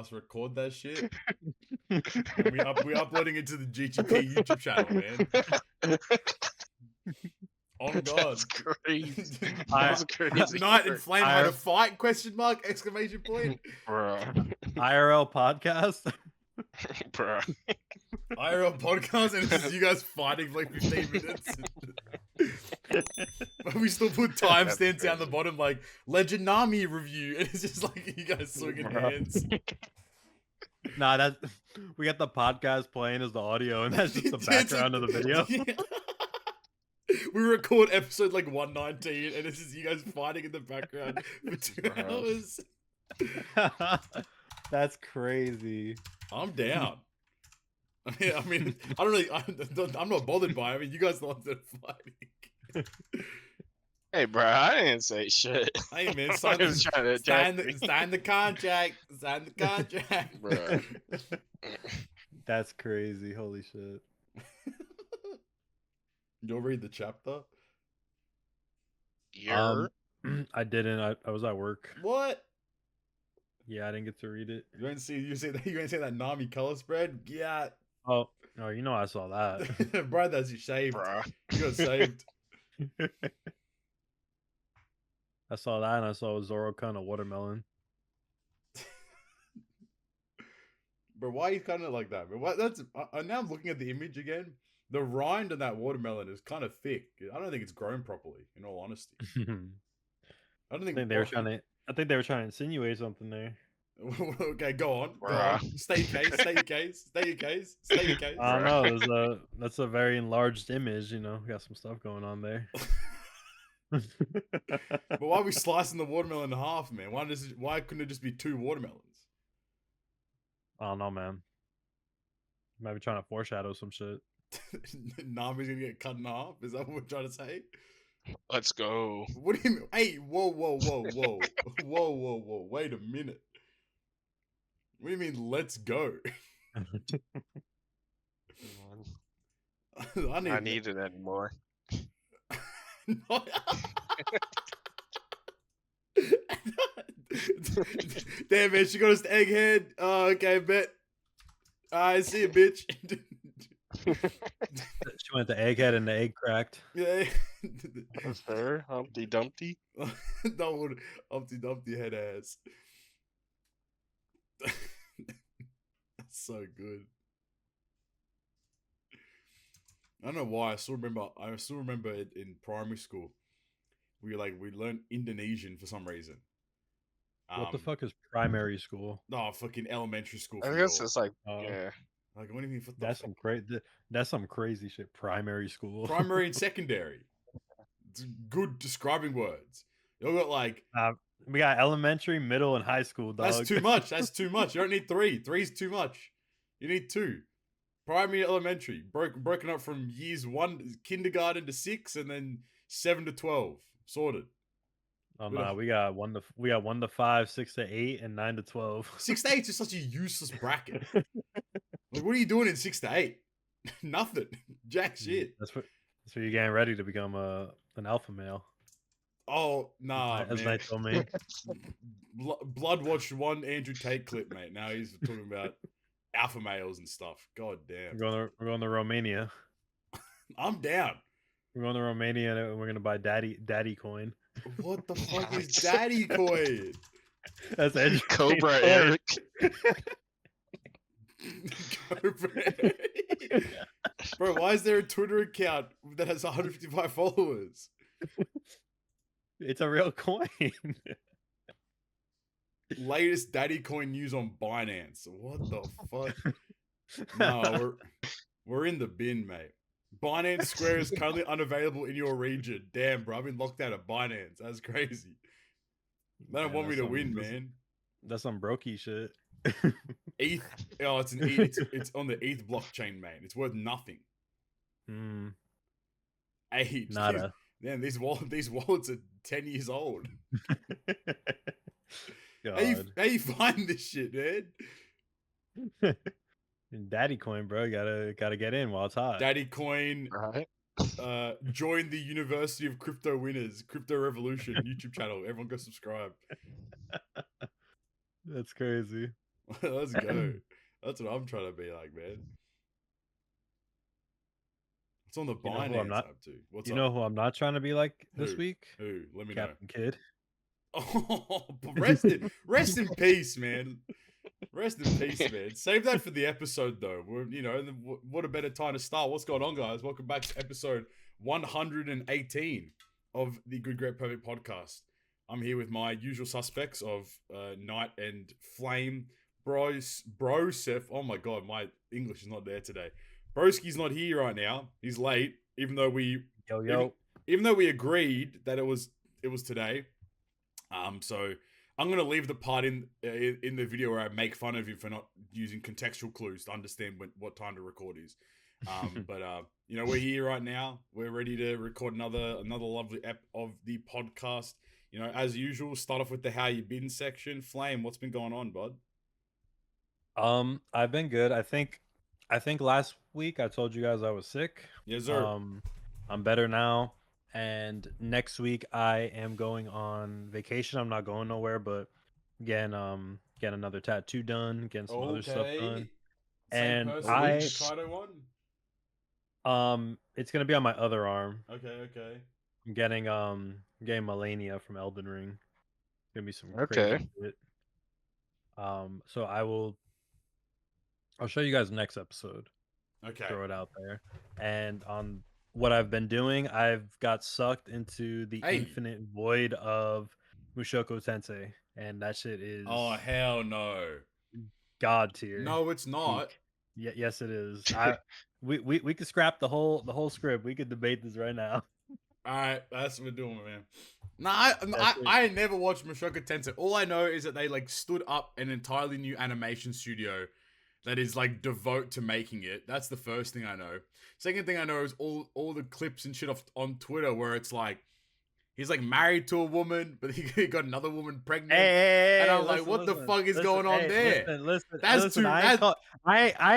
podcast, record that shit. And we're uploading it to the GGP YouTube channel, man. On God. That's crazy. That's crazy. Knight and Flame had a fight? Question mark! Exclamation point. Bruh. IRL podcast. Bruh. IRL podcast, and it's just you guys fighting for like 15 minutes. But we still put timestamps down the bottom, like Legend Nami review, and it's just like you guys swinging hands. Nah, we got the podcast playing as the audio, and that's just the background of the video. Yeah. We record episode like 119, and it's just you guys fighting in the background for 2 hours. That's crazy. I'm down. I mean, I don't really. I'm not bothered by it. I mean, you guys are the ones that are fighting. Hey, bro, I didn't say shit. Hey, man, sign the contract. Sign the contract, bro. That's crazy. Holy shit. You'll read the chapter? I didn't. I was at work. What? Yeah, I didn't get to read it. You didn't see that Nami color spread? Yeah. Oh, you know I saw that. Bro, that's you shaved. Bruh. You got saved. I saw that, and I saw a Zoro kind of watermelon. But why are you kind of like that? But now I'm looking at the image again. The rind on that watermelon is kind of thick. I don't think it's grown properly, in all honesty. I think they were trying to. I think they were trying to insinuate something there. Okay, go on. Go on. State your case. I don't know. That's a very enlarged image. You know, we got some stuff going on there. But why are we slicing the watermelon in half, man? Why couldn't it just be 2 watermelons? I don't know, man. Might be trying to foreshadow some shit. Nami's gonna get cut in half? Is that what we're trying to say? Let's go. What do you mean? Hey, whoa. Whoa. Wait a minute. What do you mean, let's go? I need it anymore. Damn, man, she got us to Egghead. Oh, okay, bet. I see you, bitch. She went to Egghead and the egg cracked. Yeah. That's her, Humpty Dumpty. That one, Humpty Dumpty head ass. That's so good. I don't know why. I still remember it in primary school. We learned Indonesian for some reason. What the fuck is primary school? No, fucking elementary school. I guess it's like, yeah. Like, what do you mean? That's some crazy shit. Primary school. Primary and secondary. It's good describing words. You got like. We got elementary, middle, and high school, dog. That's too much. You don't need 3. 3's too much. You need 2. Primary, elementary, broken up from years 1, kindergarten to 6, and then 7 to 12. Sorted. Oh no, we got 1 to 5, 6 to 8, and 9 to 12. 6 to 8 is such a useless bracket. Like, what are you doing in 6 to 8? Nothing. Jack shit. That's what you're getting ready to become an alpha male. Oh nah, as man. Nite told me. Blood watched one Andrew Tate clip, mate. Now he's talking about alpha males and stuff. God damn. We're going to Romania. I'm down. We're going to Romania and we're gonna buy Daddy coin. What the fuck is Daddy coin? That's Edge Cobra Eric. Cobra. Bro, why is there a Twitter account that has 155 followers? It's a real coin. Latest Daddy coin news on Binance. What the fuck? No, we're in the bin, mate. Binance Square is currently unavailable in your region. Damn, bro, I've been locked out of Binance. That's crazy. They don't want me to win, man. That's some brokey shit. ETH. Oh, it's an ETH. It's on the ETH blockchain, man. It's worth nothing. Nada. Man, these wallets are 10 years old. How you find this shit, man? Daddy coin, bro. Gotta get in while it's hot. Daddy coin. Right. Join the University of Crypto Winners, Crypto Revolution YouTube channel. Everyone go subscribe. That's crazy. Let's go. That's what I'm trying to be like, man. It's on the Binance app too. What's you up? know who I'm not trying to be like this Who? week? Who? Let me Captain Kid. know. Oh, rest in peace, man. Rest in peace, man. Save that for the episode, though. What a better time to start. What's going on, guys? Welcome back to episode 118 of the Good Great Perfect podcast. I'm here with my usual suspects of Nite and Flame. Broseph. Oh my god, my English is not there today. Broski's not here right now. He's late, even though we even though we agreed that it was today. So I'm gonna leave the part in the video where I make fun of him for not using contextual clues to understand what time to record is. But we're here right now. We're ready to record another lovely ep of the podcast. As usual, start off with the how you been section. Flame, what's been going on, bud? I've been good. I think last week I told you guys I was sick. Yes, sir. I'm better now. And next week I am going on vacation. I'm not going nowhere, but getting another tattoo done, getting some other stuff done. Same And person one? It's gonna be on my other arm. Okay. I'm getting Melania from Elden Ring. It's gonna be some crazy shit. So I'll show you guys next episode. Okay. Throw it out there. And on what I've been doing, I've got sucked into the infinite void of Mushoku Tensei, and that shit is hell no, god tier. No, it's not. Yes, it is. We could scrap the whole script. We could debate this right now. All right, that's what we're doing, man. I never watched Mushoku Tensei. All I know is that they stood up an entirely new animation studio that is devote to making it. That's the first thing I know. Second thing I know is all the clips and shit on Twitter where it's he's married to a woman, but he got another woman pregnant. And I'm what the fuck is going on there? Listen, I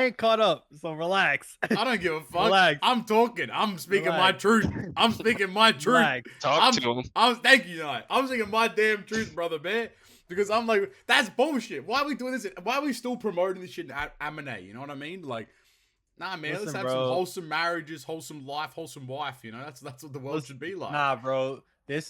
ain't caught up, so relax. I don't give a fuck. Relax. I'm talking. I'm speaking my truth. I'm speaking my truth. Relax. Talk to him. Thank you, Nite. I'm speaking my damn truth, brother, man. Because I'm that's bullshit. Why are we doing this? Why are we still promoting this shit in anime? You know what I mean? Nah, man. Let's have some wholesome marriages, wholesome life, wholesome wife. That's what the world should be like. Nah, bro. There's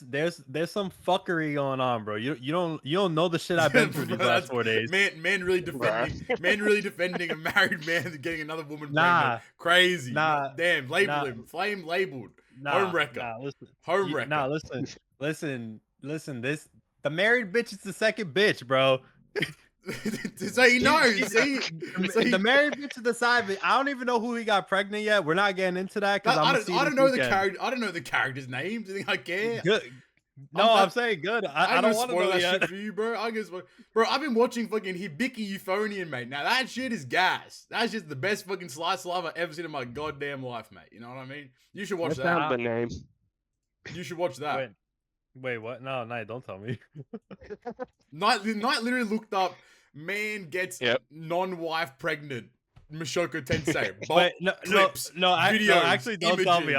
some fuckery going on, bro. You don't know the shit I've been through these last 4 days. Man really defending a married man getting another woman pregnant. Crazy. Damn, label him. Flame labeled. Homewrecker. Homewrecker. Listen. The married bitch is the second bitch, bro. So he knows. The married bitch is the side bitch. I don't even know who he got pregnant yet. We're not getting into that because I don't know the character. I don't know the character's name. Do you think I care? Good. No, I'm saying good. I don't want to know that yet. shit for you, bro. Bro, I've been watching fucking Hibiki Euphonium, mate. Now that shit is gas. That's just the best fucking slice of life I've ever seen in my goddamn life, mate. You know what I mean? You should watch that. That's the name. You should watch that. Wait, what? No, Nite, don't tell me. Nite literally looked up, man gets non-wife pregnant. Mushoku Tensei. Wait, clips, videos, actually, don't images. tell me.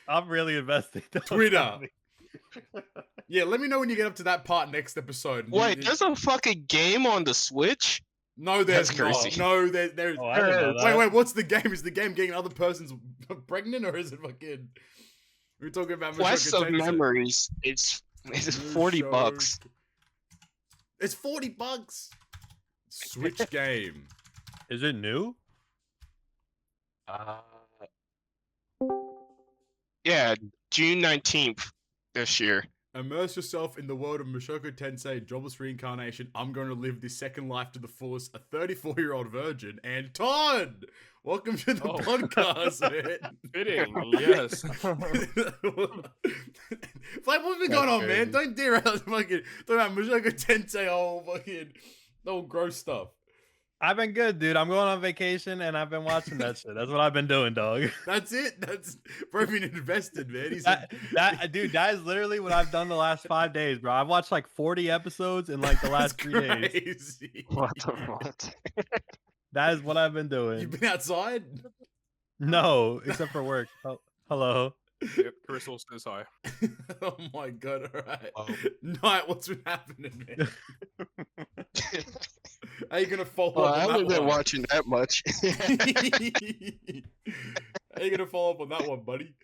I'm really invested. Twitter. Yeah, let me know when you get up to that part next episode. Wait, there's a fucking game on the Switch? No, there's crazy. not. No, there's. Wait, what's the game? Is the game getting another person's pregnant, or is it fucking? We're talking about Quest of Memories. It's $40. It's $40. Switch game. Is it new? Yeah, June 19th this year. Immerse yourself in the world of Mushoku Tensei, Jobless Reincarnation, I'm Going to Live This Second Life to the Fullest, a 34-year-old virgin, and Todd! Welcome to the podcast, man. Fitting, yes. What's been going on, man? Don't derail us fucking talking about Mushoku Tensei, all gross stuff. I've been good, dude. I'm going on vacation and I've been watching that shit. That's what I've been doing, dog. That's it. That's bro being invested, man. Dude, that is literally what I've done the last 5 days, bro. I've watched 40 episodes in the last 3 days. What the fuck? That is what I've been doing. You've been outside? No, except for work. Hello. Yep, Crystal says hi. Oh my god! All right, Oh. Night, what's been happening, man? How you gonna follow Well, up I on haven't that been one? watching that much. How you gonna follow up on that one, buddy?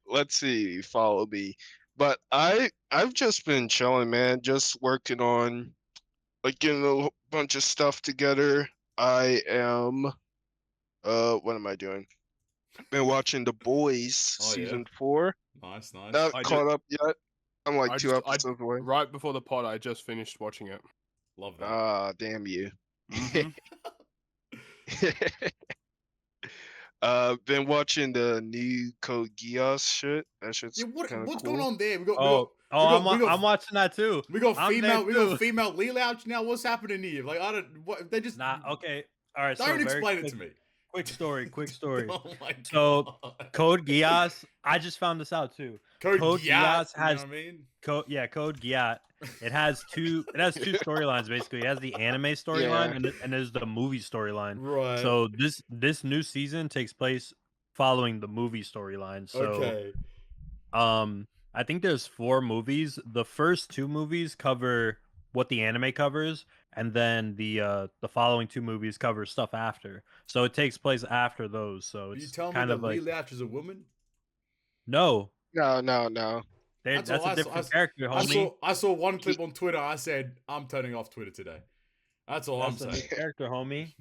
Let's see, follow me. But I've just been chilling, man. Just working on like getting a bunch of stuff together. I am what am I doing? Been watching The Boys Oh, yeah. season 4. Nice, nice. Not I caught up yet. I'm like I 2 just- episodes away. Right before the pod, I just finished watching it. Love that. Ah, damn you. Mhm. Been watching the new Code Geass shit. That shit's Yeah, kind of what's cool. going on there? We got I'm watching that too. we got I'm female there we got too. female Lelouch now. What's happening here? Like I don't what they just Nah, okay. All right. Don't so very explain it quick, to me. Quick story. Oh my god. So, Code Geass, I just found this out too. Code Code Geass Geass has- you know what I mean? Code Geass. It has two storylines basically. It has the anime storyline and there's the movie storyline. Right. So this new season takes place following the movie storyline. So okay. I think there's 4 movies. The first 2 movies cover what the anime covers, and then the following 2 movies cover stuff after. So it takes place after those. So You it's tell me kind that of like Lelouch is a woman? no, No. that's all a I saw- different character, homie. I saw one clip on Twitter. I said, I'm turning off Twitter today. That's all That's a I'm new saying. character, homie.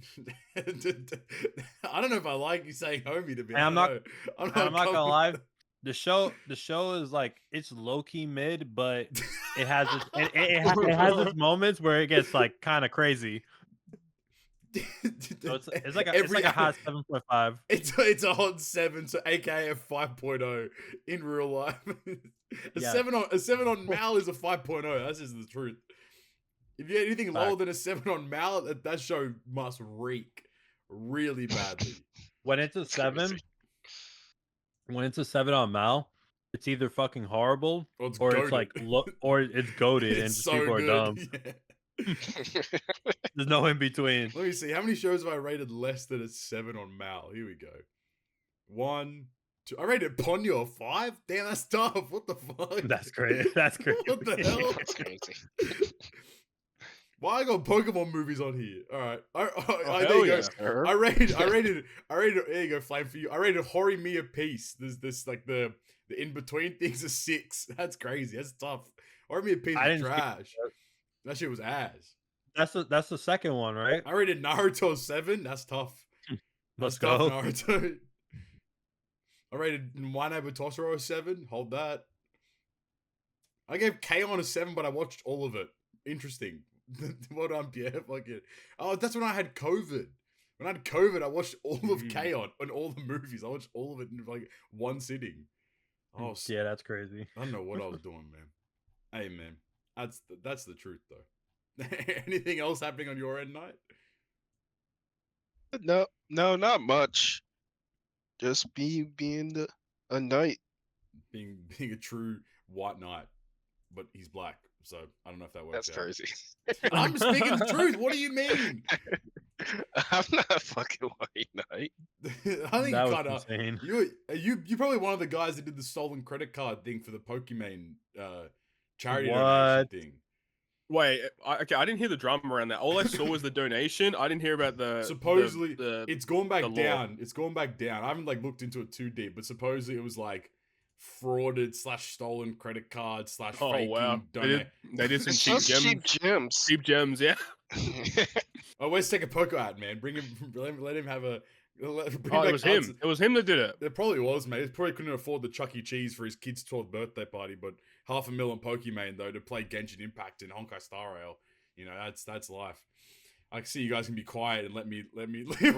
I don't know if I like you saying homie to me. And I'm not gonna comfortable. lie. The show is like it's low key mid, but it has it has its moments where it gets like kind of crazy. So it's like a hot 7.5. It's a hot 7, so aka a 5.0 in real life. Yeah. 7 on Mal is a 5.0. That's just the truth. If you get anything lower Fact. than a 7 on Mal, that show must reek really badly. When it's a 7, when it's a 7 on Mal, it's either fucking horrible Or it's like or it's goated and It's just so people are dumb. good. Yeah. There's no in between. Let me see. How many shows have I rated less than a 7 on Mal? Here we go. 1, 2. I rated Ponyo 5? Damn, that's tough. What the fuck? That's crazy. That's crazy. What the hell? That's crazy. Why I got Pokemon movies on here? All right. There hell you go. yeah. Sir. I rated. There you go, Flame for you. I rated Horimiya Peace. This like the in between things a 6. That's crazy. That's tough. Horimiya Peace I was didn't see trash. That shit was ass. That's the second one, right? I rated Naruto 7. That's tough. Let's That's tough, go. Naruto. I rated Wanaba Tosoro 7. Hold that. I gave K-On! A 7, but I watched all of it. Interesting. Well done, Pierre. Fuck it. Oh, that's when I had COVID. When I had COVID, I watched all of K-On! And all the movies. I watched all of it in like one sitting. Oh, Yeah, that's crazy. I don't know what I was doing, man. Hey, man. That's the truth, though. Anything else happening on your end, Night? No, not much. Just being a knight. Being a true white knight, but he's black. So I don't know if that works. That's out. crazy. I'm speaking the truth. What do you mean? I'm not a fucking white knight. I think That you was kind of insane. you're probably one of the guys that did the stolen credit card thing for the Pokemon charity What? donation thing. Wait, I didn't hear the drama around that. All I saw was the donation. I didn't hear about the Supposedly, the it's gone back the law. down. It's gone back down. I haven't like looked into it too deep, but supposedly it was like frauded / stolen credit card / Oh fake wow, they did some It's cheap just gems. cheap gems. Cheap gems, yeah. Oh, let's take a Poke out, man. Bring him. Let him have a. Bring Oh, it back was him. Hudson. It was him that did it. It probably was, mate. He probably couldn't afford the Chuck E. Cheese for his kid's 12th birthday party, but $500,000 on Pokemon though to play Genshin Impact and Honkai Star Rail. You know, that's life. I can see you guys can be quiet and let me live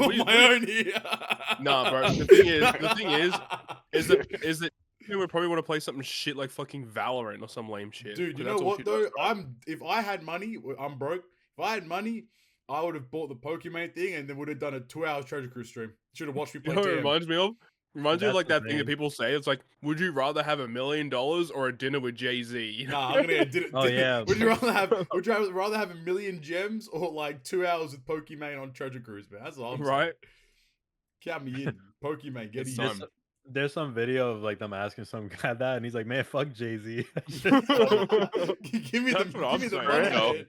on my own here. Nah, bro. The thing is that you would probably want to play something shit like fucking Valorant or some lame shit. Dude, you 'cause know that's all what she though? does, If I had money, I'm broke. If I had money, I would have bought the Pokemon thing and then would have done a 2-hour Treasure Cruise stream. Should have watched me You play know what it TM. reminds me of? Reminds me of That's like that thing insane. that people say. It's like, would you rather have $1 million or a dinner with Jay-Z? Nah, I'm gonna get Oh, yeah. Would you rather have 1 million gems or like 2 hours with Pokemon on Treasure Cruise, man? That's all I'm saying. Right? Count me in. Pokemon, get It's in. time. There's some video of like them asking some guy that, and he's like, "Man, fuck Jay-Z." Give me That's what I'm the saying. money. Bro. Man.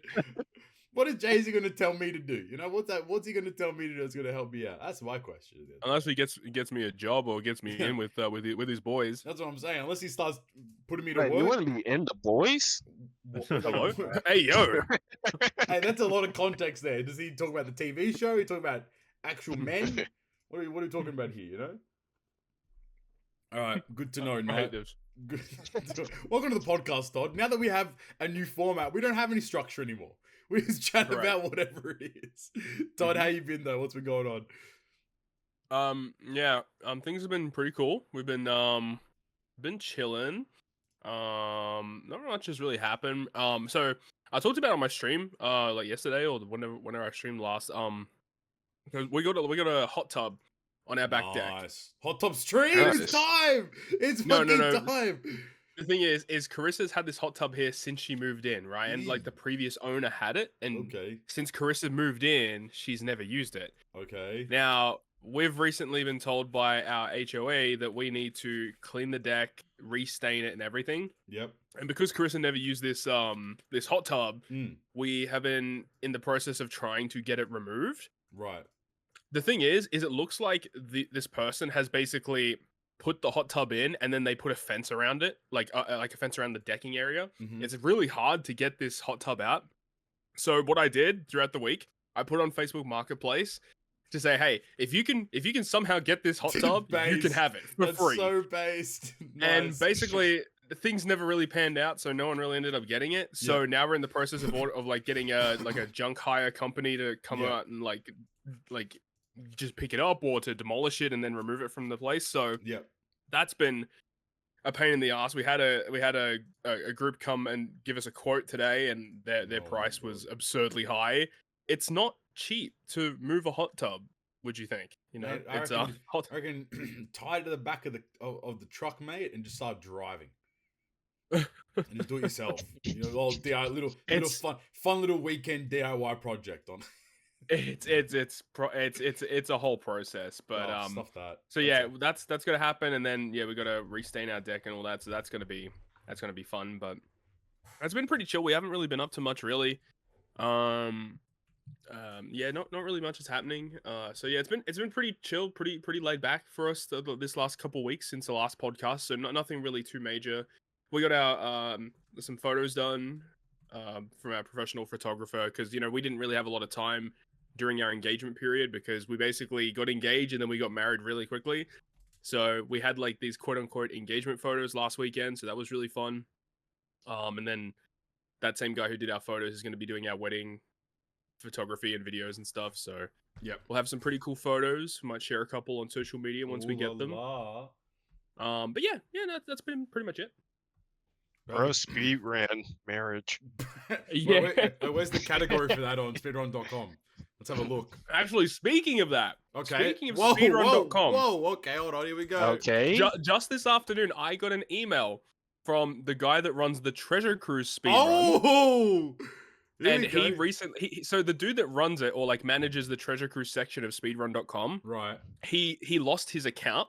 What is Jay-Z going to tell me to do? You know, what's he going to tell me to do that's going to help me out? That's my question. Unless he gets me a job or gets me in with his boys. That's what I'm saying. Unless he starts putting me to Wait, you work. want to be in the boys? Hello? Hey yo. Hey, that's a lot of context there. Does he talk about the TV show? He talk about actual men? What are we talking about here? You know. All right, good to know, I hate mate. this. Good. Welcome to the podcast, Todd. Now that we have a new format, we don't have any structure anymore. We just chat Correct. about whatever it is. Todd, how you been though? What's been going on? Things have been pretty cool. We've been chilling. Not much has really happened. So I talked about it on my stream, like yesterday or whenever I streamed last. Because we got a hot tub on our back deck. Nice. Hot tub stream. Nice. It's time. It's No, fucking no. time. The thing is Carissa's had this hot tub here since she moved in, right? And like the previous owner had it, and Okay. since Carissa moved in, she's never used it. Okay. Now, we've recently been told by our HOA that we need to clean the deck, restain it, and everything. Yep. And because Carissa never used this this hot tub, Mm. we have been in the process of trying to get it removed. Right. The thing is it looks like this person has basically put the hot tub in and then they put a fence around it, like a fence around the decking area. Mhm. It's really hard to get this hot tub out. So what I did throughout the week, I put on Facebook Marketplace to say, hey, if you can somehow get this hot tub, you can Based. have it for That's free. so based. And Nice. basically, things never really panned out, so no one really ended up getting it. So now we're in the process of like getting a junk hire company to come Yeah. out and like just pick it up or to demolish it and then remove it from the place. So Yep. that's been a pain in the ass. We had a group come and give us a quote today, and their Oh my price was God. absurdly high. It's not cheap to move a hot tub. Would you think? You know, Mate, I it's reckon- hot. I reckon tie it to the back of the truck, mate, and just start driving. And just do it yourself. You know, little It's- fun little weekend DIY project on. It's a whole process, but Oh, stuff that. so yeah, that's gonna happen, and then yeah, we gotta restain our deck and all that. So that's gonna be fun, but it's been pretty chill. We haven't really been up to much really. Yeah, not really much is happening. So yeah, it's been pretty chill, pretty laid back for us this last couple weeks since the last podcast. So nothing really too major. We got our some photos done from our professional photographer because we didn't really have a lot of time during our engagement period because we basically got engaged and then we got married really quickly. So we had like these quote unquote engagement photos last weekend, so that was really fun. And then that same guy who did our photos is going to be doing our wedding photography and videos and stuff. So Yep. we'll have some pretty cool photos. We might share a couple on social media once we Ooh get them. la But yeah, that's been pretty much it. la. Bro, speed ran marriage. Yeah. Where's the category for that on speedrun.com? Let's have a look. Actually, speaking of that, Okay. Speaking of Whoa, speedrun.com. Whoa, okay, hold on, here we go. Okay. just this afternoon, I got an email from the guy that runs the Treasure Cruise speedrun. Oh! Here And we go. he recently, so the dude that runs it or like manages the Treasure Cruise section of speedrun.com, Right. he lost his account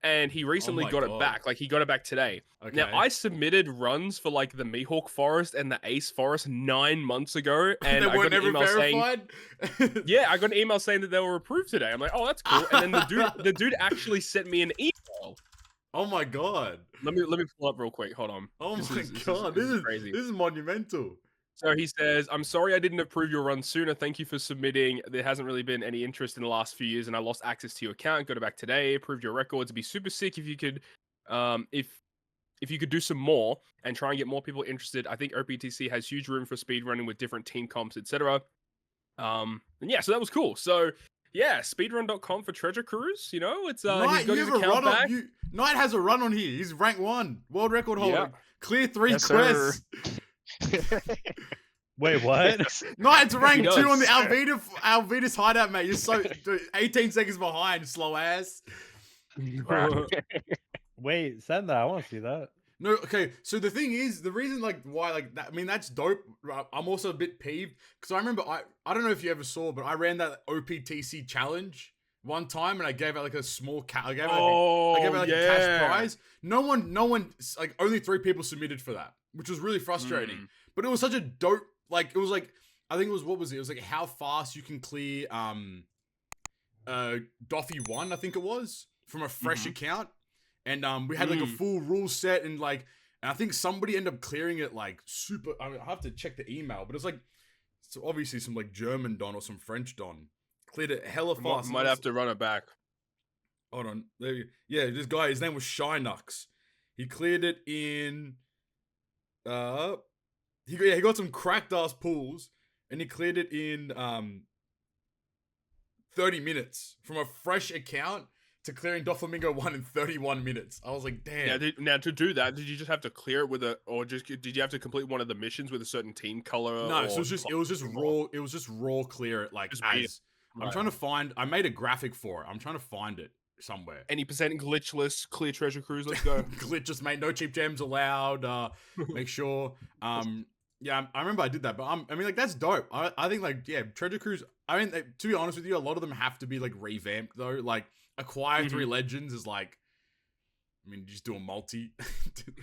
and he recently my got God. it back. Like he got it back today. Okay. Now I submitted runs for like the Mihawk Forest and the Ace Forest 9 months ago, and they I weren't got an ever email saying, verified? yeah, I got an email saying that they were approved today. I'm like, oh, that's cool. And then the dude actually sent me an email. Oh my god. Let me pull up real quick. Hold on. Oh This my is- this is- god. this This is is crazy. This is monumental. So he says, I'm sorry I didn't approve your run sooner. Thank you for submitting. There hasn't really been any interest in the last few years, and I lost access to your account. Go to back today, approved your records. It'd be super sick if you could if you could do some more and try and get more people interested. I think OPTC has huge room for speedrunning with different team comps, etc. And yeah, so that was cool. So yeah, speedrun.com for Treasure Cruise, it's he's Knight, got you his have a account run back. on. Knight has a run on here. He's rank 1, world record holder. Yeah. Clear 3 Yes, sir. quests. Wait, what? Knight's rank 2 on the does. Alvitas hideout, mate. You're so 18 seconds behind, slow ass. Wait, send that. I want to see that. No, okay. So the thing is, the reason why that, I mean, that's dope. I'm also a bit peeved because I remember I don't know if you ever saw, but I ran that OPTC challenge one time, and I gave out like a small cat. I gave out like a yeah. cash prize. No one, like only 3 people submitted for that, which was really frustrating. But it was such a dope. Like it was like I think it was what was it? It was like how fast you can clear Doffy 1, I think it was, from a fresh account. And we had like a full rule set, and like and I think somebody ended up clearing it like super. I mean, I have to check the email, but it's like so obviously some like German Don or some French Don cleared it hella fast. Might have to run it back. Hold on, yeah, this guy, his name was Shynux. He cleared it in. He got some cracked ass pools, and he cleared it in 30 minutes from a fresh account to clearing Doflamingo 1 in 31 minutes. I was like, damn. Yeah, now to do that, did you just have to clear it with did you have to complete one of the missions with a certain team color? No, so it was just raw clear it like as I'm trying to find. I made a graphic for it. I'm trying to find it somewhere. Any percent glitchless clear treasure cruise. Let's go. Glitchless, mate. No cheap gems allowed. Make sure. Yeah, I remember I did that, but I mean, like that's dope. I think like yeah, treasure cruise. I mean, to be honest with you, a lot of them have to be like revamped though. Like acquire 3 legends is like. I mean, just do a multi.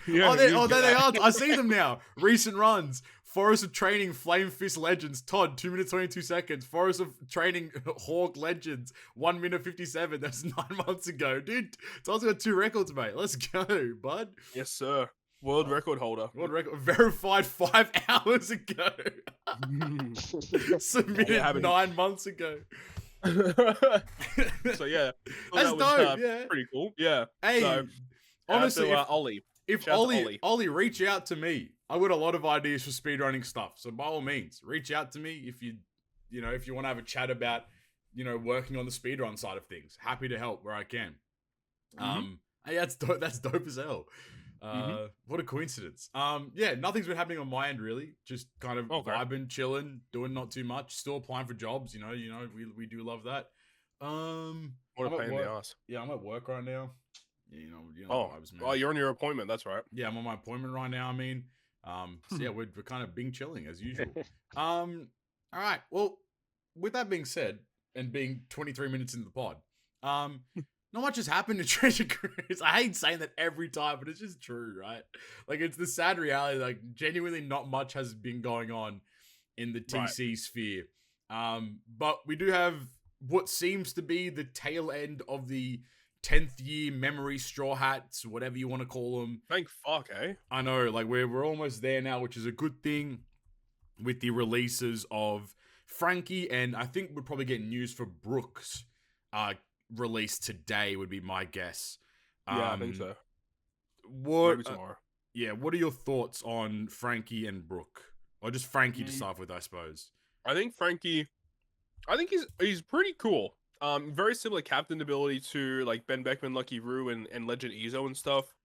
Yeah, there they are. I see them now. Recent runs. Forest of Training, Flame Fist Legends. Todd, 2 minutes, 22 seconds. Forest of Training, Hawk Legends, 1 minute, 57. That's 9 months ago. Dude, Todd's got 2 records, mate. Let's go, bud. Yes, sir. World record holder. World record. Verified 5 hours ago. Submitted 9 months ago. So yeah, that's dope. Yeah, pretty cool. Yeah. Hey, so, honestly, Ollie. If Ollie, reach out to me. I've got a lot of ideas for speedrunning stuff. So by all means, reach out to me if you want to have a chat about, working on the speedrun side of things. Happy to help where I can. Hey, that's dope. That's dope as hell. What a coincidence. Yeah, nothing's been happening on my end really. Just kind of vibing, chilling, doing not too much. Still applying for jobs. We do love that. What a pain in the ass. Yeah, I'm at work right now. Vibes, man. Oh, you're on your appointment. That's right. Yeah, I'm on my appointment right now. I mean, so yeah, we're kind of bing chilling as usual. All right. Well, with that being said, and being 23 minutes into the pod, not much has happened in Treasure Cruise. I hate saying that every time, but it's just true, right? Like, it's the sad reality. Like, genuinely, not much has been going on in the TC sphere. But we do have what seems to be the tail end of the 10th year memory straw hats, whatever you want to call them. Thank fuck, eh? I know, like we're almost there now, which is a good thing with the releases of Franky, and I think we'll probably get news for Brook's release today would be my guess. Yeah, I think so. What? Maybe tomorrow. Yeah, what are your thoughts on Franky and Brook? Or just Franky to start with, I suppose. I think Franky, he's pretty cool. Very similar captain ability to like Ben Beckman, Lucky Roo, and Legend Ezo and stuff.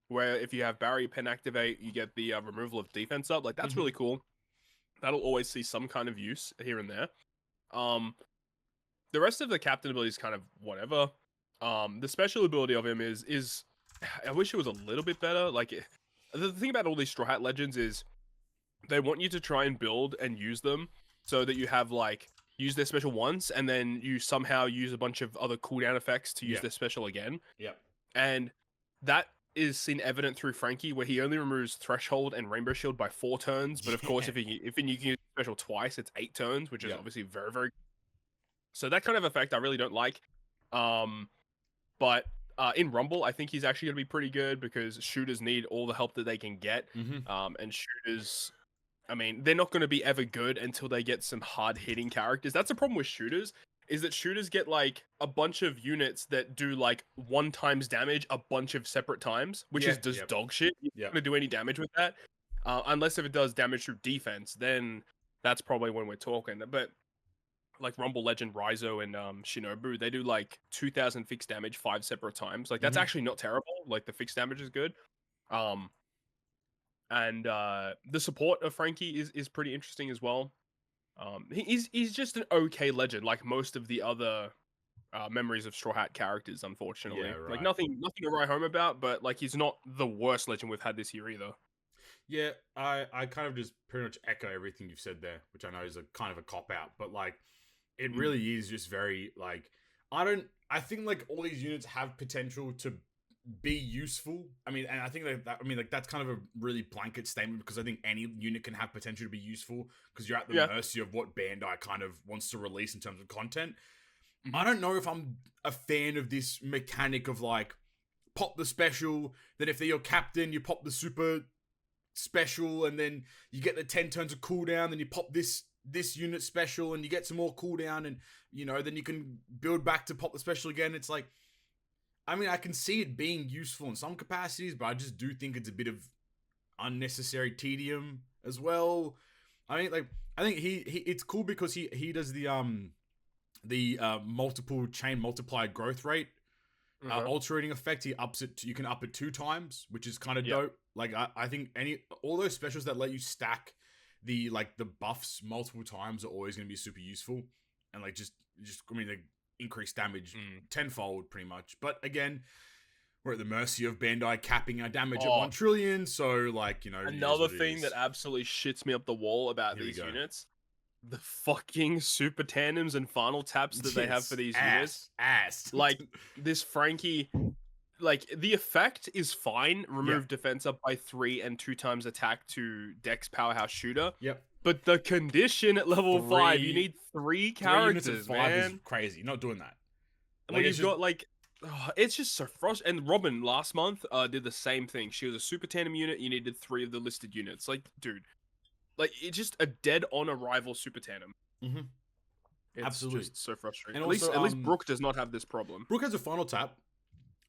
Where if you have Barrier Pen activate, you get the removal of defense up. Like that's really cool. That'll always see some kind of use here and there. The rest of the captain ability is kind of whatever. The special ability of him is I wish it was a little bit better. Like the thing about all these Straw Hat Legends is they want you to try and build and use them so that you have like use their special once and then you somehow use a bunch of other cooldown effects to use their special again. Yep. And that is seen evident through Franky, where he only removes Threshold and Rainbow Shield by 4 turns. But of course, if you can use special twice, it's 8 turns, which is obviously very, very. So that kind of effect I really don't like. But in Rumble, I think he's actually going to be pretty good because shooters need all the help that they can get. And shooters, I mean, they're not going to be ever good until they get some hard hitting characters. That's the problem with shooters. Is that shooters get like a bunch of units that do like 1 times damage a bunch of separate times, which is just dog shit. You're not going to do any damage with that. Unless if it does damage through defense, then that's probably when we're talking. But like Rumble Legend, Raizo, and Shinobu, they do like 2,000 fixed damage 5 separate times. Like that's actually not terrible. Like the fixed damage is good. And the support of Franky is pretty interesting as well. He's just an okay legend, like most of the other memories of Straw Hat characters, unfortunately. Yeah, right. Like nothing to write home about, but like he's not the worst legend we've had this year either. Yeah, I kind of just pretty much echo everything you've said there, which I know is a kind of a cop out, but like it really is just very like I think like all these units have potential to be useful. I mean, and I think like that's kind of a really blanket statement because I think any unit can have potential to be useful because you're at the mercy of what Bandai kind of wants to release in terms of content. Mm-hmm. I don't know if I'm a fan of this mechanic of like pop the special, then if they're your captain, you pop the super special, and then you get the 10 turns of cooldown, then you pop this unit special and you get some more cooldown, and you know, then you can build back to pop the special again. It's like, I mean, I can see it being useful in some capacities, but I just do think it's a bit of unnecessary tedium as well. I mean, like, I think he it's cool because he does the multiple chain multiplier growth rate altering effect. He ups it. You can up it 2 times, which is kind of dope. Like, I think all those specials that let you stack the buffs multiple times are always going to be super useful, and like just I mean, like, increase damage tenfold pretty much. But again, we're at the mercy of Bandai capping our damage at 1 trillion. So like, you know, another thing that absolutely shits me up the wall about these units, the fucking super tandems and final taps that they have for these units. Like this Franky, like the effect is fine. Remove defense up by 3 and 2 times attack to Dex powerhouse shooter. Yep. But the condition at level 5, you need 3 characters, man. Is crazy. You're not doing that. Like, when you've got like, it's just so frustrating. And Robin last month did the same thing. She was a super tandem unit. You needed 3 of the listed units. Like, dude, like it's just a dead on arrival super tandem. Mm-hmm. It's absolutely just so frustrating. And at least Brook does not have this problem. Brook has a final tap.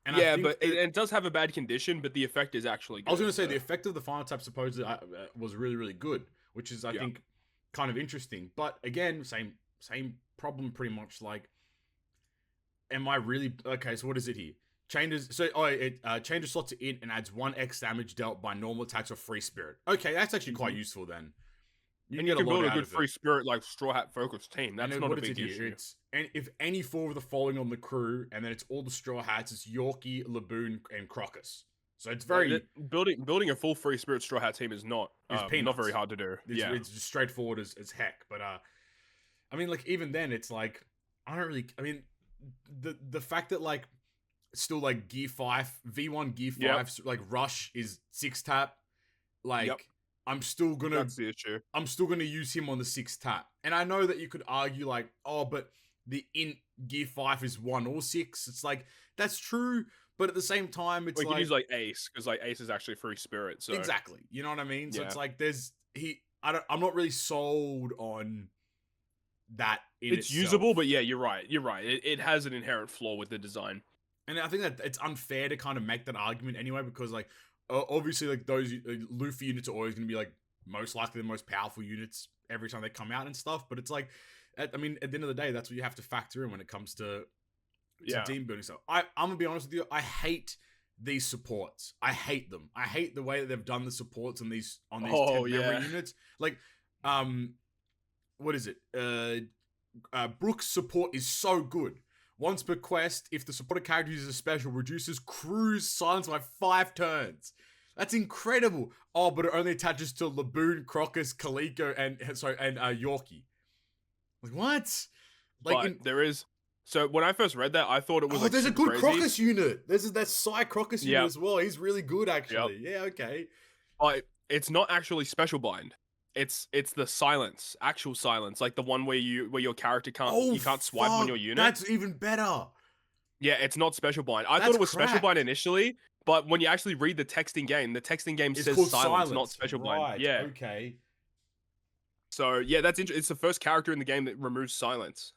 And yeah, but it does have a bad condition, but the effect is actually good. I was going to say the effect of the final tap supposedly was really, really good, which is, I think, kind of interesting. But again, same problem pretty much. Like, am I really... Okay, so what is it here? Changes... So, it changes slot to int and adds 1x damage dealt by normal attacks or free spirit. Okay, that's actually quite useful then. You can build a good free spirit like Straw Hat focused team. That's not a big issue. And if any 4 of the following on the crew, and then it's all the Straw Hats, it's Yorkie, Laboon, and Crocus. So it's very building a full free spirit Straw Hat team is not very hard to do. It's just straightforward as heck. But I mean, like, even then, it's like, I don't really. I mean, the fact that like still like Gear 5 V1 Gear 5 like Rush is 6 tap, like. I'm still gonna. That's the issue. I'm still gonna use him on the 6 tap, and I know that you could argue like, oh, but the int Gear 5 is 1 or 6. It's like that's true, but at the same time, it's you can use like Ace because like Ace is actually free spirit. So exactly, you know what I mean. So it's like I'm not really sold on that. It's usable, but yeah, you're right. It has an inherent flaw with the design, and I think that it's unfair to kind of make that argument anyway because like. Obviously, like those Luffy units are always going to be like most likely the most powerful units every time they come out and stuff. But it's like, I mean, at the end of the day, that's what you have to factor in when it comes to team building stuff. I'm gonna be honest with you. I hate these supports. I hate them. I hate the way that they've done the supports on these 10 memory units. Like, what is it? Brook's support is so good. Once per quest, if the supported character uses a special, reduces crew's silence by 5 turns. That's incredible. Oh, but it only attaches to Laboon, Crocus, Kaliko, and Yorkie. Like, what? Like, there is... So, when I first read that, I thought it was like there's a good crazy. Crocus unit. There's that Psy Crocus unit as well. He's really good, actually. Yeah, okay. It's not actually special bind. It's the silence, actual silence, like the one where your character can't swipe on your unit. That's even better. Yeah, it's not special bind. I thought it was special bind initially, but when you actually read the text in game says silence, not special bind. Yeah. Okay. So yeah, that's interesting. It's the first character in the game that removes silence.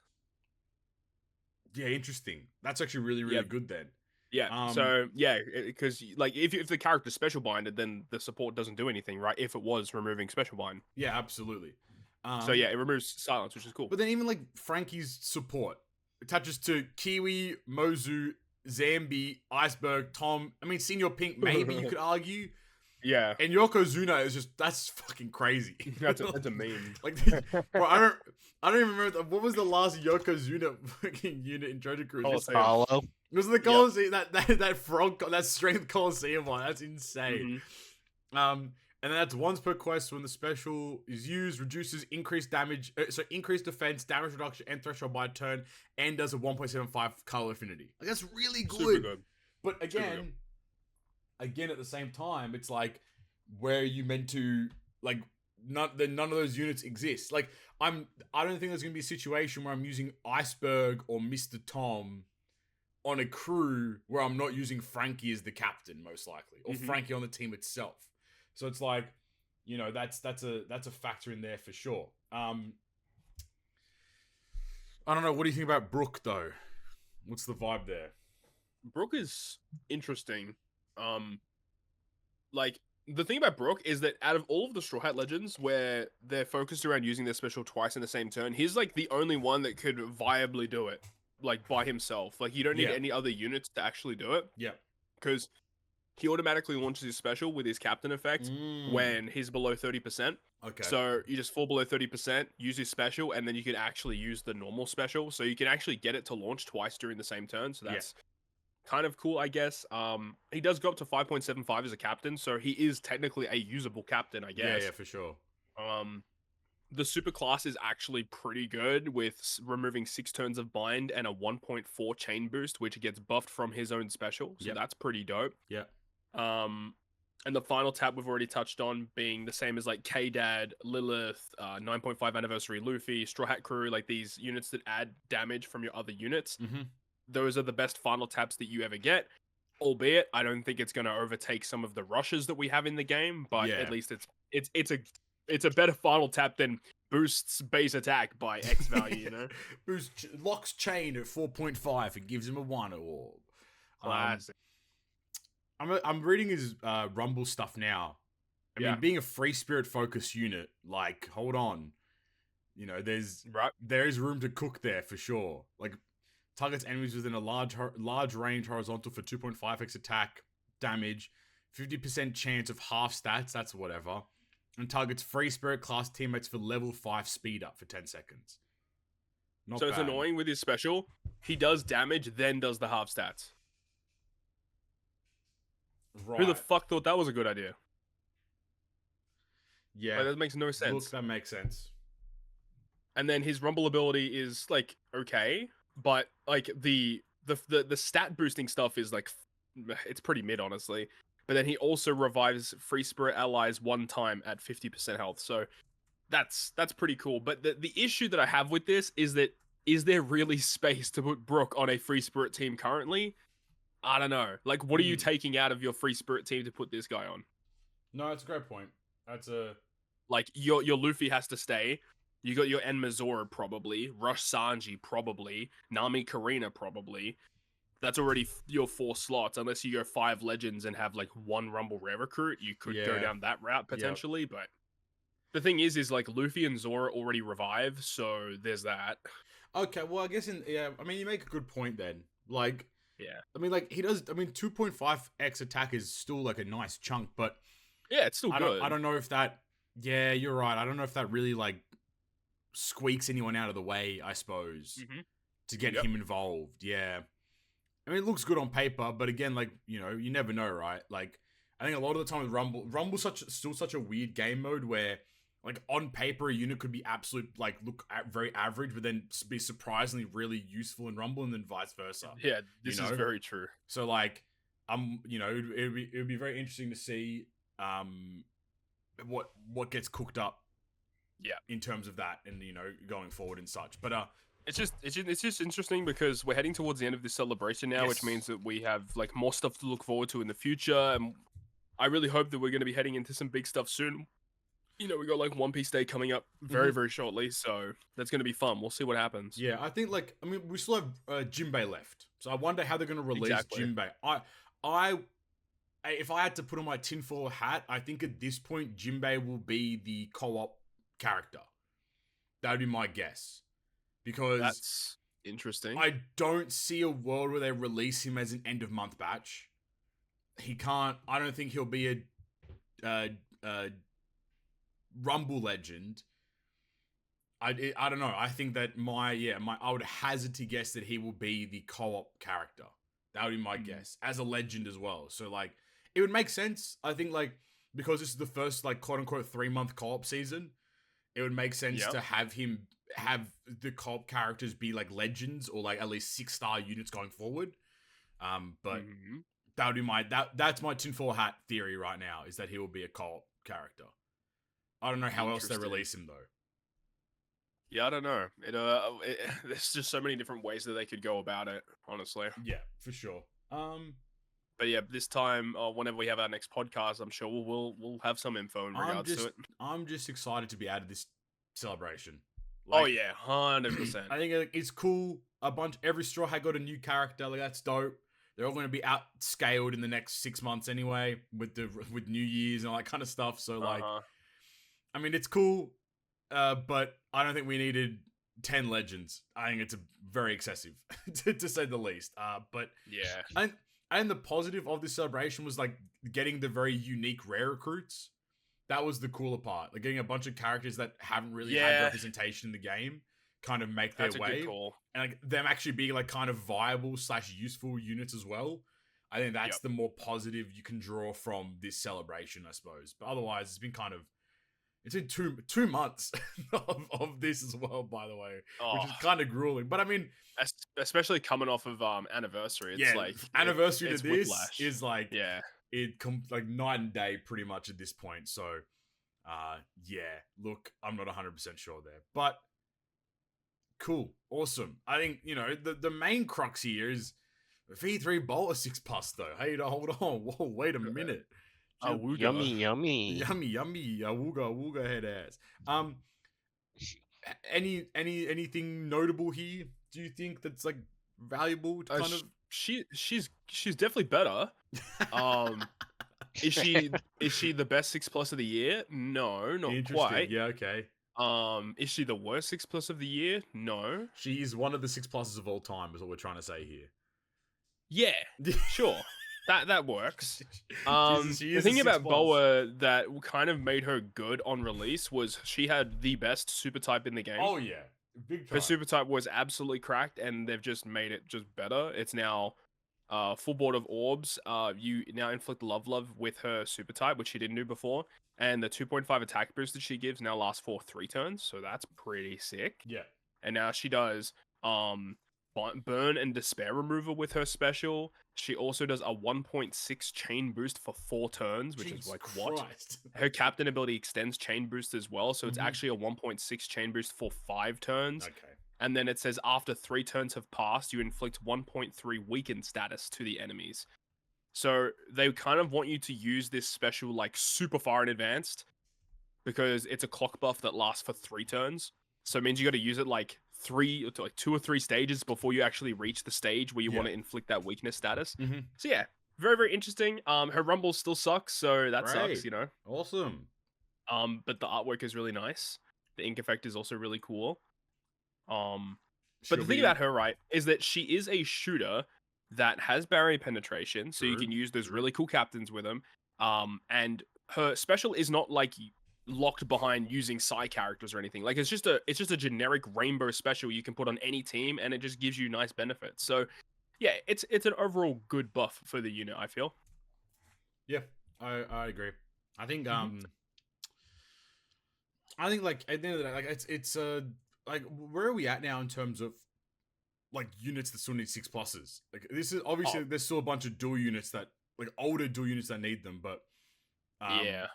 Yeah, interesting. That's actually really, really good then. Yeah. So yeah, because like if the character's special binded, then the support doesn't do anything, right? If it was removing special bind. Yeah, absolutely. So yeah, it removes silence, which is cool. But then even like Franky's support attaches to Kiwi, Mozu, Zambi, Iceberg, Tom. I mean, Senior Pink, maybe you could argue. Yeah. And Yokozuna is just that's fucking crazy. That's a meme. Like, bro, I don't even remember what was the last Yokozuna fucking unit in Jojo Crew. Schallo. It was the Colosseum, that frog, that strength Colosseum one. That's insane. Mm-hmm. And then that's once per quest when the special is used, reduces increased damage, increased defense, damage reduction, and threshold by turn, and does a 1.75 color affinity. Like, that's really good. Super good. But again, at the same time, it's like, where are you meant to, like, none of those units exist. Like, I don't think there's gonna be a situation where I'm using Iceberg or Mr. Tom on a crew where I'm not using Franky as the captain, most likely, or Franky on the team itself. So it's like, you know, that's a factor in there for sure. I don't know. What do you think about Brook though? What's the vibe there? Brook is interesting. Like, the thing about Brook is that out of all of the Straw Hat Legends where they're focused around using their special twice in the same turn, he's like the only one that could viably do it, like, by himself. Like, you don't need any other units to actually do it. Yeah. Because he automatically launches his special with his captain effect when he's below 30%. Okay. So you just fall below 30%, use his special, and then you can actually use the normal special. So you can actually get it to launch twice during the same turn. So that's kind of cool, I guess. He does go up to 5.75 as a captain, so he is technically a usable captain, I guess. Yeah, for sure. The super class is actually pretty good with removing 6 turns of bind and a 1.4 chain boost, which gets buffed from his own special. So that's pretty dope. Yeah. And the final tab we've already touched on being the same as like K-Dad, Lilith, 9.5 Anniversary Luffy, Straw Hat Crew, like these units that add damage from your other units. Those are the best final tabs that you ever get. Albeit, I don't think it's going to overtake some of the rushes that we have in the game, but at least it's a better final tap than boosts base attack by X value, you know? Locks chain at 4.5 and gives him a 1 orb. Classic. I'm reading his Rumble stuff now. I mean, being a free spirit focused unit, like, hold on. You know, there is room to cook there for sure. Like, targets enemies within a large range horizontal for 2.5x attack damage, 50% chance of half stats, that's whatever. And targets free spirit class teammates for level 5 speed up for 10 seconds. Not bad. It's annoying with his special. He does damage, then does the half stats. Right. Who the fuck thought that was a good idea? Yeah. Like, that makes no sense. Look, that makes sense. And then his rumble ability is like okay, but like the stat boosting stuff is like it's pretty mid, honestly. But then he also revives free spirit allies 1 time at 50% health. So that's pretty cool. But the issue that I have with this is there really space to put Brook on a free spirit team currently? I don't know. Like, what are you taking out of your free spirit team to put this guy on? No, that's a great point. That's a... Like, your Luffy has to stay. You got your Enma Zoro probably. Rush Sanji probably. Nami Karina probably. That's already your 4 slots. Unless you go 5 legends and have, like, 1 Rumble Rare recruit. You could go down that route, potentially. But the thing is, like, Luffy and Zoro already revive. So there's that. Okay, well, I guess I mean, you make a good point then. Like... Yeah. I mean, like, 2.5x attack is still, like, a nice chunk, but... Yeah, it's still good. I don't know if that... Yeah, you're right. I don't know if that really, like, squeaks anyone out of the way, I suppose, to get him involved. Yeah. I mean, it looks good on paper, but again, like, you know, you never know, right? Like, I think a lot of the time with Rumble's still such a weird game mode where, like, on paper, a unit could be look very average, but then be surprisingly really useful in Rumble, and then vice versa. Yeah, this is very true. So, like, you know, it would be very interesting to see, what gets cooked up. Yeah, in terms of that, and you know, going forward and such. But it's just interesting because we're heading towards the end of this celebration now, which means that we have like more stuff to look forward to in the future, and I really hope that we're going to be heading into some big stuff soon. You know, we got like One Piece Day coming up very, very shortly, so that's going to be fun. We'll see what happens. Yeah, I think, like, I mean, we still have Jinbei left, so I wonder how they're going to release Jinbei. If I had to put on my tinfoil hat, I think at this point Jinbei will be the co-op character. That would be my guess, because that's interesting. I don't see a world where they release him as an end of month batch. He can't. I don't think he'll be a Rumble legend. I don't know. I think that I would hazard to guess that he will be the co-op character. That would be my guess, as a legend as well. So, like, it would make sense. I think, like, because this is the first like quote unquote 3-month co-op season, it would make sense Yep. to have the co-op characters be like legends or like at least 6-star units going forward. But Mhm. that would be that's my tinfoil hat theory right now, is that he will be a co-op character. I don't know how else they Interesting. release him though. Yeah, I don't know. There's just so many different ways that they could go about it, honestly. Yeah, for sure. But yeah, this time, whenever we have our next podcast, I'm sure we'll have some info in regards to it. I'm just excited to be out of this celebration. Oh Like, yeah, 100%. I think it's cool. Every Straw Hat got a new character. Like, that's dope. They're all going to be outscaled in the next 6 months anyway, with New Year's and all that kind of stuff. So like, I mean, it's cool, but I don't think we needed 10 legends. I think it's very excessive, to say the least. But yeah, and the positive of this celebration was like getting the very unique rare recruits. That was the cooler part. Like getting a bunch of characters that haven't really had representation in the game kind of make their that's a way. good call. And like them actually being like kind of viable / useful units as well. I think that's the more positive you can draw from this celebration, I suppose. But otherwise, it's been 2 months of this as well, by the way, which is kind of grueling. But I mean, especially coming off of anniversary, it's like anniversary it's to this whiplash. is like like night and day pretty much at this point. So, look, I'm not 100% sure there, but cool, awesome. I think the main crux here is V3 Boa 6+ though. Hey, hold on, whoa, wait a minute. Yummy. Yummy, awooga head ass. Anything notable here? Do you think that's like valuable to kind of? She's definitely better. Is she the best 6+ of the year? No, not quite. Yeah, okay. Is she the worst 6+ of the year? No. She is one of the 6+ of all time, is what we're trying to say here. Yeah, sure. That works. She The is thing a about 6+. Boa that kind of made her good on release was she had the best super type in the game. Oh yeah, big time. Her super type was absolutely cracked, and they've just made it just better. It's now full board of orbs. You now inflict love with her super type, which she didn't do before, and the 2.5 attack boost that she gives now lasts for 3 turns, so that's pretty sick. Yeah. And now she does burn and despair removal with her special. She also does a 1.6 chain boost for 4 turns, which is like what? Her captain ability extends chain boost as well, so it's actually a 1.6 chain boost for 5 turns. Okay. And then it says after 3 turns have passed, you inflict 1.3 weaken status to the enemies. So they kind of want you to use this special like super far in advanced, because it's a clock buff that lasts for 3 turns. So it means you got to use it like 2 or 3 stages before you actually reach the stage where you want to inflict that weakness status. So yeah, very, very interesting. Her rumble still sucks, so that sucks, Awesome. But the artwork is really nice. The ink effect is also really cool. But the thing about her, right, is that she is a shooter that has barrier penetration, so you can use those really cool captains with them. And her special is not like locked behind using side characters or anything. Like it's just a generic rainbow special you can put on any team, and it just gives you nice benefits. So yeah, it's an overall good buff for the unit, I feel. Yeah, I agree. I think I think like at the end of the day, like it's like where are we at now in terms of like units that still need 6+s? Like this is obviously there's still a bunch of dual units that like older dual units that need them, but yeah.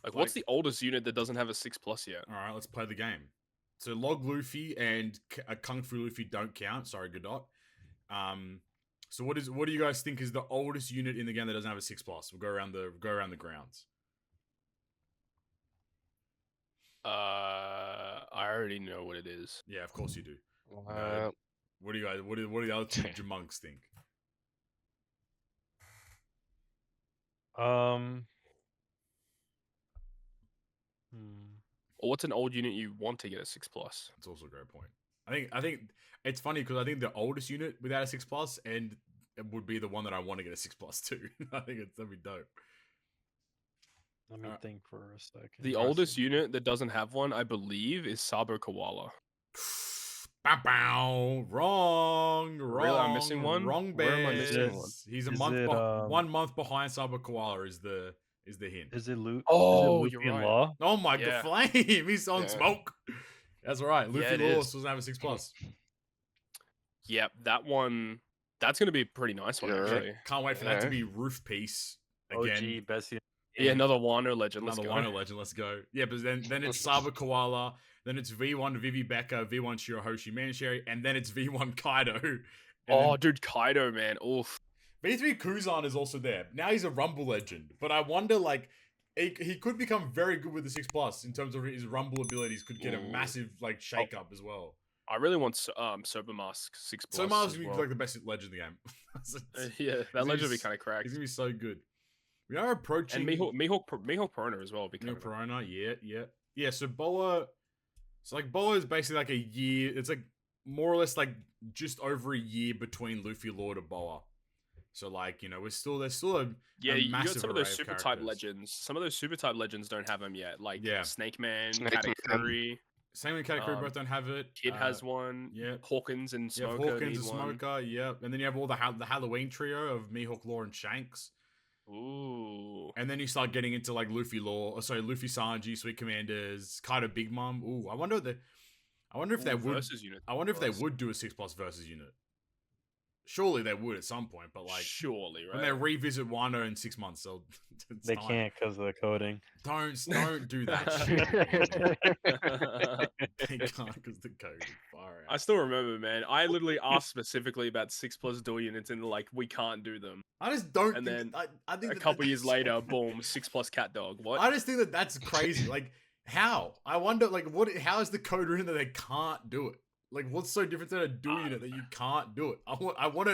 Like, what's the oldest unit that doesn't have a 6+ yet? All right, let's play the game. So Log Luffy and Kung Fu Luffy don't count. Sorry, good dot. So what do you guys think is the oldest unit in the game that doesn't have a 6+? We'll go around the grounds. I already know what it is. Yeah, of course you do. What do you guys? What do the other two Jamonks think? Or what's an old unit you want to get a 6+? That's also a great point. I think it's funny because I think the oldest unit without a 6+ and it would be the one that I want to get a 6+ too. I think that'd be dope. Let me think for a second. The oldest unit that doesn't have one, I believe, is Sabo Koala. Bow, bow. Wrong. Really? I'm missing one? Wrong Where am I bears. missing one? He's a month 1 month behind Sabo Koala is the Is the hint. Is it Luffy? Oh, is it you're Luffy and right. Law? Oh my Yeah. god, Flame! He's on Yeah. smoke. That's right. Yeah, Luffy it Law is. still doesn't have a 6+. Yep, that one. That's gonna be a pretty nice one, Yeah. actually. Can't wait for that to Yeah. be Roof Piece again. OG best. Yeah, another Wano legend. Let's Another go. Wano legend. Let's go. Yeah, but then it's Saba Koala. Then it's V1 Vivi Becca, V1 Shirahoshi Mansheri, and then it's V1 Kaido. And Oh, then dude, Kaido, man. Oof. V3 Kuzan is also there. Now he's a Rumble legend, but I wonder like he could become very good with the 6+ in terms of his Rumble abilities. Could get a Ooh. massive like shake up as well. I really want Sober Mask 6+. So Mars as would be well. like the best legend in the game. Yeah, that gonna legend would be be kind of cracked. He's gonna be so good. We are approaching And Mihawk Perona as well. Would be kind Mihawk of Perona, yeah. So Boa, Boa is basically like a year. It's like more or less like just over a year between Luffy Law to Boa. So like there's still a yeah. a You got massive some of array those of super type characters. legends. Some of those super type legends don't have them yet. Like Yeah. Snake Man, Snake Man. Katakuri. Same with Katakuri, both don't have it. Kid has one. yeah. Hawkins and You have Smoker Hawkins need and one. Smoker, yeah. And then you have all the Halloween trio of Mihawk Law and Shanks. Ooh. And then you start getting into like Luffy Luffy Sanji, Sweet Commanders, Kaido Big Mom. Ooh, I wonder if they would. Versus unit. I wonder if they plus. would do a 6+ versus unit. Surely they would at some point, but like Surely, right? when they revisit Wano in 6 months, it's They time. can't because of the coding. Don't do that shit. They can't because the code is far I out. still remember, man. I literally asked specifically about 6+ dual units, and like we can't do them. I just don't. And think then I think A that couple years that's later, so- boom, 6+ cat dog. What? I just think that that's crazy. Like how? I wonder. Like what? How is the code written that they can't do it? Like what's so different than a dual unit that you can't do it? I want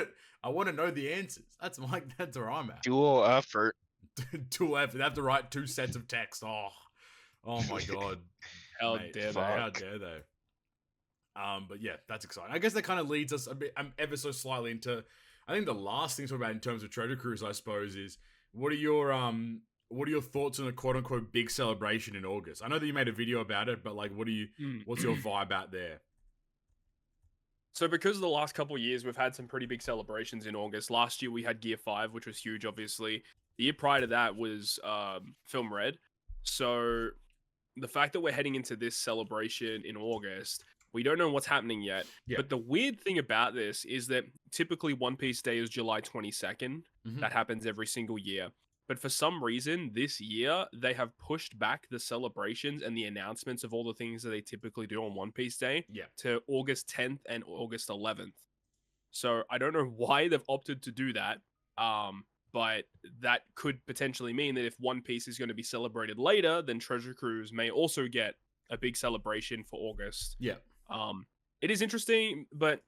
to know the answers. That's where I'm at. Dual effort. Dual effort. They have to write 2 sets of text. Oh my god. How Mate, dare they? How dare they? But yeah, that's exciting. I guess that kind of leads us a bit, ever so slightly into. I think the last thing to talk about in terms of treasure cruise, I suppose, is what are your thoughts on a quote unquote big celebration in August? I know that you made a video about it, but like, what's your vibe out there? So because of the last couple of years, we've had some pretty big celebrations in August. Last year we had Gear 5, which was huge, obviously. The year prior to that was Film Red. So the fact that we're heading into this celebration in August, we don't know what's happening yet. Yeah. But the weird thing about this is that typically One Piece Day is July 22nd. Mhm. That happens every single year. But for some reason, this year, they have pushed back the celebrations and the announcements of all the things that they typically do on One Piece Day Yeah. to August 10th and August 11th. So I don't know why they've opted to do that. But that could potentially mean that if One Piece is going to be celebrated later, then Treasure Cruise may also get a big celebration for August. Yeah. It is interesting, but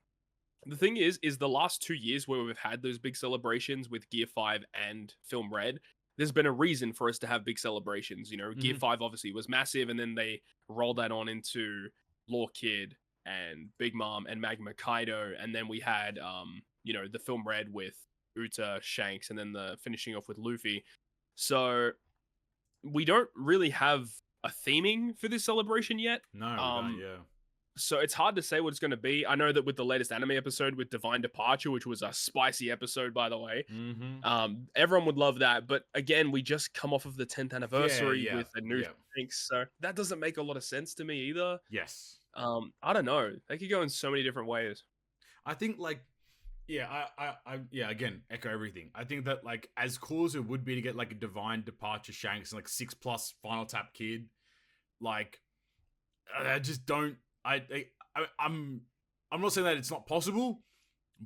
the thing is the last 2 years where we've had those big celebrations with Gear 5 and Film Red, there's been a reason for us to have big celebrations. Gear 5 obviously was massive, and then they rolled that on into Law Kid and Big Mom and Magma Kaido, and then we had the Film Red with Uta, Shanks, and then the finishing off with Luffy. So we don't really have a theming for this celebration yet. No, we don't, yeah. So it's hard to say what it's going to be. I know that with the latest anime episode with Divine Departure, which was a spicy episode, by the way, Mm-hmm. everyone would love that. But again, we just come off of the 10th anniversary yeah, with a new yeah. Shanks, so that doesn't make a lot of sense to me either. Yes. I don't know. They could go in so many different ways. I think like, yeah, I again echo everything. I think that like as cool as it would be to get like a Divine Departure Shanks and like 6+ Final Tap Kid, like I just don't. I'm not saying that it's not possible,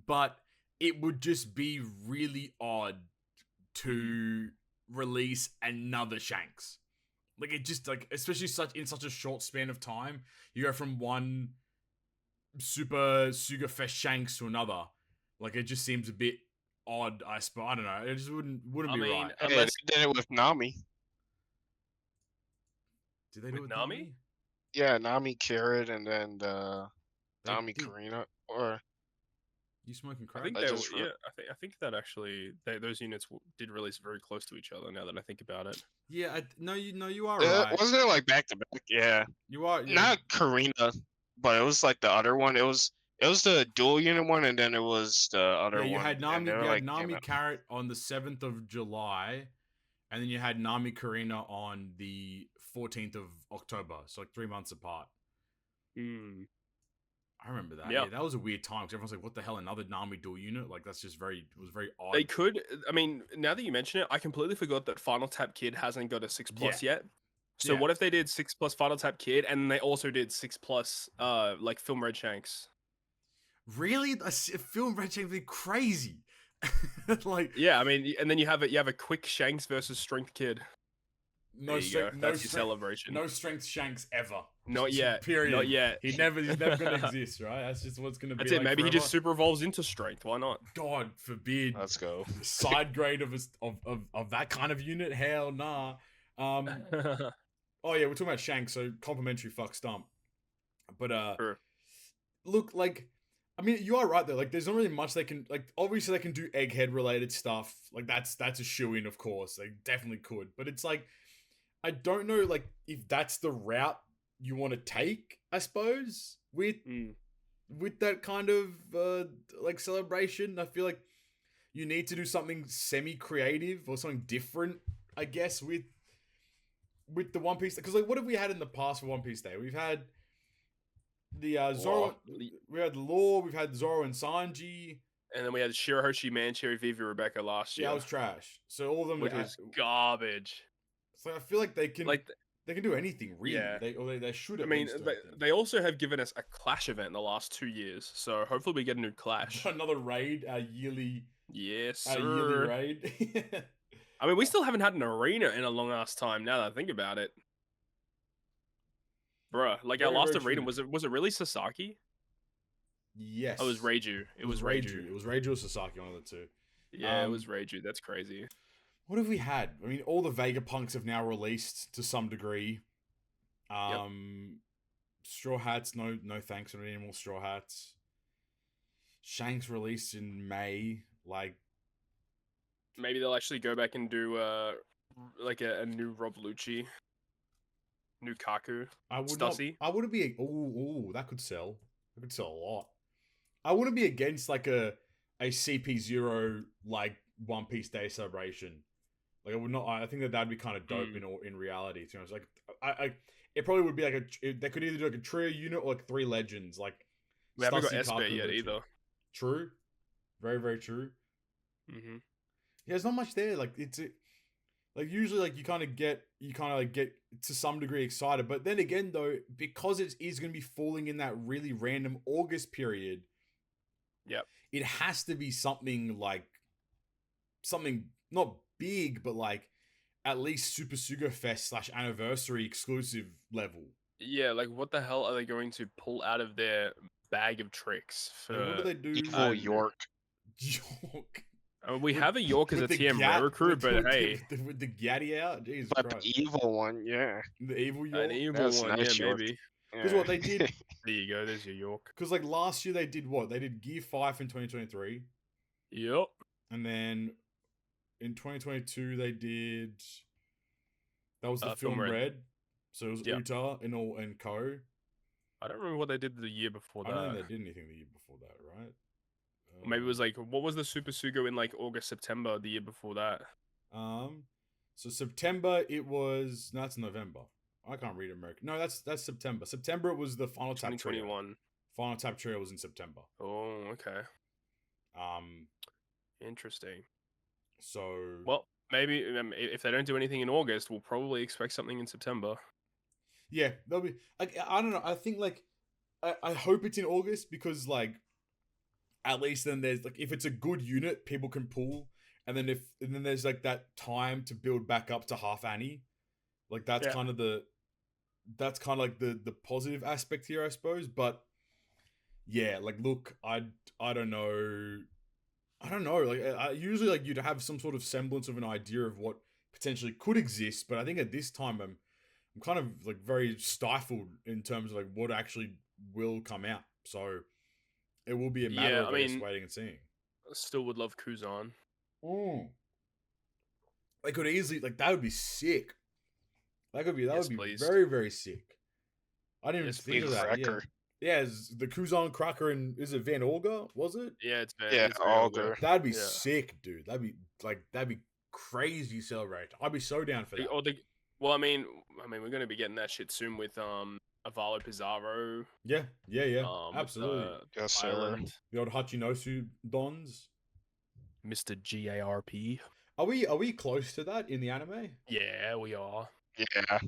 but it would just be really odd to release another Shanks. Like it just like especially in such a short span of time, you go from one Super Suga Fest Shanks to another. Like it just seems a bit odd. I suppose I don't know. It just wouldn't I be mean, right. Yeah, unless they did it with Nami. Did they do it with with Nami? Yeah, Nami Carrot and then the They Nami did. Karina. Or You smoking crack? I think I they just were, I think that actually those units did release very close to each other. Now that I think about it, Yeah, no, you are right. wasn't it like back to back? Yeah, You are not Karina, but it was like the other one. It was the dual unit one, and then it was the other Yeah, one. you had and Nami. they were You like, had Nami damn it. Carrot on the 7th of July, and then you had Nami Karina on the 14th of October, so like 3 months apart. Mm. I remember that. Yeah. Yeah, that was a weird time because everyone's like, "What the hell? Another Nami dual unit?" Like that's just it was very odd. They could. I mean, now that you mention it, I completely forgot that Final Tap Kid hasn't got a 6+ yet. So Yeah. what if they did 6+ Final Tap Kid, and they also did 6+ like Film Red Shanks? Really, a film Red Shanks would be crazy. Like Yeah, I mean, and then you have a quick Shanks versus Strength Kid. no There you go. strength, That's your celebration. no strength Shanks ever. Not yet. Period. Not yet. He's never gonna exist, right? That's just what's gonna be. That's it. Like Maybe he just forever. super evolves into Strength. Why not? God forbid. Let's go. Side grade of that kind of unit. Hell nah. Oh yeah, we're talking about Shanks, so complimentary fuck Stump. But Sure. look, like, I mean, you are right though. Like, there's not really much they can, like, obviously they can do egghead related stuff. Like, that's a shoo-in, of course. They definitely could. But it's like, I don't know, like, if that's the route you want to take, I suppose, with that kind of like celebration. I feel like you need to do something semi-creative or something different, I guess, with the One Piece, because like what have we had in the past for One Piece Day? We've had the Zoro, we had Law, we've had Zoro and Sanji, And then we had Shirahoshi, Mancherry, Vivi, Rebecca last year. Yeah, that was trash. So all of them, which was garbage. So I feel like they can Like, they can do anything really. Yeah. They should. I At mean, least, they also have given us a Clash event in the last 2 years, so hopefully we get a new Clash. Another raid, a yearly Yes, yearly sir. raid. I mean, we still haven't had an arena in a long ass time. Now that I think about it, bruh. Like our Very, last very arena true. was it really Sasaki? Yes. Oh, it was Reiju. It was Reiju. It was Reiju or Sasaki, one of the two. Yeah, it was Reiju. That's crazy. What have we had? I mean, all the Vegapunks have now released to some degree. Straw Hats, no thanks on any more Straw Hats. Shanks released in May. Like, Maybe they'll actually go back and do like a new Rob Lucci, new Kaku. I would Stussy. not. I wouldn't be. Oh, that could sell. That could sell a lot. I wouldn't be against like a CP0 like One Piece Day celebration. Like I would not. I think that'd be kind of dope in reality. To be honest, like it probably would be like they could either do like a trio unit or like 3 legends. Like We haven't got Stussy, Esper Kaku, yet Lucci. either. True, very very true. Mm-hmm. Yeah, there's not much there. Like like usually like you kind of get to some degree excited, but then again though, because it is going to be falling in that really random August period. Yep. It has to be something not big, but like at least Super Sugo Fest / anniversary exclusive level. Yeah, like what the hell are they going to pull out of their bag of tricks for? Like, what do they do? Evil York. York. I mean, we have a York as a TM rare recruit, but hey, with the Gaddy out, Jesus But Christ. the evil one, yeah. The evil York. an evil That's one, nice yeah, York. maybe. Because what they did, There you go. There's your York. because like last year they did what? They did Gear 5 in 2023, Yep. and then in 2022 they did. That was the film Film Red. Red. So it was Yep. Uta and Co. I don't remember what they did the year before I don't that. think they did anything the year before that, right? Or maybe it was like, what was the Super Sugo in like August, September the year before that? So September it was. No, that's November. I can't read American. No, that's September. September it was the Final Tap Trio. 2021. Final Tap Trio was in September. Oh, okay. Um, Interesting. so Well, maybe if they don't do anything in August, we'll probably expect something in September. yeah, there'll be. Like, I don't know. I think like I hope it's in August because like at least then there's like if it's a good unit, people can pull, and then there's like that time to build back up to half Annie. Like that's Yeah. kind of the positive aspect here, I suppose. But yeah, like look, I don't know. Like I usually like you'd have some sort of semblance of an idea of what potentially could exist, but I think at this time I'm kind of like very stifled in terms of like what actually will come out. So it will be a matter of I guess, waiting and seeing. Still would love Kuzan. They could easily like that would be sick. That would be please. very very sick. I didn't Yes, even think of please. that. Yeah. Cracker. Yeah, is the Kuzan Cracker and is it Van Olga? Was it? Yeah, it's bad. Yeah, it's very Augur. That'd be Yeah. sick, dude. That'd be crazy celebrate. I'd be so down for that. Well, I mean, we're gonna be getting that shit soon with Avalo Pizarro. Yeah, With, absolutely. Yes, sir. Island, The old Hachinosu Dons. Mr. GARP. Are we close to that in the anime? Yeah, we are. Yeah.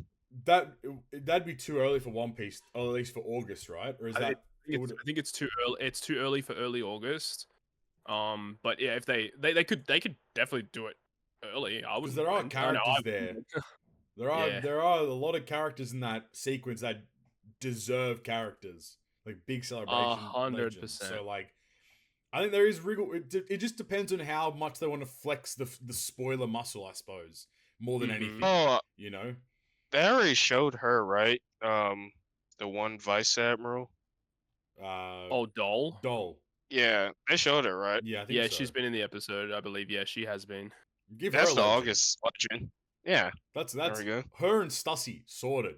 That'd be too early for One Piece, or at least for August, right? Or is I that? think it's too early. It's too early for early August. But yeah, if they could definitely do it early. I would. Because there are characters there. Yeah. There are a lot of characters in that sequence that deserve characters, like big celebration. 100%. So like, I think there is wriggle. It just depends on how much they want to flex the spoiler muscle, I suppose, more than anything. Oh, You know. they already showed her, right? The one vice admiral. Doll. Doll. Yeah, they showed her, right? Yeah, I think Yeah, so. she's been in the episode, I believe. Yeah, she has been. Give That's her a the legend. August legend. Yeah. That's There we go. her and Stussy sorted.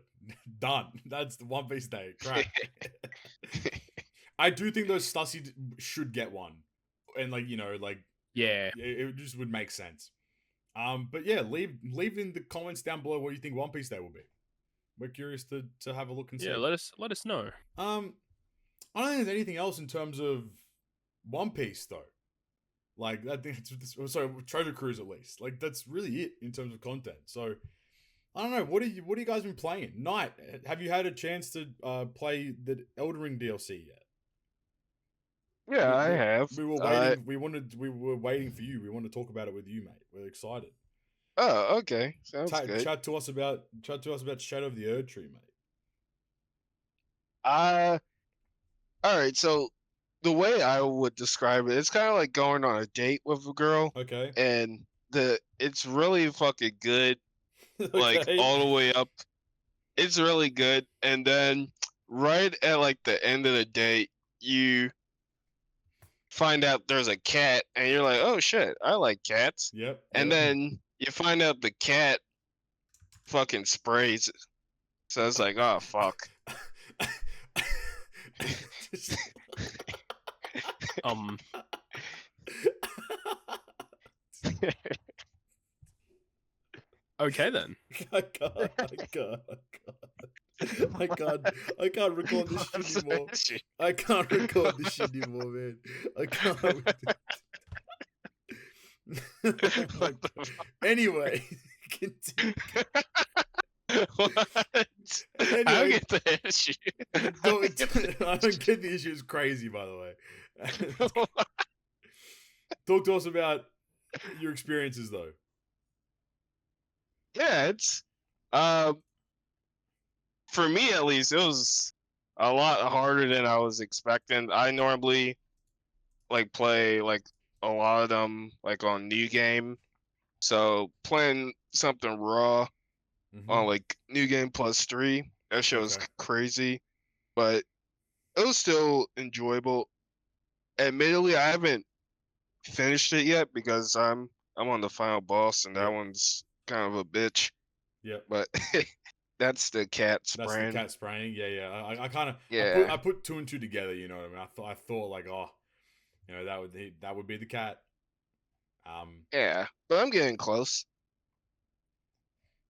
Done. That's the One Piece day. Crack. I do think those Stussy should get one, and like Yeah. it just would make sense. But yeah, leave in the comments down below what you think One Piece day will be. We're curious to have a look and see. Yeah, let us know. I don't think there's anything else in terms of One Piece though. Like I think sorry, Treasure Cruise at least. Like that's really it in terms of content. So I don't know. What have you guys been playing? Nite, have you had a chance to play the Elden Ring DLC yet? Yeah, I have. We were waiting. We were waiting for you. We want to talk about it with you, mate. We're excited. Oh, okay. Sounds good. Chat to us about Shadow of the Erd Tree, mate. All right. So the way I would describe it, it's kind of like going on a date with a girl, Okay. and it's really fucking good. Like Okay. all the way up. It's really good. And then right at like the end of the date, you find out there's a cat and you're like, oh shit, I like cats. Yep. And then you find out the cat fucking sprays. So it's like, oh fuck. Okay then. I can't record this shit anymore. I can't record this shit anymore, man. I can't. Oh my God. Anyway, continue. What? Anyway, I don't get the issue. I don't get the issue. It's crazy, by the way. Talk to us about your experiences, though. Yeah, it's for me at least, it was a lot harder than I was expecting. I normally like play like a lot of them like on New Game. So playing something raw on like New Game +3, that shit was crazy. But it was still enjoyable. Admittedly, I haven't finished it yet because I'm on the final boss and that one's kind of a bitch. Yeah. But that's the cat That's spraying. the cat spraying. Yeah. I kind of Yeah. I put two and two together. You know what I mean? I thought like, oh, you know, that would be the cat. Yeah, but I'm getting close.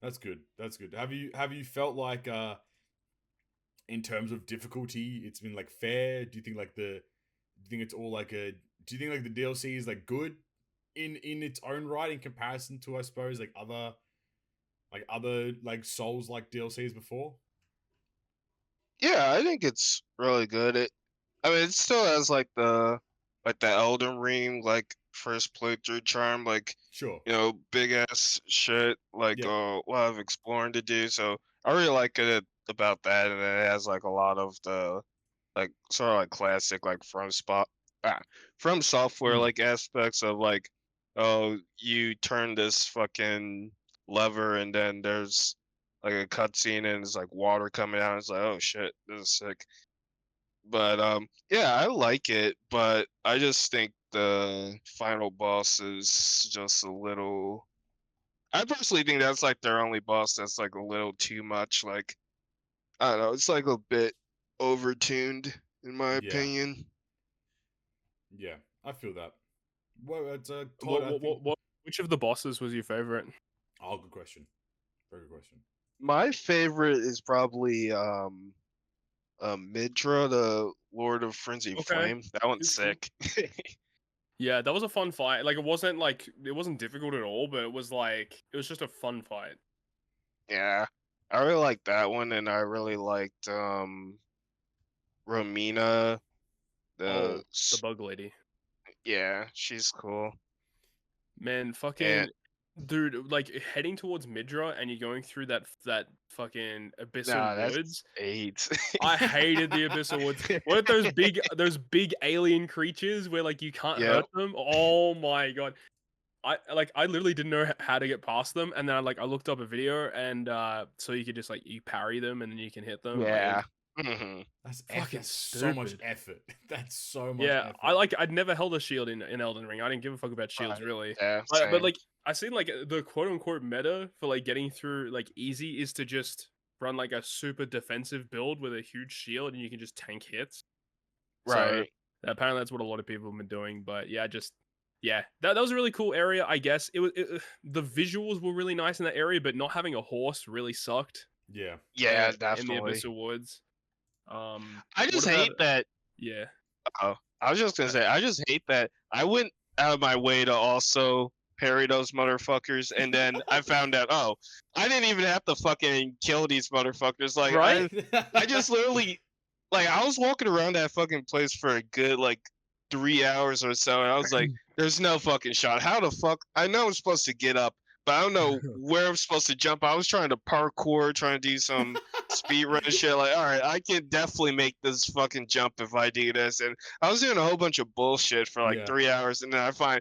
That's good. That's good. Have you felt like in terms of difficulty, it's been like fair? Do you think like do you think it's all like do you think like the DLC is like good in its own right in comparison to, I suppose, like other like Souls like DLCs before? Yeah, I think it's really good. I mean, it still has like the Elden Ring like first playthrough charm, like Sure. you know, big ass shit, like a lot of exploring to do. So I really like it about that, and it has like a lot of the like sort of like classic like from software like aspects of like, oh, you turn this fucking lever and then there's like a cutscene and it's like water coming out. It's like, oh shit, this is sick. But yeah, I like it, but I just think the final boss is just a little. I personally think that's like their only boss that's like a little too much. Like, I don't know, it's like a bit overtuned in my opinion. Yeah, I feel that. Well, it's What Which of the bosses was your favorite? Oh, good question. Very good question. My favorite is probably Midra, the Lord of Frenzied Okay. Flame. That one's Cool. sick. Yeah, that was a fun fight. Like it wasn't difficult at all, but it was just a fun fight. Yeah. I really liked that one, and I really liked Romina, The the bug lady. yeah, she's cool. Man, fucking And dude, like heading towards Midra and you're going through that fucking abyssal nah, that's woods. 8. I hated the abyssal woods. Weren't those big alien creatures where like you can't Yep. hurt them? Oh my god. I literally didn't know how to get past them, and then I looked up a video and so you could just like you parry them and then you can hit them. Yeah. That's Fucking so much stupid. effort. That's so much Yeah, effort. I'd never held a shield in Elden Ring. I didn't give a fuck about shields Right. really. Yeah, But same. like I seen like the quote unquote meta for like getting through like easy is to just run like a super defensive build with a huge shield and you can just tank hits. So Right. apparently that's what a lot of people have been doing. But yeah, that was a really cool area. I guess the visuals were really nice in that area, but not having a horse really sucked. Yeah. Yeah, in the definitely. Abyssal Woods. I just what hate about- that. Yeah. Oh, I was just gonna say, I just hate that I went out of my way to also parry those motherfuckers, and then I found out, oh, I didn't even have to fucking kill these motherfuckers. Like, Right? I just literally, like, I was walking around that fucking place for a good like 3 hours or so, and I was like, there's no fucking shot. How the fuck? I know I'm supposed to get up, but I don't know where I'm supposed to jump. I was trying to parkour, trying to do some speed run shit. Like, all right, I can definitely make this fucking jump if I do this. And I was doing a whole bunch of bullshit for like Yeah. 3 hours, and then I find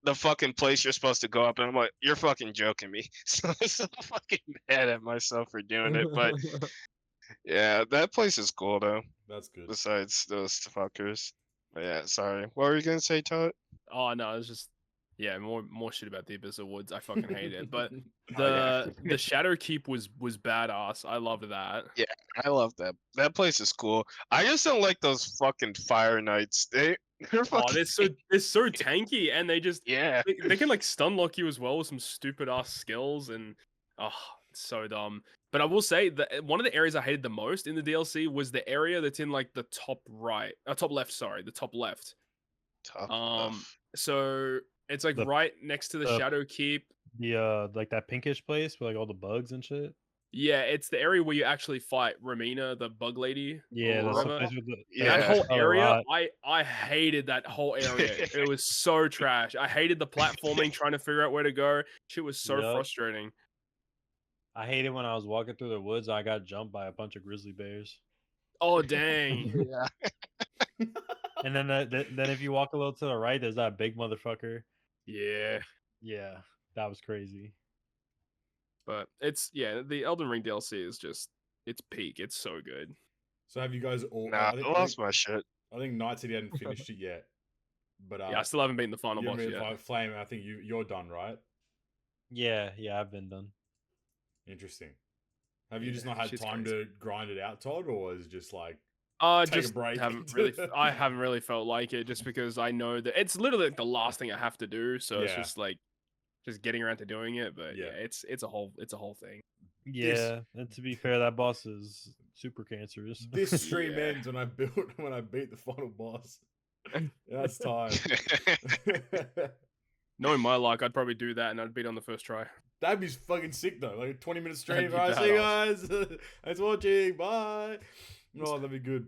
the fucking place you're supposed to go up, and I'm like, you're fucking joking me. So I'm so fucking mad at myself for doing it. But yeah, that place is cool though. That's good. Besides those fuckers. But yeah, sorry. What were you gonna say, Todd? Oh no, it's just more shit about the Abyssal Woods. I fucking hate it. But Oh, yeah. the Shadow Keep was badass. I loved that. Yeah, I love that. That place is cool. I just don't like those fucking fire knights. They're Oh, fucking they're so tanky, and they just yeah. they can like stun lock you as well with some stupid ass skills, and it's so dumb. But I will say that one of the areas I hated the most in the DLC was the area that's in like the top left. Sorry, the top left. Tough So it's like The- right next to the the- Shadow Keep. The like that pinkish place with like all the bugs and shit. Yeah, it's the area where you actually fight Romina, the bug lady. Yeah, or that's the whatever. place with the Yeah. That whole Oh, area, right. I hated that whole area. It was so trash. I hated the platforming, trying to figure out where to go. Shit was so Yup. frustrating. I hated when I was walking through the woods. I got jumped by a bunch of grizzly bears. Oh dang! yeah. And then then if you walk a little to the right, there's that big motherfucker. Yeah, Yeah, that was crazy. but the Elden Ring DLC is just it's peak. It's so good. So have you guys all? Nah, I lost my shit. I think Knight said he hadn't finished it yet. But Yeah, I still haven't beaten the final boss yet. Flame, I think you're done, right? Yeah, I've been done. Interesting. Have you just Yeah, not had shit's time crazy. to grind it out, Todd, or is it just like take Just a break? I haven't really felt like it, just because I know that it's literally like the last thing I have to do. So it's Yeah. just like just getting around to doing it. But Yeah. it's a whole thing. Yeah, and to be fair, that boss is super cancerous. This stream Yeah. ends when I beat the final boss. That's time. Knowing my luck, I'd probably do that and I'd beat on the first try. That'd be fucking sick though. Like a 20-minute stream. That'd be Alright, see you badass. guys. Thanks for watching. Bye. Oh, that'd be good.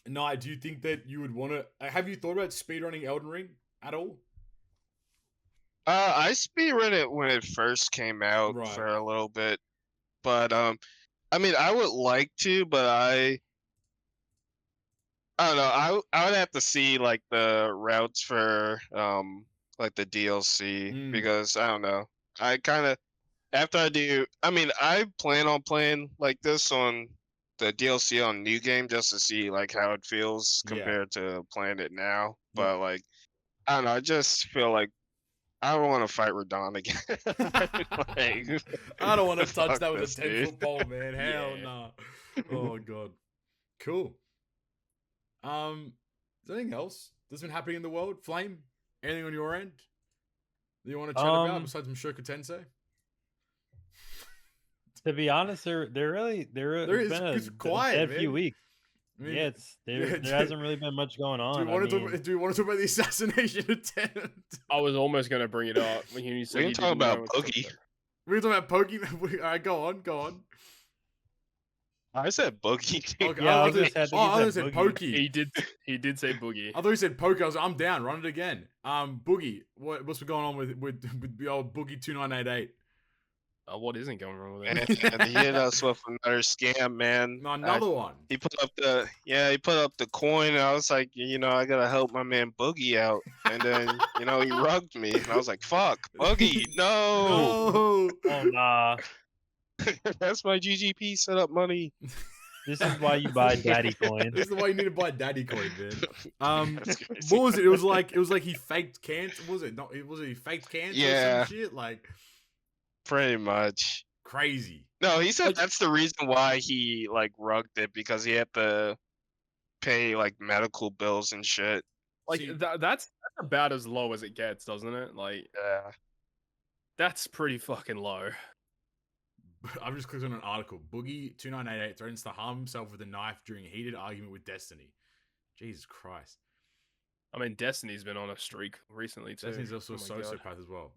Knight, do you think that you would want to? Have you thought about speedrunning Elden Ring at all? I speedrun it when it first came out Right. for a little bit, but I mean, I would like to, but I don't know. I would have to see like the routes for like the DLC Mm. because I don't know. I kind of after I do. I mean, I plan on playing like this on the DLC on New Game just to see like how it feels Yeah. compared to playing it now. Yeah. But like, I don't know. I just feel like I don't want to fight Radon again. Like, I don't want to touch fuck that with a this, dude. 10-foot pole, man. Hell Yeah. no. Oh god. Cool. Is there anything else that's been happening in the world? Flame? Anything on your end? You want to chat about Um, besides Mushoku Tensei? To be honest, it's been it's a quiet, dead man. few weeks. I mean, Yeah, there hasn't really been much going on. Do we want to talk about the assassination attempt? I was almost gonna bring it up when you said We you can talk didn't know about what to talk Boogie. about. We're talking about Pokey. All right, go on. I said Boogie. Dude. Okay, Yeah, I was think- gonna say, I think oh, he I said thought said Boogie. Pokey. He did say boogie. I thought you said Pokey. I was like, I'm down. Run it again. Boogie. What's going on with the old Boogie 2988? What isn't going wrong with And, it? and he hit us with another scam, man. No, another one. He put up the coin, and I was like, I gotta help my man Boogie out. And then, he rugged me, and I was like, fuck, Boogie, no. No. Oh nah, That's my GGP setup money. this is why you buy Daddy Coin. This is why you need to buy Daddy Coin, man. That's crazy. What was it? It was like he faked cancer. Was it not? Was it he faked cancer or Yeah. some shit? Like Pretty much. crazy. No, he said that's the reason why he rugged it, because he had to pay medical bills and shit. Like See- that's about as low as it gets, doesn't it? Like Yeah. that's pretty fucking low. I've just clicked on an article. Boogie 2988 threatens to harm himself with a knife during a heated argument with Destiny. Jesus Christ. I mean, Destiny's been on a streak recently too. Destiny's also a Oh my God. sociopath as well.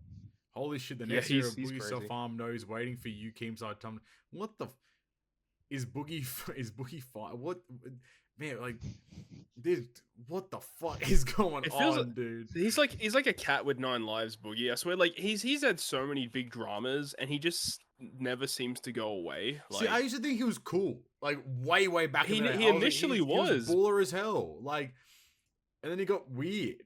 Holy shit, the Yeah, next year he's of Boogie crazy. self-harm knows waiting for you Keemside Tum. What the is Boogie fire? What man, dude, what the fuck is going It feels on, like- dude? He's like a cat with 9 lives, Boogie. I swear, he's had so many big dramas, and he just never seems to go away. See, I used to think he was cool, way back. He- in the day. he I was initially he was. baller as hell, and then he got weird.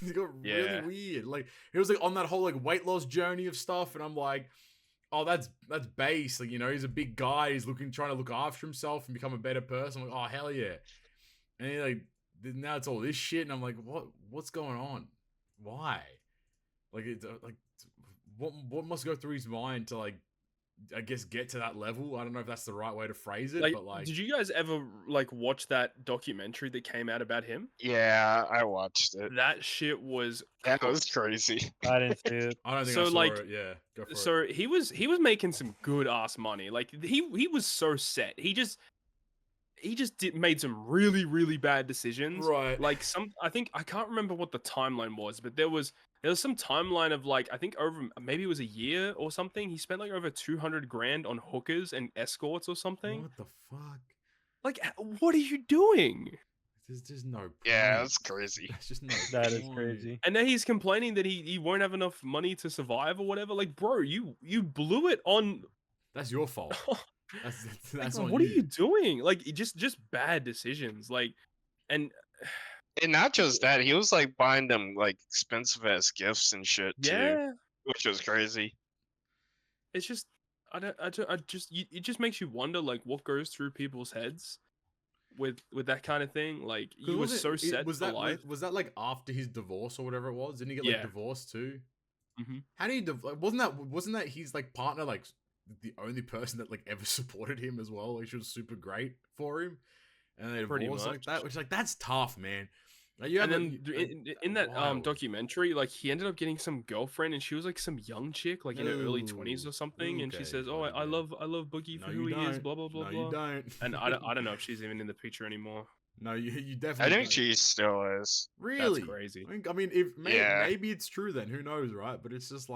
He got Yeah. really weird. He was on that whole weight loss journey of stuff, and I'm like, oh, that's base. He's a big guy. He's trying to look after himself and become a better person. I'm like, oh hell yeah. And he now it's all this shit, and I'm like, what's going on? Why? What must go through his mind to I guess get to that level? I don't know if that's the right way to phrase it, but did you guys ever watch that documentary that came out about him? Yeah, I watched it. That shit was That was crazy. I didn't see it. I don't think So, I saw like, it. Yeah, go for it. so he was making some good ass money. He was so set. He just made some really bad decisions. Right. I think I can't remember what the timeline was, but there was some timeline of I think over maybe it was a year or something. He spent over 200 grand on hookers and escorts or something. What the fuck? What are you doing? There's just no point. Yeah, that's crazy. That's just no That is point. crazy. And now he's complaining that he won't have enough money to survive or whatever. Bro, you blew it on. That's your fault. That's on what you. are you doing? Just bad decisions. And And not just that, he was buying them expensive ass gifts and shit too, yeah, which was crazy. it's just it just makes you wonder what goes through people's heads with that kind of thing. You were so set was for that life. was that after his divorce or whatever it was? Didn't he get Yeah. divorced too? Mhm. How did he wasn't that his partner the only person that ever supported him as well? She was super great for him, and they Pretty divorced like much. that, which that's tough, man. And then in that wild. documentary, he ended up getting some girlfriend, and she was some young chick, in her early 20s or something, and she okay, says, "Oh, I buddy, love Boogie No, for you who he is." don't. Blah blah blah No, blah. you don't. And I don't know if she's even in the picture anymore. No, you I definitely. think don't. she still is. Really That's crazy. I mean, if Yeah. maybe it's true, then who knows, right? But it's just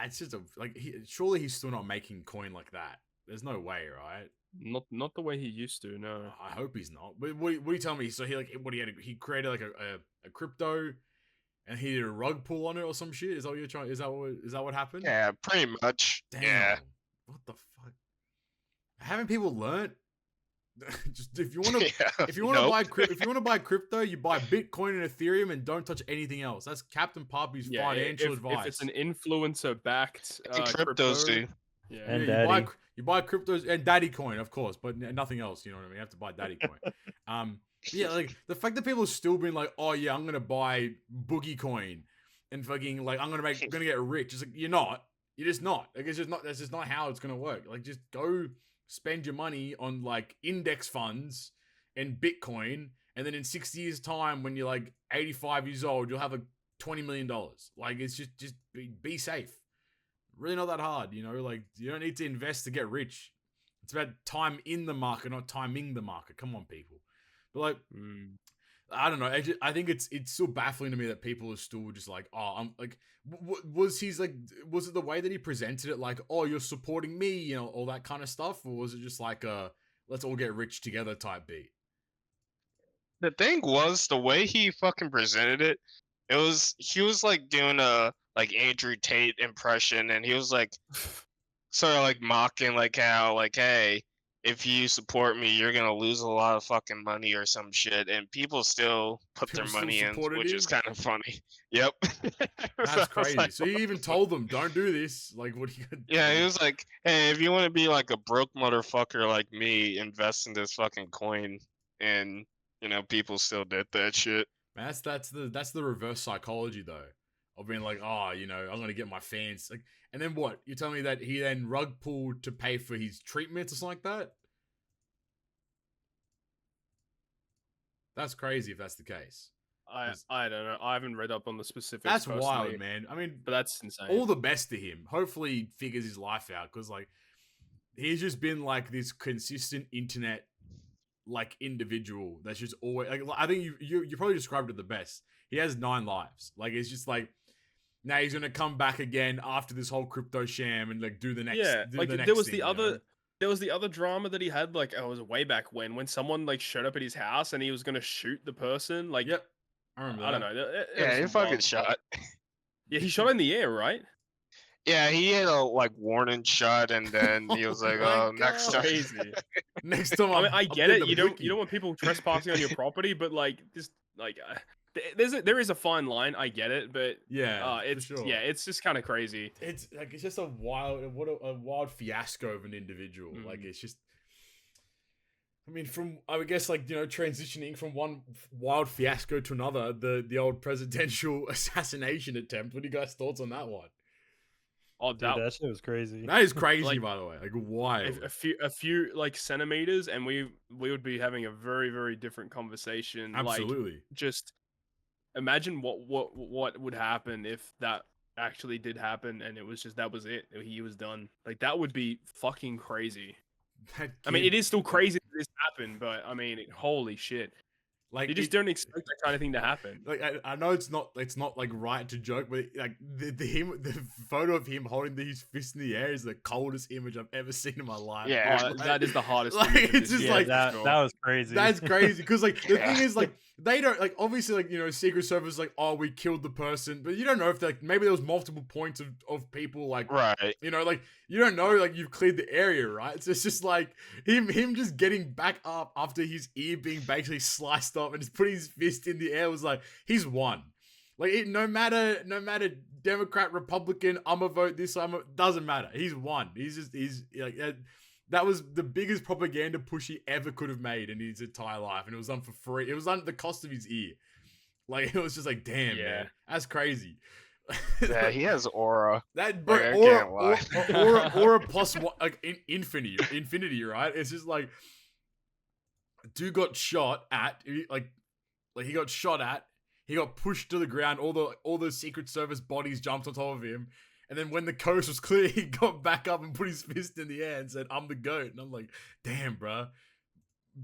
it's just surely he's still not making coin like that. There's no way, right? Not the way he used to. No. I hope he's not. But what do you tell me? So he created a crypto, and he did a rug pull on it or some shit. Is that what you're trying? Is that what happened? Yeah, pretty much. Damn. Yeah. What the fuck? Haven't people learned? Just if you want to Yeah. if you want to Nope. buy crypto, you buy Bitcoin and Ethereum and don't touch anything else. That's Captain Poppy's financial advice. If it's an influencer backed And cryptos do. Yeah. And Yeah, Daddy. you buy cryptos and Daddy Coin, of course, but nothing else. You know what I mean? You have to buy Daddy Coin. Yeah, the fact that people are still being oh yeah, I'm gonna buy Boogie Coin and fucking I'm gonna get rich. It's you're not. You're just not. It's just not. That's just not how it's gonna work. Just go spend your money on index funds and Bitcoin, and then in 6 years' time, when you're 85 years old, you'll have a $20 million. Like, it's just be safe. Really not that hard, you know? Like, you don't need to invest to get rich. It's about time in the market, not timing the market. Come on, people. But like, I don't know. I think it's still baffling to me that people are still just like, oh, I'm like, was it the way that he presented it, like, oh, you're supporting me, you know, all that kind of stuff, or was it just like a let's all get rich together type beat? The thing was, the way he fucking presented it, he was like doing a like Andrew Tate impression, and he was like sort of like mocking like how like, hey, if you support me, you're gonna lose a lot of fucking money or some shit, and people still put their People still money in, supported which him? is kind of funny. Yep. That's I was crazy. like, So he even told them, don't do this. Like, what are you gonna yeah, do? he was like, hey, if you want to be like a broke motherfucker like me, invest in this fucking coin, and you know, people still did that shit. Man, that's the reverse psychology though, of being like, oh, you know, I'm gonna get my fans like, and then what? You tell me that he then rug pulled to pay for his treatments or something like that? That's crazy if that's the case. I don't know. I haven't read up on the specifics. That's personally, wild, man. I mean, but that's insane. all the best to him. Hopefully, he figures his life out because like he's just been like this consistent internet like individual that's just always like, I think you probably described it the best. He has 9 lives. Like, it's just like now he's gonna come back again after this whole crypto sham and like do the next. Yeah, do like the next there was thing, the you other. know? There was the other drama that he had, like, it was way back when someone like showed up at his house and he was gonna shoot the person. Like, Yep, I remember. I that. don't know. It Yeah, was he some fucking wild stuff. shot. Yeah, he shot in the air, right? Yeah, he had a like warning shot, and then he was like, my "Oh, next God. time." Crazy. Next time, I mean, I I'm get getting it. the You blicky. don't want people trespassing on your property, but like, just like, there is a fine line. I get it, but Yeah, it's for sure. yeah, it's just kind of crazy. It's like it's just a wild fiasco of an individual. Like, it's just. I mean, I guess, like, you know, transitioning from one wild fiasco to another, the old presidential assassination attempt. What are you guys' thoughts on that one? Oh, Dude, that shit was crazy. That is crazy, Like, by the way. Like, wild. a few like centimeters, and we would be having a very, very different conversation. Absolutely. Like, just imagine what would happen if that actually did happen, and it was just that was it. He was done. Like, that would be fucking crazy. I mean, it is still crazy that this happened, but I mean, holy shit. Like, You just don't expect that kind of thing to happen. Like, I know it's not like right to joke, but like the photo of him holding his fist in the air is the coldest image I've ever seen in my life. Yeah. Oh, that is the hardest. Like, image of it's this just year, like- that for sure. was crazy. That's crazy because like the Yeah. thing is, like, they don't, like, obviously, like, you know, Secret Service, like, oh, we killed the person, but you don't know if like maybe there was multiple points of people, like, Right. you know, like, you don't know, like, you've cleared the area, right? So it's just like him just getting back up after his ear being basically sliced off and just putting his fist in the air was like, he's won. Like, no matter Democrat, Republican, I'm a vote this, doesn't matter. He's won. He's like, that was the biggest propaganda push he ever could have made in his entire life, and it was done for free. It was done at the cost of his ear. Like, it was just like, damn, Yeah. man, that's crazy. Yeah, he has aura. That, Like, but I can't lie. aura plus one, like, infinity, right? It's just like, dude got shot at, like he got shot at. He got pushed to the ground. All the Secret Service bodies jumped on top of him. And then when the coast was clear, he got back up and put his fist in the air and said, "I'm the GOAT." And I'm like, damn, bro.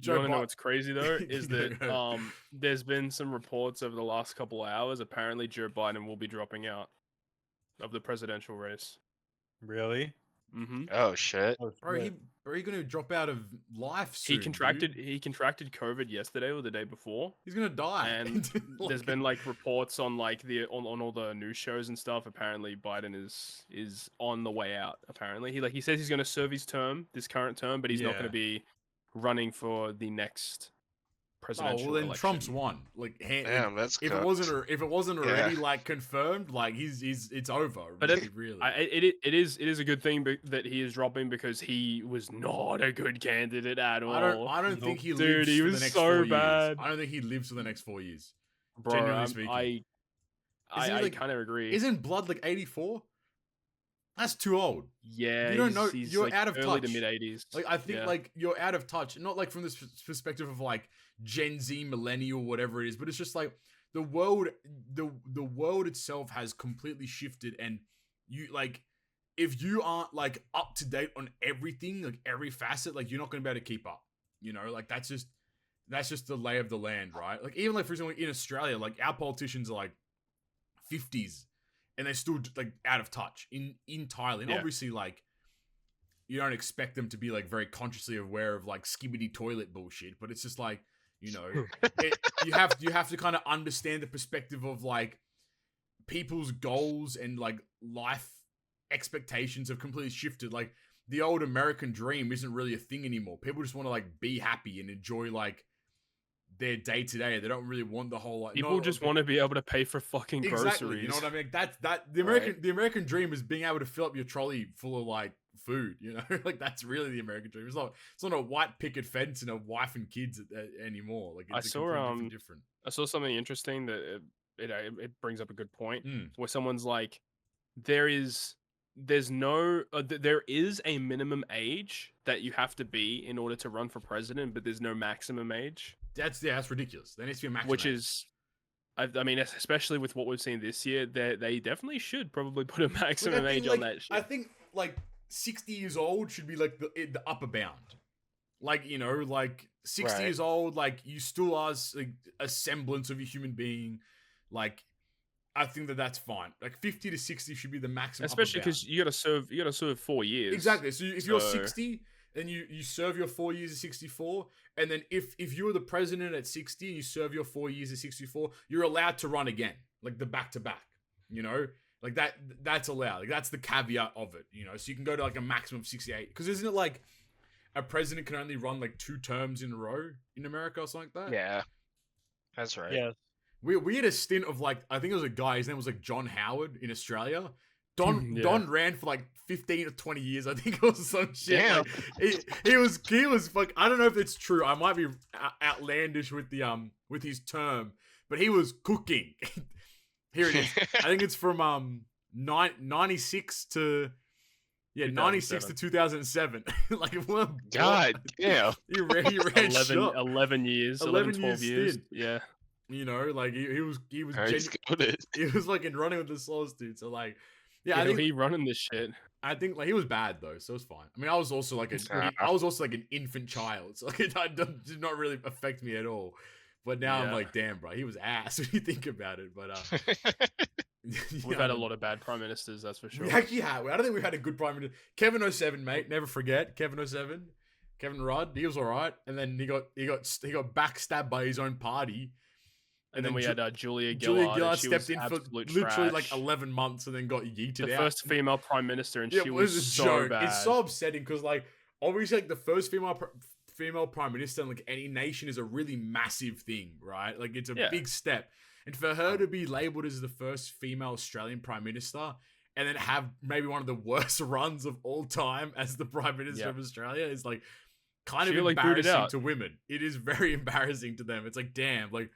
You want to know what's crazy though? Is that there's been some reports over the last couple of hours. Apparently, Joe Biden will be dropping out of the presidential race. Really? Mm-hmm. Oh shit. Oh, Bro, shit. he's gonna drop out of life soon. He contracted dude. COVID yesterday or the day before. He's gonna die. And Like, there's been like reports on like on all the news shows and stuff. Apparently, Biden is on the way out. Apparently, he says he's going to serve his term, this current term, but he's not going Yeah. to be running for the next presidential well, then election. Trump's won. Like, Damn, that's if cooked. it wasn't Yeah. already like confirmed, like it's over. But really. it is a good thing that he is dropping because he was not a good candidate at all. I don't think he Dude, lives he for was the next so 4 years. bad. I don't think he lives for the next 4 years. Bro, genuinely speaking. Isn't he, I like- kind of agree. Isn't Blood like 84? That's too old. Yeah, You don't know- He's you're like out of early touch. to mid 80s. Like, I think Yeah. like you're out of touch, not like from this perspective of like Gen Z, millennial, whatever it is. But it's just like the world itself has completely shifted, and you like if you aren't like up to date on everything, like every facet, like you're not gonna be able to keep up. You know, like that's just the lay of the land, right? Like even like for example in Australia, like our politicians are like 50s and they're still like out of touch entirely. And obviously like you don't expect them to be like very consciously aware of like skibbity toilet bullshit, but it's just like, you know, you have to kind of understand the perspective of like people's goals and like life expectations have completely shifted. Like the old American dream isn't really a thing anymore. People just want to like be happy and enjoy like their day to day. They don't really want the whole like People just want to be able to pay for fucking groceries. You know what I mean? That's the American dream is being able to fill up your trolley full of like food. You know, like that's really the American dream. It's not a white picket fence and a wife and kids anymore. Like it's different. I saw something interesting that it brings up a good point where someone's like, there is a minimum age that you have to be in order to run for president, but there's no maximum age. That's ridiculous. There needs to be a maximum Which age. is, I mean, especially with what we've seen this year, they definitely should probably put a maximum age on that shit. I think like 60 years old should be like the upper bound. Like, you know, like 60 years old, like you still are like a semblance of a human being. Like, I think that's fine. Like 50 to 60 should be the maximum. Especially because you gotta serve 4 years. Exactly. So if you're 60, then you serve your 4 years at 64, and then if you're the president at 60 and you serve your 4 years at 64, you're allowed to run again, like the back to back. You know, like that's allowed. Like that's the caveat of it. You know, so you can go to like a maximum of 68. Because isn't it like a president can only run like 2 terms in a row in America or something like that? Yeah, that's right. Yeah. We had a stint of like, I think it was a guy, his name was like John Howard in Australia. Don ran for like 15 or 20 years, I think it was some shit. Damn. Like, he was like, I don't know if it's true. I might be outlandish with the with his term, but he was cooking. Here it is. I think it's from 96 to 96 to 2007. Like what? God damn. He ran 11 years, 12 years. Stint. Yeah. You know, like he was He was like in running with the slowest dude. So like, I think he running this shit. I think like he was bad though, so it's fine. I mean, I was also like an infant child, so like it did not really affect me at all. But now I'm like, damn, bro, he was ass when you think about it. But we've had a lot of bad prime ministers, that's for sure. We actually have. I don't think we've had a good prime minister. Kevin 07, mate, never forget Kevin 07. Kevin Rudd, he was all right, and then he got backstabbed by his own party. And then we had Julia Gillard. Julia Gillard stepped in for literally trash. like 11 months and then got yeeted out. The first female prime minister, and she was so bad. It's so upsetting because, like, obviously, like the first female prime minister in like any nation is a really massive thing, right? Like, it's a big step. And for her to be labeled as the first female Australian prime minister and then have maybe one of the worst runs of all time as the prime minister of Australia is like kind of embarrassing to women. It is very embarrassing to them. It's like, damn, like.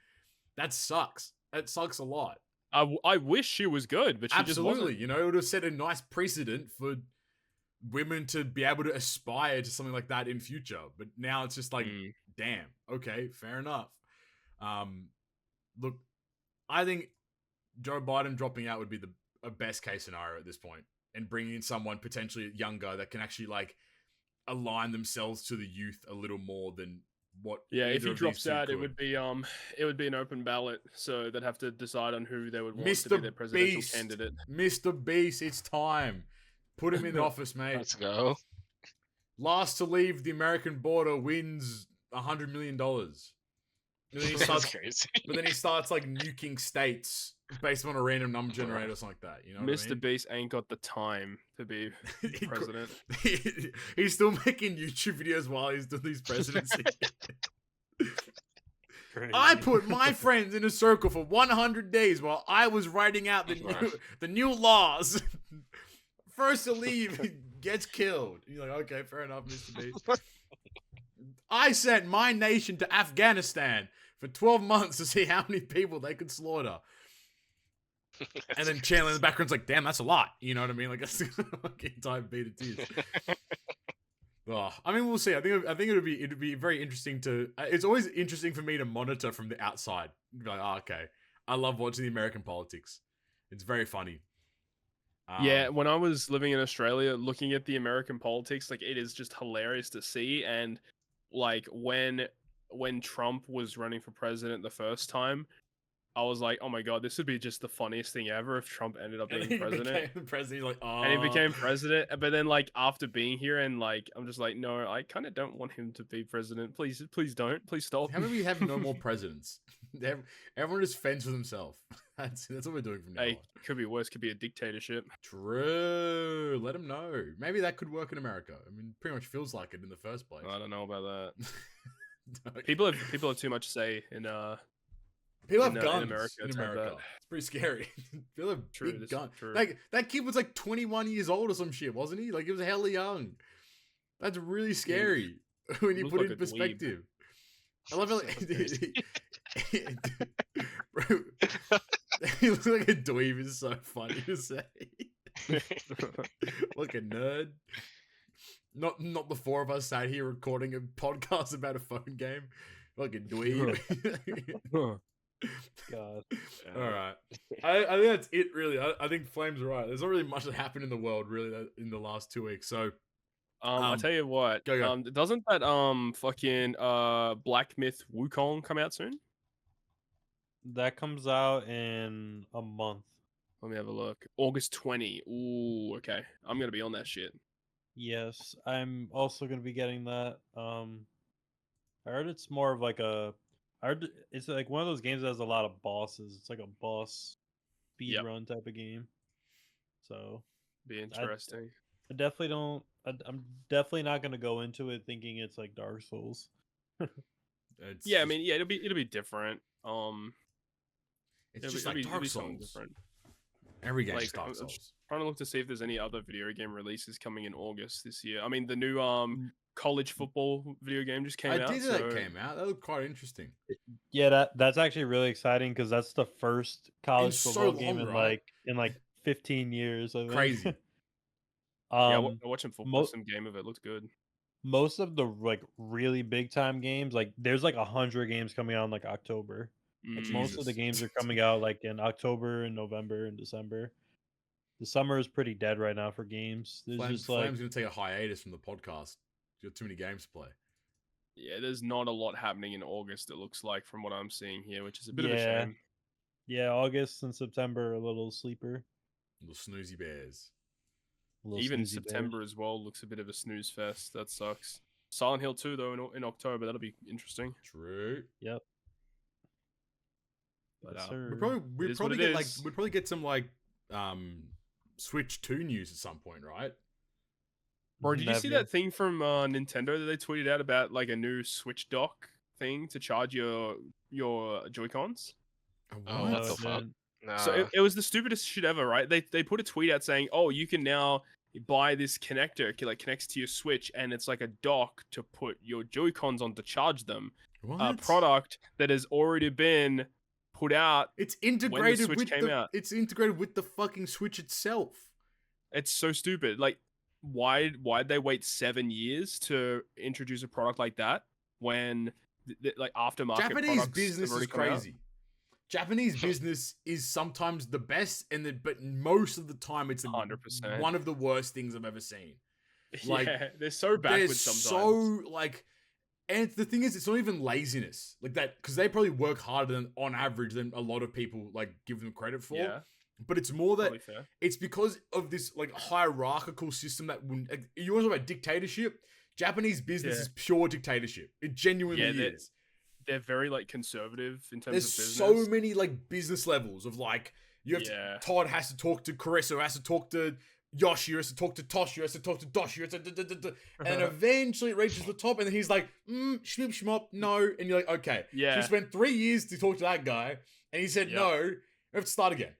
That sucks. That sucks a lot. I wish she was good, but she just wasn't. You know, it would have set a nice precedent for women to be able to aspire to something like that in future. But now it's just like, damn, okay, fair enough. Look, I think Joe Biden dropping out would be a best case scenario at this point, and bringing in someone potentially younger that can actually like align themselves to the youth a little more than what. If he drops out, it would be an open ballot, so they'd have to decide on who they would want to be their presidential candidate. Mr. Beast, it's time. Put him in office, mate. Let's go. Last to leave the American border wins $100 million. And then he starts, crazy. But then he starts like nuking states based on a random number generator or something like that. You know, Mr. Beast ain't got the time to be president. He's still making YouTube videos while he's doing his presidency. I put my friends in a circle for 100 days while I was writing out the new laws. First to leave gets killed. You're like, okay, fair enough, Mr. Beast. I sent my nation to Afghanistan for 12 months to see how many people they could slaughter. And then Chandler in the background's like, damn, that's a lot. You know what I mean? Like, that's fucking time beat it is. Oh, I mean, we'll see. I think it'd be very interesting to. It's always interesting for me to monitor from the outside. Be like, oh, okay, I love watching the American politics. It's very funny. Yeah, when I was living in Australia, looking at the American politics, like it is just hilarious to see. And like when Trump was running for president the first time, I was like, oh my god, this would be just the funniest thing ever if Trump ended up being president. Became the president. He's like, oh. And he became president. But then, like, after being here, and like, I'm just like, no, I kind of don't want him to be president. Please don't. Please stop. How about we have no more presidents? Everyone just fends for themselves. That's what we're doing from now on. Could be worse. Could be a dictatorship. True. Let them know. Maybe that could work in America. I mean, pretty much feels like it in the first place. I don't know about that. People have too much say in People have guns in America. In America. It's pretty scary. People have big guns. True. Like that kid was like 21 years old or some shit, wasn't he? Like he was hella young. That's really scary when you put it in perspective. I love how bro, he looks like a dweeb. Is so funny to say. Like a nerd. Not the four of us sat here recording a podcast about a phone game. Like a dweeb. God. All right. I think that's it, really. I think Flame's right. There's not really much that happened in the world, really, in the last 2 weeks. So, I'll tell you what. Go. Doesn't that fucking Black Myth Wukong come out soon? That comes out in a month. Let me have a look. August 20. Ooh, okay. I'm gonna be on that shit. Yes, I'm also gonna be getting that. I heard it's more of like it's like one of those games that has a lot of bosses. It's like a boss speed run type of game. So Be interesting. I definitely don't. I'm definitely not gonna go into it thinking it's like Dark Souls. I mean, it'll be different. It's just like Dark Souls. Every game is Dark Souls. Trying to look to see if there's any other video game releases coming in August this year. I mean, the new college football video game just came out. I did that came out. That looked quite interesting. Yeah, that's actually really exciting because that's the first college football game in like 15 years. I think. Crazy. I watched some game of it. Looked good. Most of the like really big time games, like there's like 100 games coming out in like October. Like, most of the games are coming out like in October and November and December. The summer is pretty dead right now for games. There's Flame's gonna take a hiatus from the podcast. You got too many games to play. Yeah, there's not a lot happening in August, it looks like, from what I'm seeing here, which is a bit of a shame. Yeah, August and September are a little sleeper. Little snoozy bears. Even September as well looks a bit of a snooze fest. That sucks. Silent Hill 2, though, in October. That'll be interesting. True. Yep. But, we'd probably get some like Switch 2 news at some point, right? Bro, did you see that thing from Nintendo that they tweeted out about like a new Switch dock thing to charge your Joy-Cons? Oh, what the fuck? Nah. So it was the stupidest shit ever, right? They put a tweet out saying, "Oh, you can now buy this connector, like connects to your Switch, and it's like a dock to put your Joy-Cons on to charge them." What? A product that has already been put out. It's integrated It's integrated with the fucking Switch itself. It's so stupid. Like, why'd they wait 7 years to introduce a product like that when like aftermarket Japanese business is crazy. Japanese business is sometimes the best, but most of the time it's 100%. One of the worst things I've ever seen. Like, yeah, they're so backwards sometimes. So like, and the thing is, it's not even laziness like that, because they probably work harder on average than a lot of people like give them credit for. Yeah. But it's more that it's because of this like hierarchical system that when you want to talk about dictatorship, Japanese business is pure dictatorship. It genuinely is. They're very like conservative in terms of business. There's so many like business levels of like you have to, Todd has to talk to Carissa, has to talk to Yoshi, has to talk to Toshi, has to talk to Doshi, and eventually it reaches the top, and then he's like, shmip shmop, no, and you're like, okay, yeah. So you spent 3 years to talk to that guy, and he said no. We have to start again.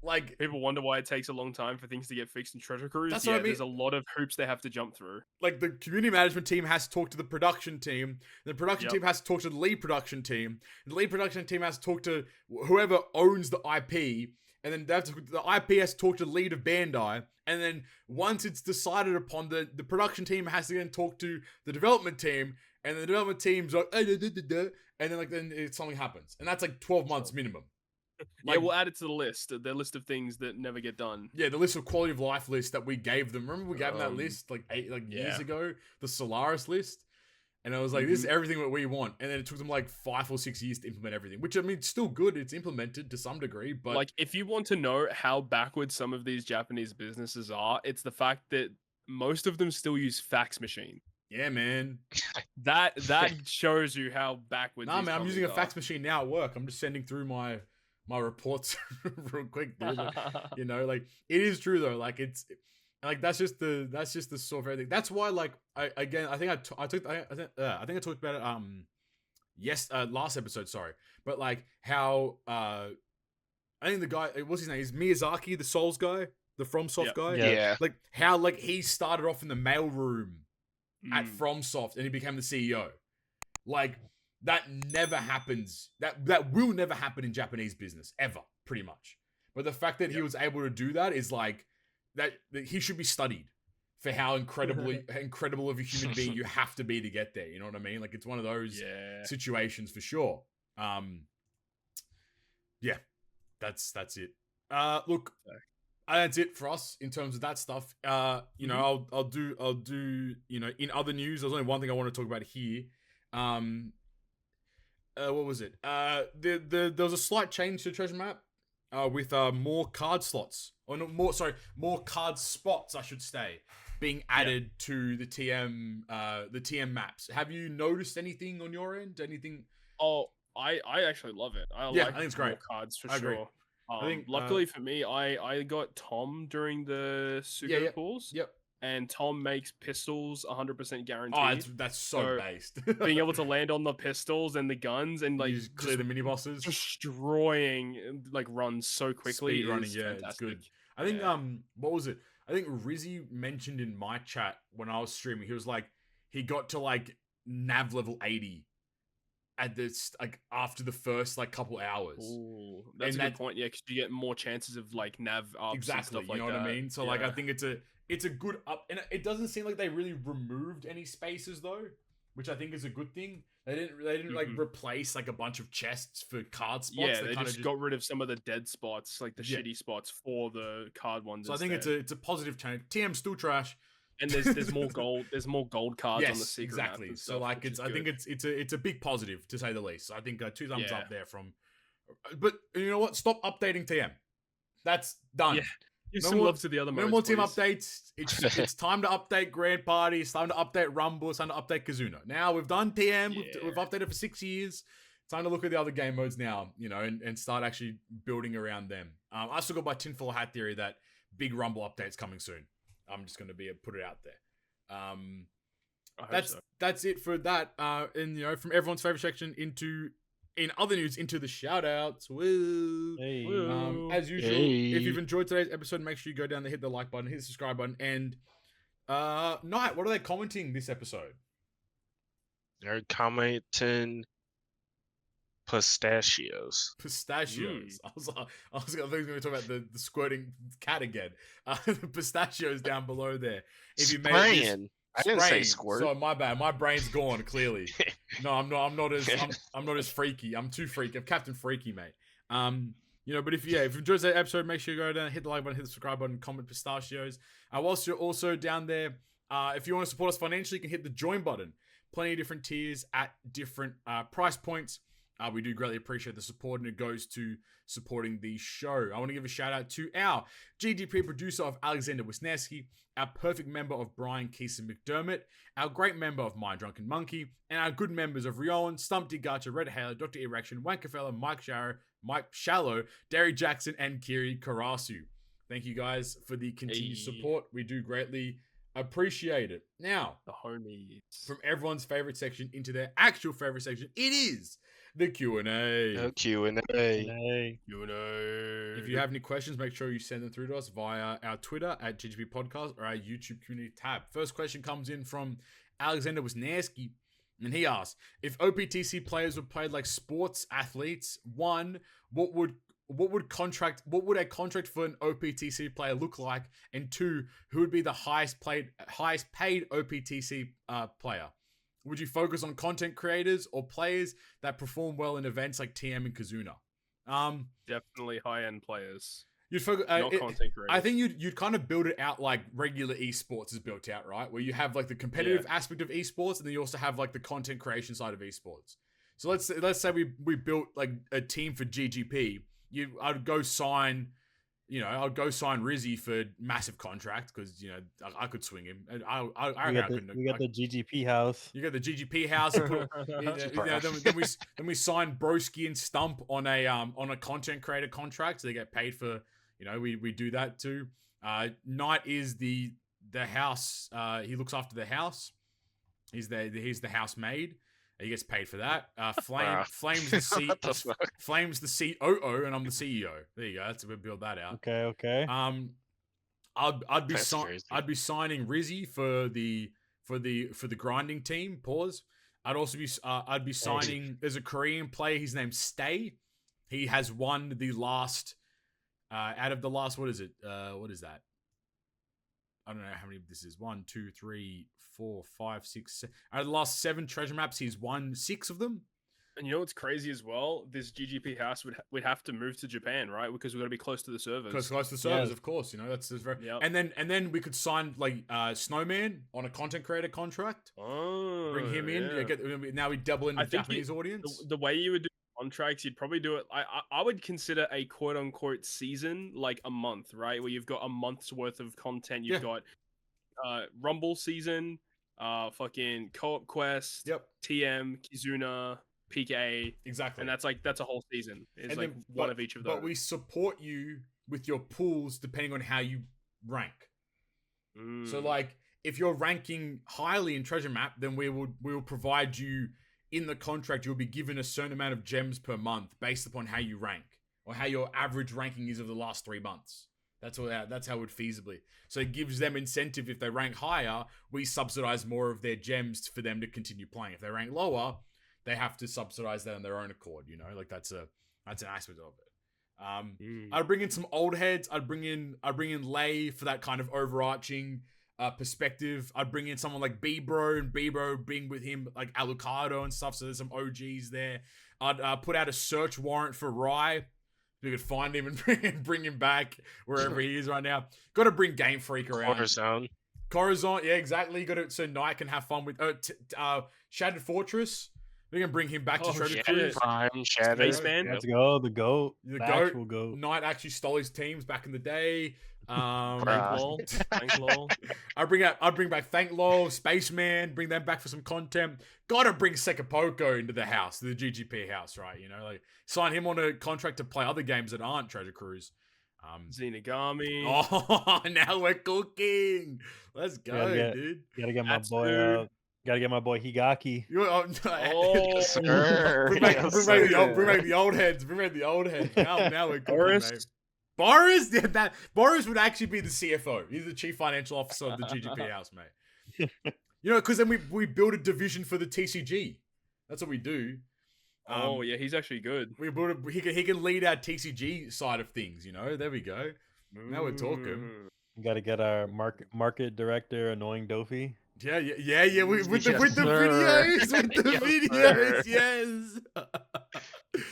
Like, people wonder why it takes a long time for things to get fixed in Treasure Cruise. That's what I mean. There's a lot of hoops they have to jump through. Like, the community management team has to talk to the production team. The production team has to talk to the lead production team. The lead production team has to talk to whoever owns the IP. and then the IPS talk to the lead of Bandai, and then once it's decided upon, the production team has to then talk to the development team, and the development team's like, and then something happens, and that's like 12 months minimum. Yeah, we'll add it to the list of things that never get done. Yeah, the list of quality of life list that we gave them. Remember we gave them that list like years ago, the Solaris list, and I was like, this is everything that we want, and then it took them like 5 or 6 years to implement everything, which I mean, it's still good. It's implemented to some degree, but like if you want to know how backwards some of these Japanese businesses are, it's the fact that most of them still use fax machine. yeah, man. That shows you how backwards. Nah, these man, I'm using a companies fax machine now at work. I'm just sending through my reports real quick, dude. Like, you know, like it is true though. Like it's like that's just the sort of everything. That's why, like, I think I talked about it last episode, sorry, but like how I think the guy, what's his name, is Miyazaki, the Souls guy, the FromSoft guy. Yeah. Like how like he started off in the mailroom at FromSoft and he became the CEO. Like that never happens. That will never happen in Japanese business ever, pretty much. But the fact that he was able to do that is like that he should be studied for how incredible of a human being you have to be to get there. You know what I mean? Like it's one of those situations for sure. Yeah, that's it. Look, that's it for us in terms of that stuff. You know, I'll do. You know, in other news, there's only one thing I want to talk about here. What was it? There was a slight change to the treasure map, with more card slots, or no, more card spots, I should say, being added to the TM maps. Have you noticed anything on your end? Anything? Oh, I actually love it. I think it's great. More cards for sure. I think, luckily for me, I got Tom during the Sugo pools. Yep. And Tom makes pistols 100% guaranteed. Oh, that's so based. Being able to land on the pistols and the guns and like you just clear the mini bosses, destroying like runs so quickly. Speed running, it's good. I think what was it? I think Rizzy mentioned in my chat when I was streaming, he was like, he got to like nav level 80 at this, like after the first like couple hours. Ooh, that's a good point. Yeah, because you get more chances of like nav ups and stuff like that. You know what I mean? So like, I think it's a good up, and it doesn't seem like they really removed any spaces though, which I think is a good thing. They didn't like replace like a bunch of chests for card spots. Yeah, they just got rid of some of the dead spots, like the shitty spots for the card ones. So I think it's a positive change. TM's still trash. And there's more gold. There's more gold cards on the secret map. Exactly. So like I think it's a big positive to say the least. So I think 2 thumbs up there from. But you know what? Stop updating TM. That's done. Yeah. Give some love to the other modes. No more team updates. It's time to update Grand Party. It's time to update Rumble. It's time to update Kizuna. Now we've done TM. We've updated for 6 years. It's time to look at the other game modes now. You know, and start actually building around them. I still got my tinfoil hat theory that big Rumble update's coming soon. I'm just going to put it out there. That's it for that. And you know, from everyone's favorite section in other news, into the shout outs. Woo. Hey. As usual, if you've enjoyed today's episode, make sure you go down there, hit the like button, hit the subscribe button, and Nite, what are they commenting this episode? They're commenting pistachios. Pistachios. I was going to talk about the squirting cat again. Pistachios down below there. If you made I didn't say squirt. So my bad. My brain's gone. Clearly, no, I'm not as freaky. I'm too freaky. I'm Captain Freaky, mate. You know, but if you enjoyed that episode, make sure you go down, hit the like button, hit the subscribe button, comment pistachios. Whilst you're also down there, if you want to support us financially, you can hit the join button. Plenty of different tiers at different price points. We do greatly appreciate the support, and it goes to supporting the show. I want to give a shout out to our GGP producer of Alexander Wisniewski, our perfect member of Bryan, Kisa, McDermott, our great member of MyDrunkenMoneky, and our good members of Ryoiin, Stump D, Gacha, Red Halo, Dr. E Recshin, Wankafella, Mike Schallo, Derry Jackson, and Kiri Karasu. Thank you guys for the continued support. We do greatly appreciate it. Now, the homies. From everyone's favorite section into their actual favorite section, it is the Q&A. The Q&A. If you have any questions, make sure you send them through to us via our Twitter at GGP Podcast or our YouTube community tab. First question comes in from Alexander Wisniewski, and he asks, if OPTC players were played like sports athletes, 1, what would what would a contract for an OPTC player look like? And 2, who would be the highest paid OPTC player? Would you focus on content creators or players that perform well in events like TM and Kizuna? Definitely high-end players. You'd focus, Not content creators. I think you'd kind of build it out like regular esports is built out, right? Where you have like the competitive aspect of esports, and then you also have like the content creation side of esports. So let's say we built like a team for GGP. I'd go sign Rizzy for massive contract because I could swing him. We got the GGP house. You got the GGP house. Then we signed Broski and Stump on a content creator contract, so they get paid for. We do that too. Nite is the house. He looks after the house. He's the housemaid. He gets paid for that. Flame's the Flame's the COO, and I'm the CEO. There you go. That's we build that out. Okay. I'd be signing Rizzy for the grinding team. Pause. I'd be signing. There's a Korean player. His name's Stay. He has won the last. Out of the last, what is it? What is that? I don't know how many this is. 1, 2, 3, 4, 5, 6, 7. Out of the last 7 treasure maps, he's won 6 of them. And you know what's crazy as well? This GGP house would have to move to Japan, right? Because we've got to be close to the servers. Close to the servers, of course. That's very. Yep. And then we could sign like Snowman on a content creator contract. Oh, bring him in. Now we double in the Japanese audience. The way you would do contracts, you'd probably do it. I would consider a quote unquote season like a month, right? Where you've got a month's worth of content. You've got Rumble season, fucking co-op quest, TM, Kizuna, PK, exactly, and that's a whole season. It's like one of each of those. But we support you with your pools depending on how you rank. So like if you're ranking highly in treasure map, then we will provide you in the contract. You'll be given a certain amount of gems per month based upon how you rank or how your average ranking is of the last 3 months. That's how it would feasibly. So it gives them incentive. If they rank higher, we subsidize more of their gems for them to continue playing. If they rank lower, they have to subsidize that on their own accord. Like that's an aspect of it. I'd bring in some old heads. I'd bring in Lay for that kind of overarching perspective. I'd bring in someone like B-Bro, and B-Bro bring with him like Alucardo and stuff. So there's some OGs there. I'd put out a search warrant for Ryoiin. We could find him and bring him back wherever he is right now. Got to bring Game Freak around. Corazon, yeah, exactly. Got to so Nite can have fun with Shattered Fortress. We can bring him back to Treasure Cruise. Spaceman. Let's go. The GOAT. The actual GOAT. Nite actually stole his teams back in the day. Thanklol. I'd bring back Thanklol, Spaceman, bring them back for some content. Gotta bring Sekapoko into the house, the GGP house, right? Like sign him on a contract to play other games that aren't Treasure Cruise. Xenogami. Oh, now we're cooking. Let's go, dude. Gotta get my boy. Gotta get my boy Higaki. Bring back the old heads. Bring back the old heads. Now we're cooking, mate. Boris, Boris would actually be the CFO. He's the chief financial officer of the GGP house, mate. Because then we build a division for the TCG. That's what we do. Yeah, he's actually good. We build he can lead our TCG side of things. There we go. Now we're talking. We gotta get our market director, Annoying Dofi. Yeah. With the videos, yes.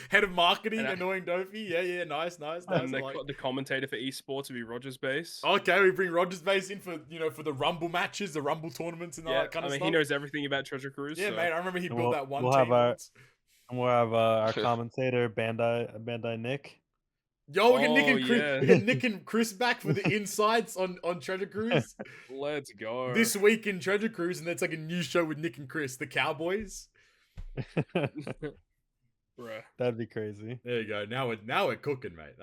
Head of marketing, Annoying Dofi. Yeah, nice. And the commentator for esports would be Rogers Base. Okay, we bring Rogers Base in for for the Rumble matches, the Rumble tournaments, and all that kind of stuff. He knows everything about Treasure Cruise. Yeah, mate. I remember he built that one. We'll have our commentator, Bandai Nick. Yo, we get Nick and Chris back for the insights on Treasure Cruise. Let's go. This week in Treasure Cruise, and it's like a new show with Nick and Chris, the Cowboys. Bruh. That'd be crazy. There you go. Now we're cooking, mate.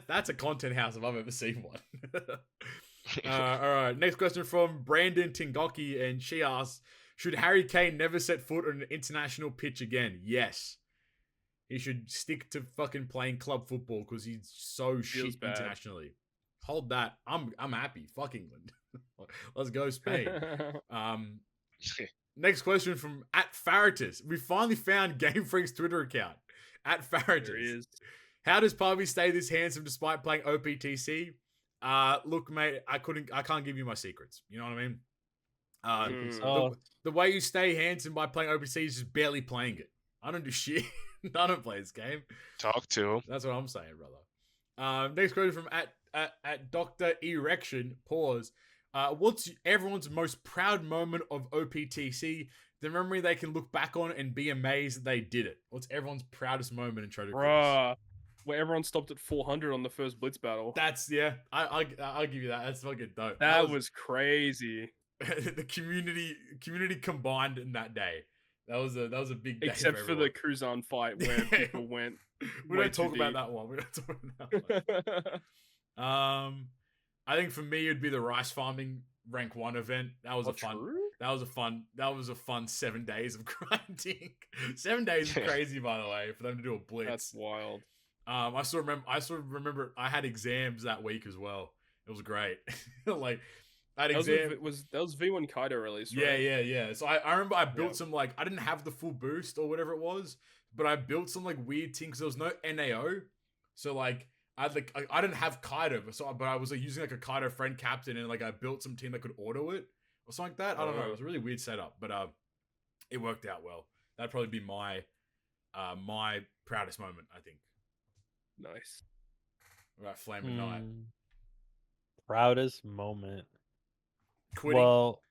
That's a content house if I've ever seen one. All right. Next question from Brandon Tingoki, and she asks, should Harry Kane never set foot on an international pitch again? Yes. He should stick to fucking playing club football because he's so shit internationally. Hold that. I'm happy. Fuck England. Let's go Spain. Next question from @Faratus. We finally found Game Freak's Twitter account. @Faratus. How does Parvy stay this handsome despite playing OPTC? Look, mate, I can't give you my secrets. You know what I mean? The way you stay handsome by playing OPTC is just barely playing it. I don't do shit. I don't play this game. Talk to him. That's what I'm saying, brother. Next question from at Dr. E Recshin. Pause. What's everyone's most proud moment of OPTC? The memory they can look back on and be amazed that they did it. What's everyone's proudest moment in Trojan Cross? Where everyone stopped at 400 on the first Blitz battle. That's I'll give you that. That's fucking dope. That was crazy. The community combined in that day. That was a big day. Except for the Kuzan fight where people went. We don't talk about that one. I think for me it'd be the rice farming rank 1 event. That was a fun 7 days of grinding. 7 days is crazy, by the way, for them to do a blitz. That's wild. I still remember I had exams that week as well. It was great. Like I had that was V1 Kaido release, right? Yeah. So I remember I built some, like, I didn't have the full boost or whatever it was, but I built some like weird things. There was no NAO. So like I didn't have Kaido, but I was like using like a Kaido friend captain, and like I built some team that could auto it or something like that. I don't know. It was a really weird setup, but it worked out well. That'd probably be my proudest moment, I think. Nice. Right, Flaming Knight. Proudest moment. Quitting. Well,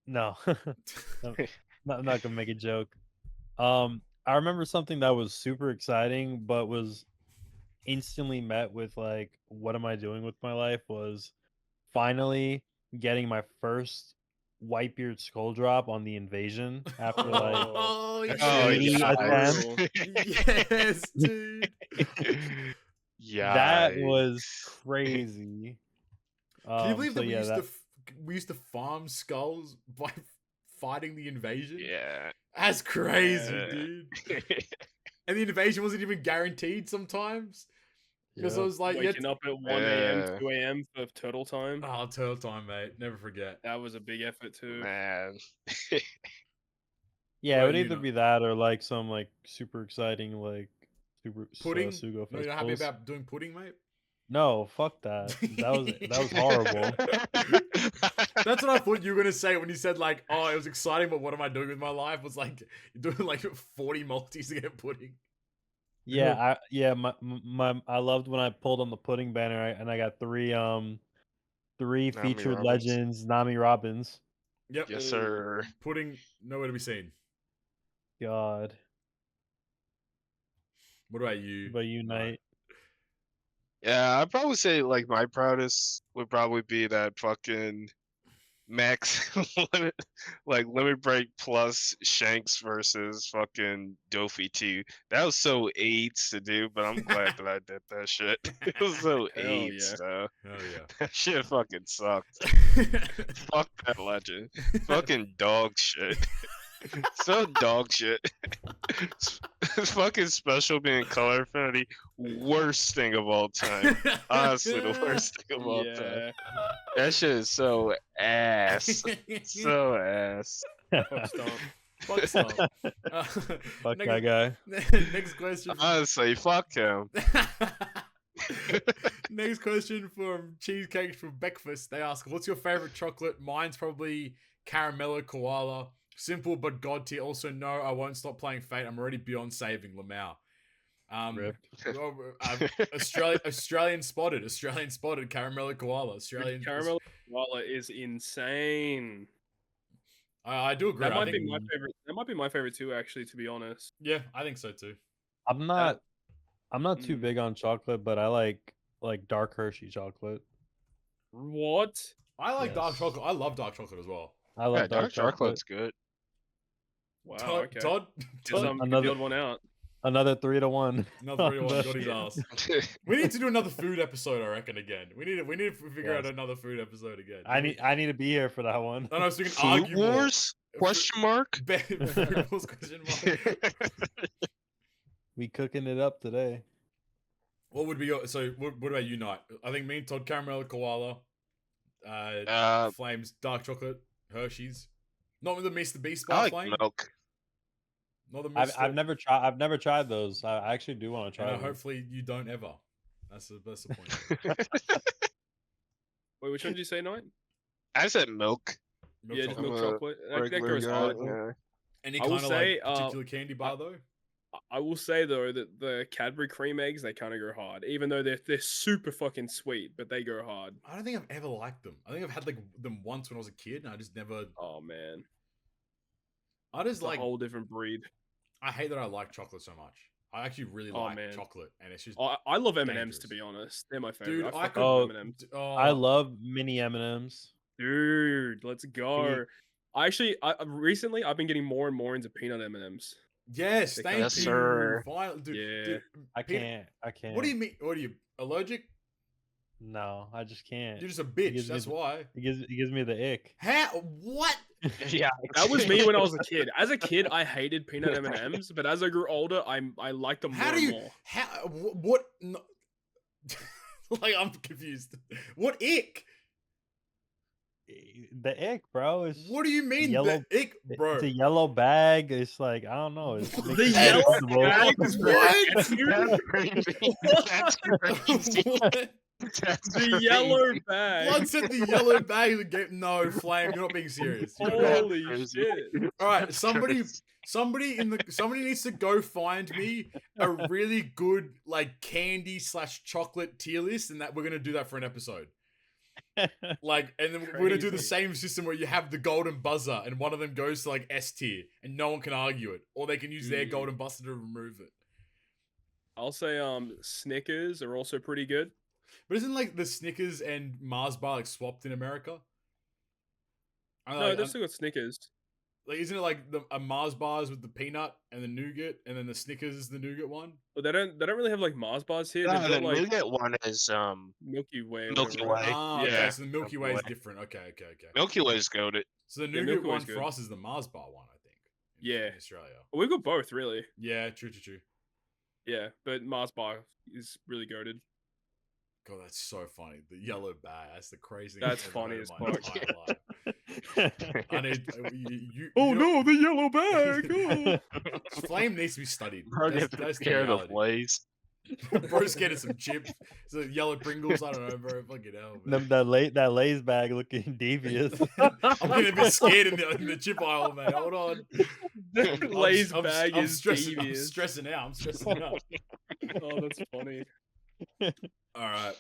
no. I'm not gonna make a joke. I remember something that was super exciting, but was instantly met with like, what am I doing with my life? Was finally getting my first Whitebeard skull drop on the invasion after like 80 attempts. Yes, dude. Yeah, that was crazy. Can you believe that we used to farm skulls by fighting the invasion? Yeah, that's crazy, dude. And the invasion wasn't even guaranteed sometimes. Because I was like, waking up at 1 a.m., 2 a.m. for turtle time. Oh, turtle time, mate. Never forget. That was a big effort too. Man. Yeah, it would either be that or like some like super exciting like super pudding. Sugo No, you're not happy about doing pudding, mate? No, fuck that. That was horrible. That's what I thought you were gonna say when you said like, oh, it was exciting, but what am I doing with my life? Was like you're doing like 40 multis to get pudding. Yeah, I loved when I pulled on the pudding banner and I got three featured Robbins. legends, Nami Robbins. Yep. Yes, sir. Pudding nowhere to be seen. God. What about you? What about you, Nite? Yeah, I'd probably say like my proudest would probably be that fucking max limit break plus Shanks versus fucking Dofi 2. That was so AIDS to do, but I'm glad that I did that shit. It was so AIDS, though. Hell yeah. That shit fucking sucked. Fuck that legend. Fucking dog shit. So dog shit. Fucking special being color affinity, worst thing of all time. Honestly, the worst thing of all time. That shit is so ass. So ass. Fuck Stump. Fuck Stump. Fuck that guy. Next question. Honestly, fuck him. Next question from Cheesecake for Breakfast. They ask, what's your favorite chocolate? Mine's probably Caramello Koala. Simple but god tier. Also, no, I won't stop playing Fate. I'm already beyond saving Lamau. Australian spotted Caramello Koala. Caramello Koala is insane. I do agree. That might be my favorite. That might be my favorite too, actually. To be honest. Yeah, I think so too. I'm not too big on chocolate, but I like dark Hershey chocolate. What? I like dark chocolate. I love dark chocolate as well. I love dark chocolate's good. Wow. Todd, another one out. Another 3-1. Another 3-1. Got his ass. We need to do another food episode, I rection. Again, we need to figure out another food episode again. I need to be here for that one. I know, so we can Food argue Wars? Question mark? Food Wars question mark. We cooking it up today. What would be your what about you, Knight? I think me and Todd, Caramel Koala, Flames, dark chocolate, Hershey's. Not with the Mr. Beast bar I like flame. milk. Not the I've never tried. I've never tried those. I actually do want to try them. Hopefully you don't ever. That's the point. Wait, which one did you say, Nite? I said milk. Yeah, just I'm milk a chocolate. That Regular goes guy, hard. yeah. Any I will kind of say, like particular candy bar though? I will say though that the Cadbury cream eggs, they kind of go hard, even though they're super fucking sweet, but they go hard. I don't think I've ever liked them. I think I've had like them once when I was a kid, and I just never. Oh man, I just it's like. a whole different breed. I hate that I like chocolate so much. I actually really Oh, like man. chocolate, and it's just. I love M&Ms dangerous. to be honest. They're my favorite. Dude, I I fucking could. love Oh, M&Ms. I love mini M&Ms. Dude, let's go. Recently I've been getting more and more into peanut M&Ms. Yes, They thank Yes, you. sir. Finally, dude, Yeah. dude, I peanut- can't. What do you mean? What are you allergic? No, I just can't. You're just a It bitch. gives me That's the- why. It gives me the ick. How? What? Yeah, That was me when I was a kid. As a kid, I hated peanut M&Ms, but as I grew older, I liked them How more do and you? more. How? What? No. Like I'm confused. What ick? The ick, bro. It's What do you mean? yellow- The ick, bro? It's a yellow bag. It's like I don't know. It's The makes me yellow uncomfortable. bag is What? That's crazy. That's crazy. What? That's The crazy. yellow bag. Blood said the yellow bag. Would get no flame. You're not being serious. You're not. That's Holy crazy. shit. All right, That's somebody crazy. somebody needs to go find me a really good like candy / chocolate tier list, and that we're gonna do that for an episode. Like, and then we're gonna do the Crazy. same system where you have the golden buzzer, and one of them goes to like S tier, and no one can argue it, or they can use their Mm. golden buzzer to remove it. I'll say Snickers are also pretty good. But isn't like the Snickers and Mars bar like swapped in America? I don't know, No, like, they've still got Snickers. like, isn't it like a Mars bars with the peanut and the nougat, and then the Snickers is the nougat one? But they don't really have like Mars bars here. No, They've the got like nougat one is Milky Way. Or Milky whatever, right? Way. Ah, okay, Yeah, so the Milky Milky Way is Way. different. Okay. Milky Way's goated. So the Yeah, nougat Milky one Way's for good. us is the Mars bar one, I think. Yeah. In Australia. Well, we've got both really. Yeah, true. Yeah, but Mars bar is really goaded. God, that's so funny. The yellow bag. That's the crazy. That's thing I've funny heard as in my fuck. entire life. I need you. Oh you know- no, the yellow bag! Oh. Flame needs to be studied. Bro, That's, get that's the scared of reality. Lays. Bro's getting some chips. So yellow Pringles. I don't know, bro. Fucking hell. Man. that Lay's bag looking devious. I'm getting a bit scared in the chip aisle, man. Hold on. Lay's I'm bag is stressing. I'm devious. stressing out. I'm stressing out. Oh, that's funny. All right.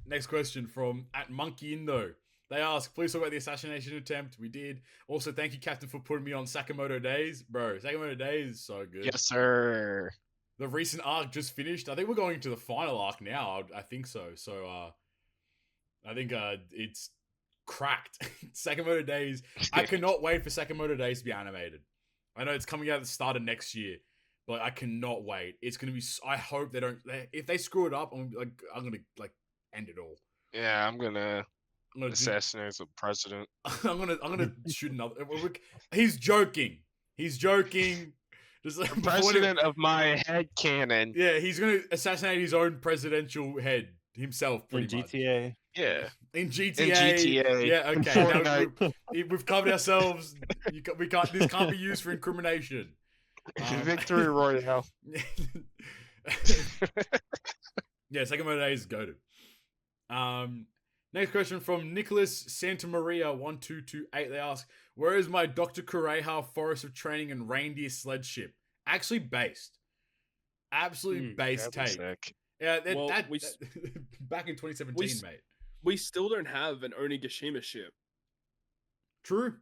Next question from @MonkeyIndo. They ask, please talk about the assassination attempt. We did. Also, thank you, Captain, for putting me on Sakamoto Days. Bro, Sakamoto Days is so good. Yes, sir. The recent arc just finished. I think we're going to the final arc now. I think so. So, I think it's cracked. Sakamoto Days. I cannot wait for Sakamoto Days to be animated. I know it's coming out at the start of next year, but I cannot wait. It's gonna be. I hope they don't. If they screw it up, I'm gonna end it all. Yeah, I'm gonna I'm gonna do, assassinate the president. I'm gonna shoot another. He's joking. He's joking. Just like, President of my head cannon. Yeah, he's gonna assassinate his own presidential head himself. In Pretty much. GTA. Yeah. In GTA. In GTA. Yeah. Okay. Now, Fortnite. we've covered ourselves. We can't. This can't be used for incrimination. Victory Royale. Yeah, Sakamoto Days is goated. Next question from Nicholas Santamaria 1228. They ask, where is my Dr. Kureha Forest of Training and Reindeer Sled Ship? Actually based. Absolutely based That'd be take. sick. Yeah, Well, that we back in 2017, we mate. We still don't have an Onigashima ship. True.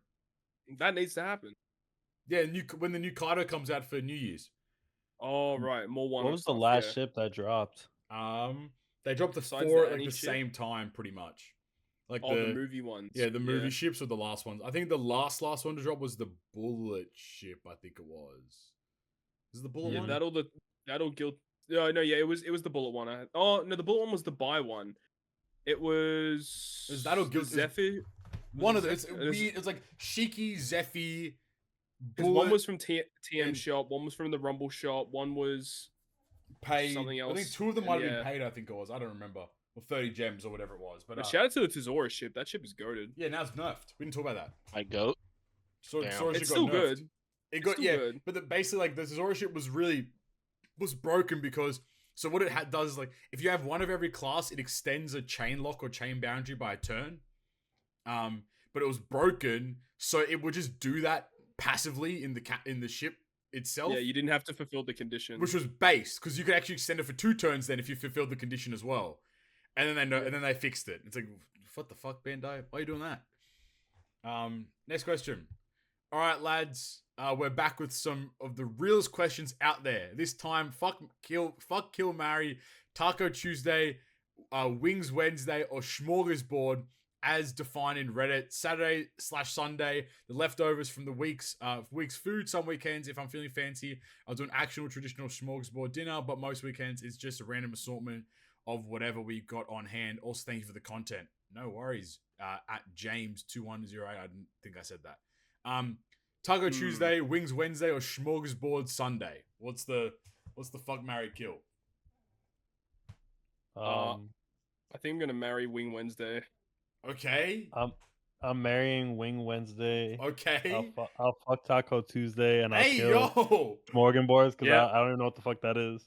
That needs to happen. Yeah, when the new Kaido comes out for New Year's. Oh right, more one. What was the last ship that dropped? They dropped the Besides four the at like Annie the ship? same time, pretty much. Like Oh, the movie ones. Yeah, the movie ships were the last ones. I think the last one to drop was the bullet ship. I think it was. Is it the bullet Yeah, one? that'll guilt. No, yeah, it was the bullet one. Oh no, the bullet one was the buy one. It was. Is that or guilt? Zephyr? One of the. It's Zephyr? It was- weird. It's like Shiki, Zephyr. 'cause one Bullet, was from TM and- shop. One was from the Rumble shop. One was paid. something I think else, two of them and might have yeah. been paid. I think it was. I don't remember. Or 30 gems or whatever it was. But But shout out to the Tezora ship. That ship is goaded. yeah, now it's nerfed. We didn't talk about that. My goat. So Damn. Sora It's ship got still nerfed. good. It It's got still good. but basically like the tutorial was broken because so what it does is like if you have one of every class, it extends a chain lock or chain boundary by a turn. But it was broken, so it would just do that passively in the ship itself. Yeah, you didn't have to fulfill the condition. Which was based because you could actually extend it for 2 turns then if you fulfilled the condition as well. And then and then they fixed it. It's like, what the fuck, Bandai? Why are you doing that? Next question. All right, lads, we're back with some of the realest questions out there. This time, fuck, kill, marry, Taco Tuesday, Wings Wednesday, or Smorgasbord, as defined in Reddit. Saturday/Sunday, the leftovers from the week's food. Some weekends, if I'm feeling fancy, I'll do an actual traditional smorgasbord dinner, but most weekends it's just a random assortment of whatever we got on hand. Also, thank you for the content. No worries. At James2108, I didn't think I said that. Taco Tuesday, Wings Wednesday, or Smorgasbord Sunday? What's the fuck, marry, kill? I think I'm gonna marry Wing Wednesday. Okay. I'm marrying Wing Wednesday. Okay. I'll fuck Taco Tuesday, and I'll kill yo! Smorgasbords because Yeah. I don't even know what the fuck that is.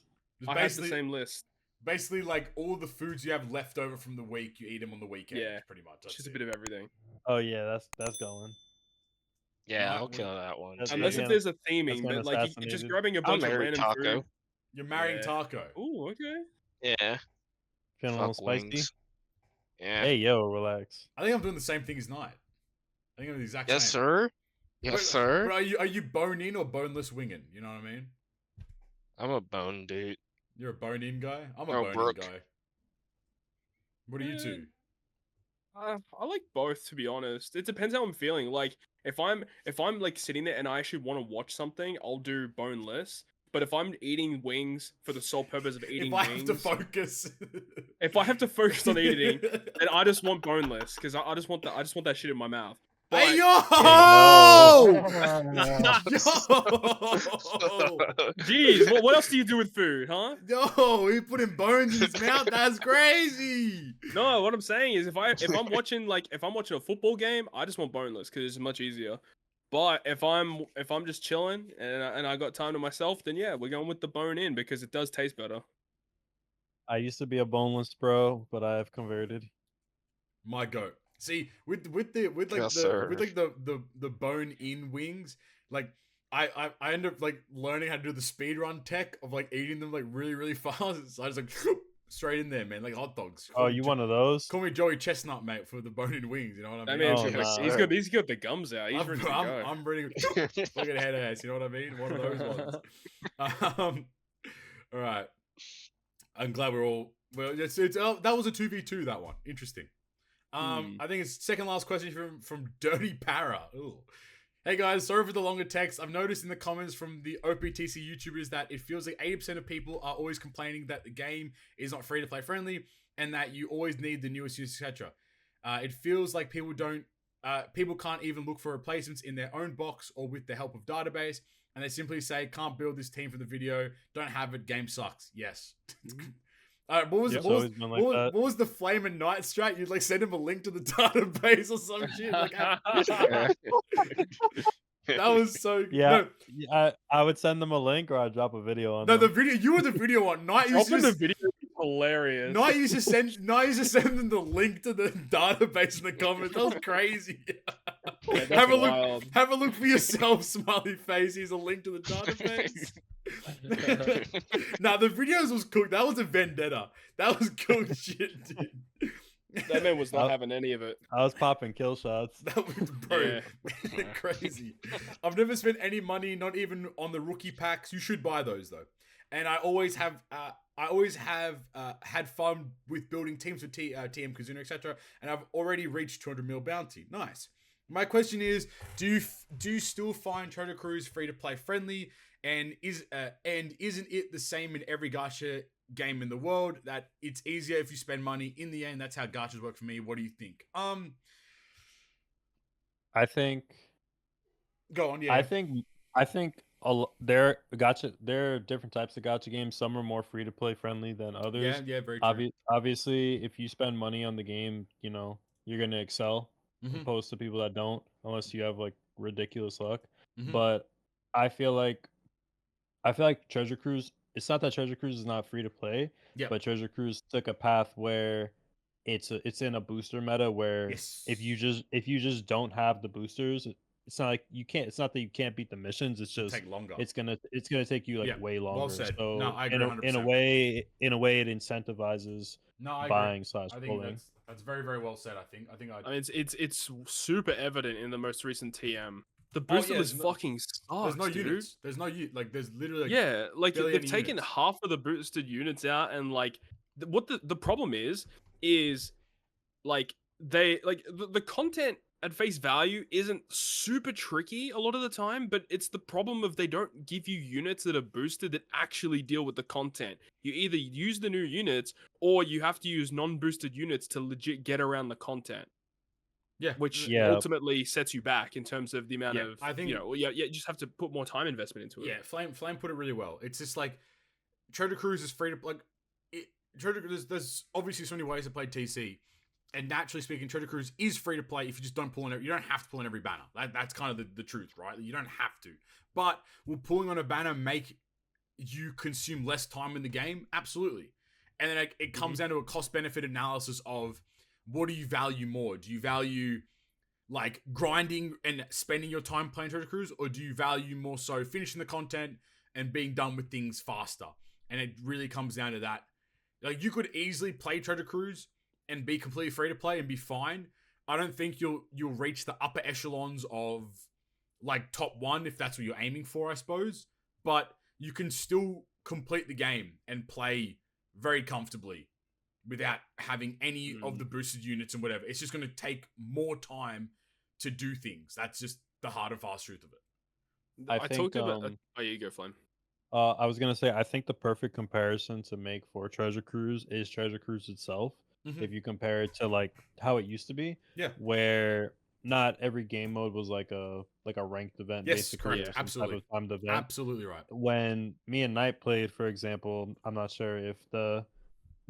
I have the same list. Basically, like all the foods you have left over from the week, you eat them on the weekend. Yeah, pretty much. It's just a bit of everything. Oh yeah, that's going. Yeah, Right, I'll what- kill that one. That's too. Unless if getting- there's a that's theming, getting but like just assassinated. grabbing a I'll bunch of marry random Taco. food. You're marrying Yeah. Taco. Ooh, okay. Yeah. Feeling a little Fuck spicy. wings. Yeah. Hey yo, relax. I think I'm doing the same thing as Nite. I think I'm the exact Yes, same. sir. Yes, But sir. are you bone in or boneless winging? You know what I mean? I'm a bone dude. You're a bone in guy. I'm a No, bone in Brook. guy. What are you two? I like both, to be honest. It depends how I'm feeling. Like if I'm like sitting there and I actually want to watch something, I'll do boneless. But if I'm eating wings for the sole purpose of eating If I wings, have to focus. if I have to focus on eating, then I just want boneless because I just want that shit in my mouth. Hey But- yo! Jeez, what else do you do with food, huh? Yo, he putting bones in his mouth. That's crazy. No, what I'm saying is if I'm watching a football game, I just want boneless because it's much easier. But if I'm just chilling and I got time to myself, then yeah, we're going with the bone in because it does taste better. I used to be a boneless bro, but I've converted. My goat. See, with Yes, sir. the bone in wings, like I end up like learning how to do the speed run tech of like eating them like really, really fast. So I just like straight in there, man, like hot dogs. Oh, you one of those? Call me Joey Chestnut, mate, for the bone in wings. You know what I I mean? mean, Oh, he's nah. got the gums out. He's ready to go. I'm ready. Fucking head ass. You know what I mean? One of those ones. All right. I'm glad we're all. Well, that was a 2v2. That one interesting. I think it's second last question from Dirty Para. Ooh. Hey guys, sorry for the longer text. I've noticed in the comments from the OPTC YouTubers that it feels like 80% of people are always complaining that the game is not free to play friendly and that you always need the newest use, etc. It feels like people can't even look for replacements in their own box or with the help of database, and they simply say, can't build this team for the video, don't have it, game sucks. Yes. What was the Flame and Night strat? You'd like send him a link to the database or some shit. Like, that was so. Yeah, No, I would send them a link or I'd drop a video on no, the them. video. You were the video one. Night used Dropping to the video is hilarious. Night used to send them the link to the database in the comments. That was crazy. Yeah, that's have a wild. look. Have a look for yourself. Smiley face. Here's a link to the database. Nah, the videos was cooked. That was a vendetta. That was cooked shit, dude. That man was not having any of it. I was popping kill shots. That was crazy. I've never spent any money, not even on the rookie packs. You should buy those though. And I always have had fun with building teams with TM Kizuna, etc. And I've already reached 200 mil bounty. Nice. My question is, do you still find Treasure Cruise free to play friendly? And isn't it the same in every gacha game in the world that it's easier if you spend money? In the end, that's how gachas work for me. What do you think? I think. Go on. Yeah. I think there are different types of gacha games. Some are more free to play friendly than others. Yeah. Very true. Obviously, if you spend money on the game, you know you're gonna excel, Mhm. opposed to people that don't, unless you have like ridiculous luck. Mhm. But I feel like Treasure Cruise. It's not that Treasure Cruise is not free to play, Yeah. but Treasure Cruise took a path where it's in a booster meta where Yes. if you just don't have the boosters, it's not like you can't. It's not that you can't beat the missions. It's It'll just take longer. it's gonna take you like Yeah, way well longer. said. So No, I agree in a 100%. way it incentivizes No, I agree. buying slash I think pulling. that's very very well said. I think I mean, it's super evident in the most recent TM. The Oh, booster yeah, list there's no- fucking sucks, there's no dude. units. There's no like there's literally like, Yeah, like barely they've any taken units. half of the boosted units out, and like what the problem is like the content at face value isn't super tricky a lot of the time, but it's the problem of they don't give you units that are boosted that actually deal with the content. You either use the new units or you have to use non-boosted units to legit get around the content, Yeah, which Yeah. ultimately sets you back in terms of the amount Yeah, of I think- you just have to put more time investment into it. Yeah, Flame put it really well. It's just like Treasure Cruise is free to like Treasure. There's obviously so many ways to play TC, and naturally speaking, Treasure Cruise is free to play if you just don't pull in. You don't have to pull in every banner. That's kind of the truth, right? You don't have to. But will pulling on a banner make you consume less time in the game? Absolutely. And then it comes down to a cost benefit analysis of what do you value more? Do you value like grinding and spending your time playing Treasure Cruise, or do you value more so finishing the content and being done with things faster? And it really comes down to that. Like you could easily play Treasure Cruise and be completely free to play and be fine. I don't think you'll reach the upper echelons of like top 1 if that's what you're aiming for, I suppose. But you can still complete the game and play very comfortably without having any of the boosted units and whatever. It's just going to take more time to do things. That's just the hard and fast truth of it. I think, talked about. Oh, you go, Flame. I was gonna say I think the perfect comparison to make for Treasure Cruise is Treasure Cruise itself. Mhm. If you compare it to like how it used to be, Yeah. where not every game mode was like a ranked event, Yes, basically, correct. or some Absolutely. type of timed event. Absolutely right. When me and Nite played, for example, I'm not sure if the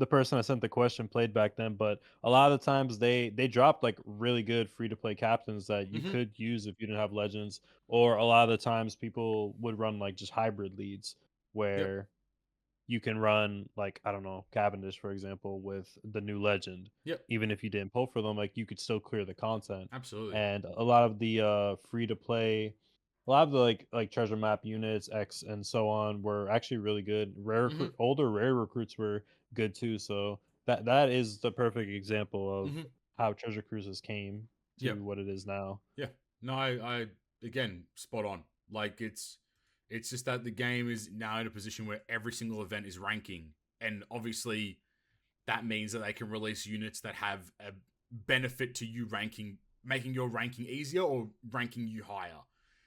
person I sent the question played back then, but a lot of the times they dropped like really good free to play captains that you Mhm. could use if you didn't have legends, or a lot of the times people would run like just hybrid leads where you can run like I don't know Cavendish for example with the new legend. Yep. Even if you didn't pull for them, like you could still clear the content. Absolutely. And a lot of the free to play, a lot of the like treasure map units X and so on were actually really good. Mhm. Older rare recruits were good too. So that is the perfect example of Mhm. how treasure cruises came to Yep. what it is now. Yeah. No, I again spot on. Like it's just that the game is now in a position where every single event is ranking, and obviously that means that they can release units that have a benefit to you ranking, making your ranking easier or ranking you higher.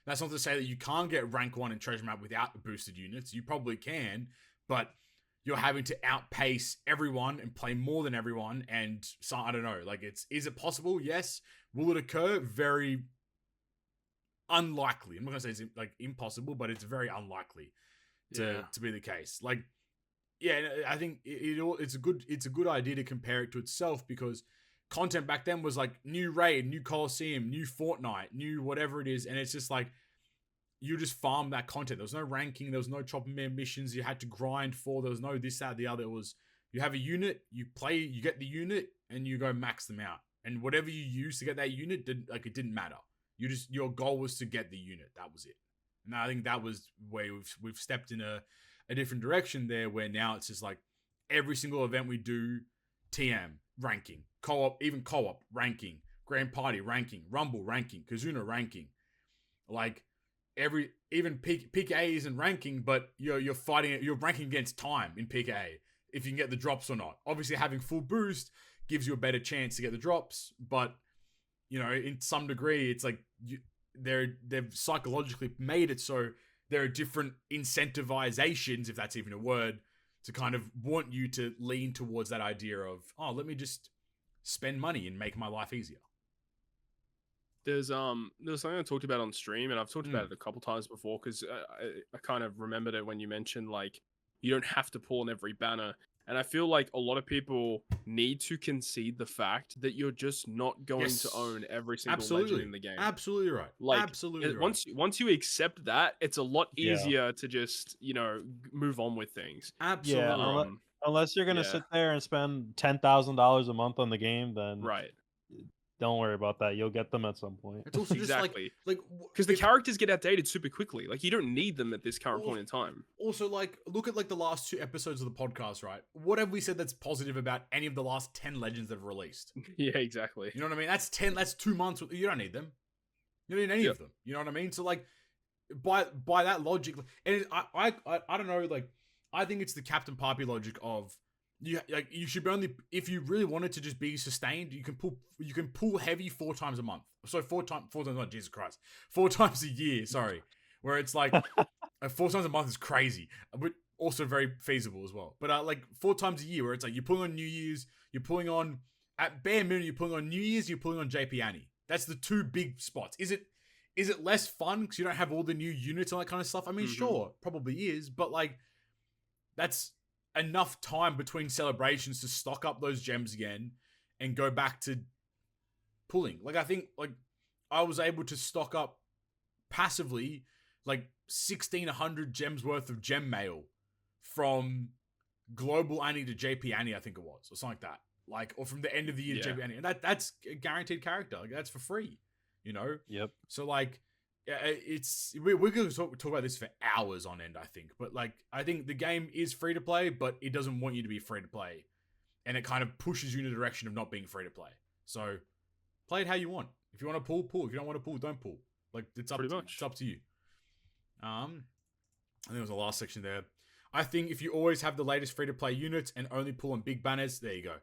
That's not to say that you can't get rank 1 in Treasure Map without the boosted units. You probably can, but you're having to outpace everyone and play more than everyone. And so I don't know. Like, is it possible? Yes. Will it occur? Very unlikely. I'm not gonna say it's like impossible, but it's very unlikely to be the case. Like, yeah, I think it's a good idea to compare it to itself, because content back then was like new raid, new Coliseum, new Fortnite, new whatever it is, and it's just like you just farm that content. There was no ranking, there was no chopping man missions you had to grind for, there was no this, that, the other. It was you have a unit, you play, you get the unit, and you go max them out. And whatever you use to get that unit, it didn't matter. Your goal was to get the unit. That was it. And I think that was where we've stepped in a different direction there, where now it's just like every single event we do, TM ranking, even co-op ranking, grand party ranking, rumble ranking, Kizuna ranking, like even PKA isn't ranking, but you're fighting it, you're ranking against time in PKA if you can get the drops or not. Obviously having full boost gives you a better chance to get the drops, but in some degree it's like they've psychologically made it so there are different incentivizations, if that's even a word, to kind of want you to lean towards that idea of, oh, let me just spend money and make my life easier. There's something I talked about on stream, and I've talked about it a couple times before, because I kind of remembered it when you mentioned like you don't have to pull on every banner. And I feel like a lot of people need to concede the fact that you're just not going to own every single legend in the game. Absolutely right. Like, Absolutely right. once you accept that, it's a lot Yeah. easier to just, move on with things. Absolutely. Yeah, unless you're gonna sit there and spend $10,000 a month on the game, then Right. don't worry about that. You'll get them at some point. It's also Exactly. just like Because the characters get outdated super quickly. Like, you don't need them at this current point in time. Also, like, look at like the last 2 episodes of the podcast, right? What have we said that's positive about any of the last 10 legends that have released? Yeah, exactly. You know what I mean? That's 2 months. You don't need them. You don't need any of them. You know what I mean? So like, by that logic, and I don't know. Like, I think it's the Captain Papi logic of you should be only, if you really wanted to just be sustained, you can pull heavy 4 times a month. So 4 times, not Jesus Christ, 4 times a year. Sorry, where it's like 4 times a month is crazy, but also very feasible as well. But like 4 times a year, where it's like you're pulling on New Year's, you're pulling on, at bare minimum, you're pulling on New Year's, you're pulling on JP Annie. That's the 2 big spots. Is it less fun because you don't have all the new units and that kind of stuff? I mean, sure, probably is, but like that's enough time between celebrations to stock up those gems again and go back to pulling. Like, I think like I was able to stock up passively like 1,600 gems worth of gem mail from Global Annie to JP Annie, I think it was, or something like that. Like, or from the end of the year to JP Annie. And that's a guaranteed character. Like, that's for free, you know? Yep. So like, yeah, we're going to talk about this for hours on end, I think. But like, I think the game is free to play, but it doesn't want you to be free to play, and it kind of pushes you in the direction of not being free to play. So play it how you want. If you want to pull, pull. If you don't want to pull, don't pull. Like, it's up to you. I think it was the last section there. I think if you always have the latest free to play units and only pull on big banners, there you go.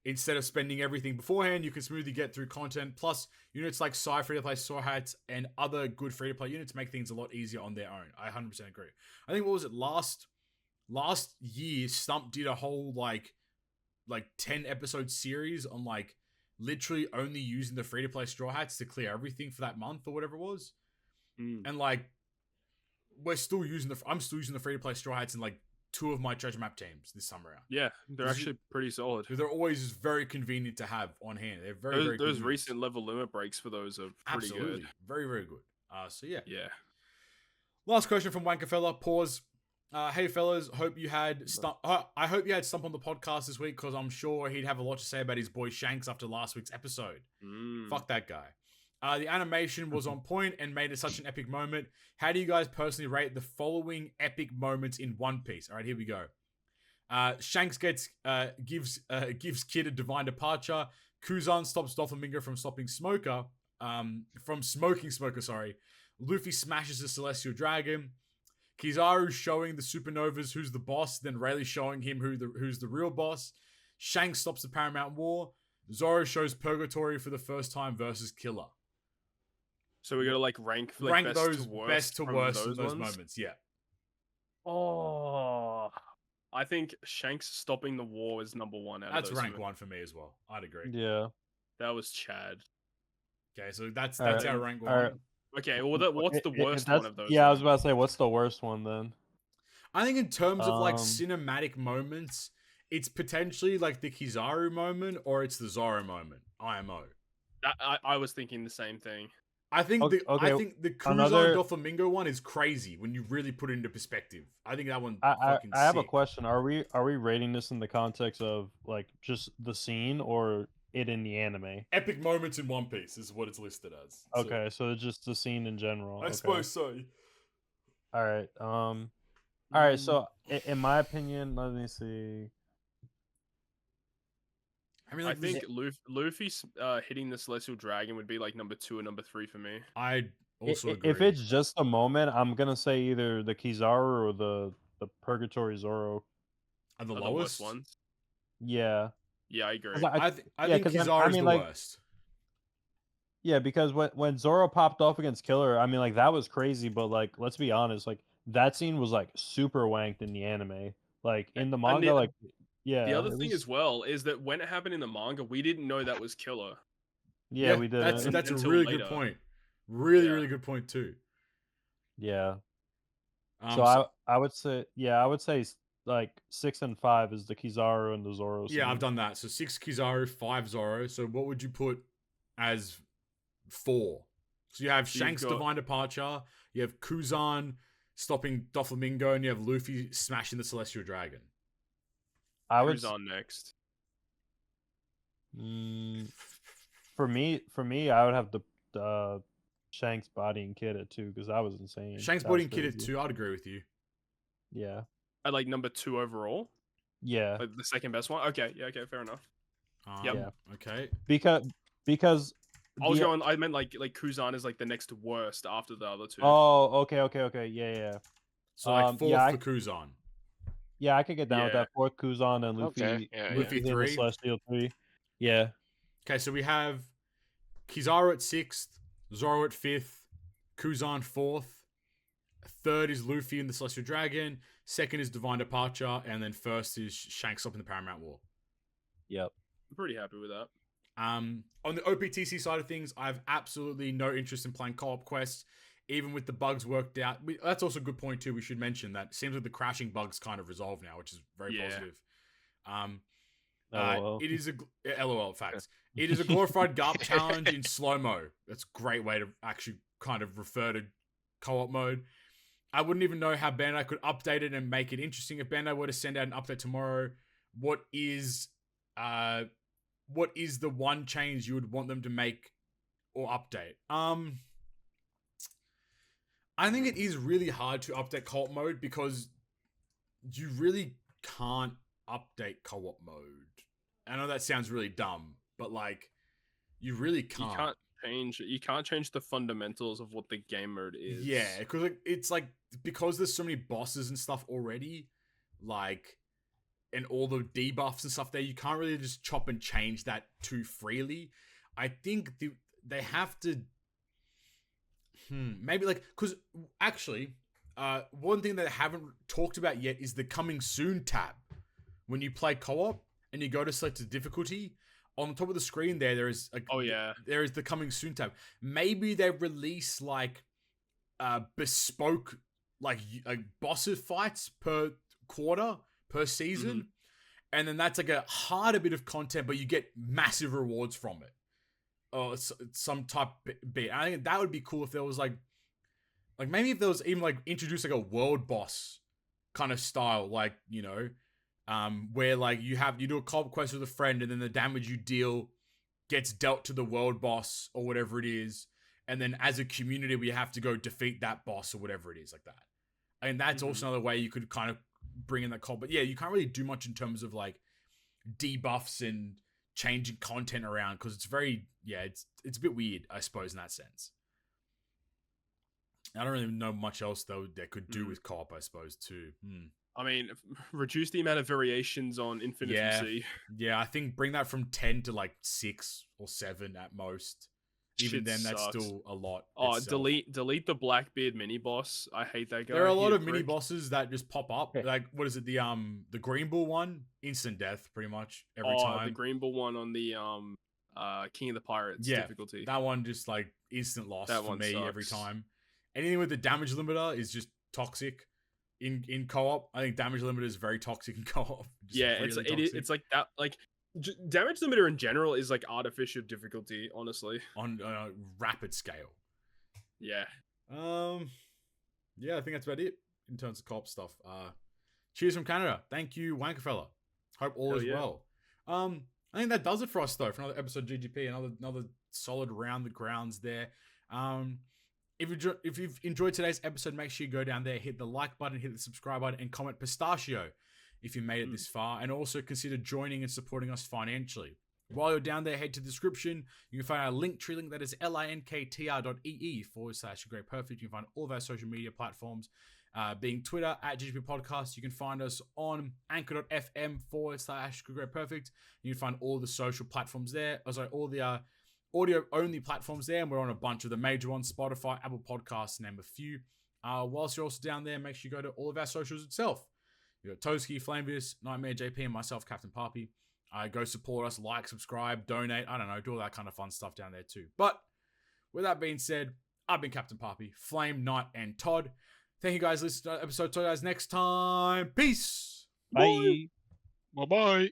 Instead of spending everything beforehand, you can smoothly get through content. Plus, units like Psy free-to-play Saw Hats and other good free-to-play units make things a lot easier on their own. I 100% agree. I think, what was it, last year, Stump did a whole, like 10-episode series on, like, literally only using the free-to-play Straw Hats to clear everything for that month or whatever it was. And, like, I'm still using the free-to-play Straw Hats in, like, 2 of my treasure map teams this summer round. Yeah, they're actually pretty solid. They're always just very convenient to have on hand. They're very, very good. Those recent level limit breaks for those are pretty good. Very, very good. So yeah. Yeah. Last question from Wankafella. Pause. Hey fellas, hope you had Stump on the podcast this week, because I'm sure he'd have a lot to say about his boy Shanks after last week's episode. Fuck that guy. The animation was on point and made it such an epic moment. How do you guys personally rate the following epic moments in One Piece? All right, here we go. Shanks gives Kid a divine departure. Kuzan stops Doflamingo from smoking Smoker. Sorry. Luffy smashes the Celestial Dragon. Kizaru showing the supernovas who's the boss, then Rayleigh showing him who's the real boss. Shanks stops the Paramount War. Zoro shows Purgatory for the first time versus Killer. So we gotta like rank those best to worst in those moments. Yeah. Oh, I think Shanks stopping the war is number 1 out That's of those. rank 1 for me as well. I'd agree. Yeah. That was Chad. Okay, so that's our rank 1. Right. Okay, well, what's the worst one of those? Yeah, I was about to say, what's the worst one then? I think in terms of like cinematic moments, it's potentially like the Kizaru moment or it's the Zoro moment. IMO. I was thinking the same thing. I think the Kuzan Doflamingo one is crazy when you really put it into perspective. I think that one. I have a question. Are we rating this in the context of like just the scene or it in the anime? Epic moments in One Piece is what it's listed as. Okay, so it's just the scene in general. I suppose so. All right. All right. So in my opinion, let me see. I mean, I think Luffy hitting the Celestial Dragon would be like number 2 or number 3 for me. I also agree. If it's just a moment, I'm gonna say either the Kizaru or the Purgatory Zoro. Are the lowest ones? Yeah. Yeah, I agree. I think Kizaru's the worst. Yeah, because when Zoro popped off against Killer, I mean, like, that was crazy, but like, let's be honest, like, that scene was like super wanked in the anime. Like in the manga, yeah. The other thing as well is that when it happened in the manga, we didn't know that was Killer. Yeah, we did. That's a really good point. Really good point too. Yeah. So I would say like 6 and 5 is the Kizaru and the Zoro. Yeah, I've scene. done that. So 6 Kizaru, 5 Zoro. So what would you put as 4? So you have So you've Shanks' got- Divine Departure, you have Kuzan stopping Doflamingo, and you have Luffy smashing the Celestial Dragon. I would Who's on next? for me, I would have the Shanks bodying Kid at 2 because that was insane. Shanks That was boarding Kid at crazy. 2, I'd agree with you. Yeah, At like number 2 overall, yeah, like the second best one. Okay, yeah, okay, fair enough. Yep. Yeah. Okay. because I was the- going. I meant like Kuzan is like the next worst after the other 2. Oh, okay, yeah. So like 4th yeah, for Kuzan. Yeah, I could get down with Yeah. that. 4th Kuzan and Luffy. Okay, yeah, Luffy hitting the 3. Celestial 3. Yeah. Okay, so we have Kizaru at 6th, Zoro at 5th, Kuzan 4th, 3rd is Luffy and the Celestial Dragon, 2nd is Divine Departure, and then 1st is Shanks up in the Paramount War. Yep. I'm pretty happy with that. On the OPTC side of things, I have absolutely no interest in playing co-op quests, even with the bugs worked out. That's also a good point too. We should mention that it seems like the crashing bugs kind of resolved now, which is very Yeah. positive. LOL. It is LOL facts. It is a glorified GARP challenge in slow mo. That's a great way to actually kind of refer to co-op mode. I wouldn't even know how Bandai could update it and make it interesting. If Bandai were to send out an update tomorrow, what is the one change you would want them to make or update? I think it is really hard to update co-op mode because you really can't update co-op mode. I know that sounds really dumb, but like you really can't. You can't change the fundamentals of what the game mode is. Yeah, because it's like because there's so many bosses and stuff already, like, and all the debuffs and stuff there, you can't really just chop and change that too freely. I think they have to, maybe like, because actually, one thing that I haven't talked about yet is the coming soon tab. When you play co-op and you go to select the difficulty, on the top of the screen there is there is the coming soon tab. Maybe they release like bespoke like boss fights per quarter per season, and then that's like a harder bit of content, but you get massive rewards from it. Or some type bit. I think that would be cool if there was like maybe if there was even like introduced like a world boss kind of style, like, you know, where like you do a co-op quest with a friend, and then the damage you deal gets dealt to the world boss or whatever it is, and then as a community we have to go defeat that boss or whatever it is, like that. And that's also another way you could kind of bring in that co-op. But yeah, you can't really do much in terms of like debuffs and changing content around, because it's very it's a bit weird, I suppose, in that sense. I don't really know much else though they could do with co-op, I suppose, too. I mean, reduce the amount of variations on Infinite MC. Yeah, I think bring that from 10 to like 6 or 7 at most. Even Shit then, that's sucks. still a lot. Oh, itself. delete the Blackbeard mini boss. I hate that guy. There are a lot He's of mini prick. bosses that just pop up. Yeah. Like, what is it? The Green Bull one, instant death, pretty much every time. The Green Bull one on the King of the Pirates difficulty. That one just like instant loss That for one me every sucks. time. Anything with the damage limiter is just toxic in co-op. I think damage limiter is very toxic in co-op. Just Yeah, really toxic. it's like that. Like damage limiter in general is like artificial difficulty. Honestly. on a rapid scale. Yeah. Yeah, I think that's about it in terms of co-op stuff. Cheers from Canada. Thank you, Wankafella. Hope all Hell is yeah. well. I think that does it for us though, for another episode of GGP. Another solid round the grounds there. If you've enjoyed today's episode, make sure you go down there, hit the like button, hit the subscribe button, and comment pistachio if you made it this far, and also consider joining and supporting us financially. While you're down there, head to the description. You can find our Linktree link, that is linktr.ee/greatperfect. You can find all of our social media platforms, being Twitter @GGP Podcast. You can find us on anchor.fm/greatperfect. You can find all the social platforms there. All the audio-only platforms there, and we're on a bunch of the major ones, Spotify, Apple Podcasts, to name a few. Whilst you're also down there, make sure you go to all of our socials itself. You got Toski, Flamevis, Nightmare JP, and myself, Captain Papi. Go support us, like, subscribe, donate, I don't know, do all that kind of fun stuff down there too. But with that being said, I've been Captain Papi, Flame, Knight, and Todd. Thank you guys for listening to the episode. Talk to you guys next time. Peace! Bye. Bye bye.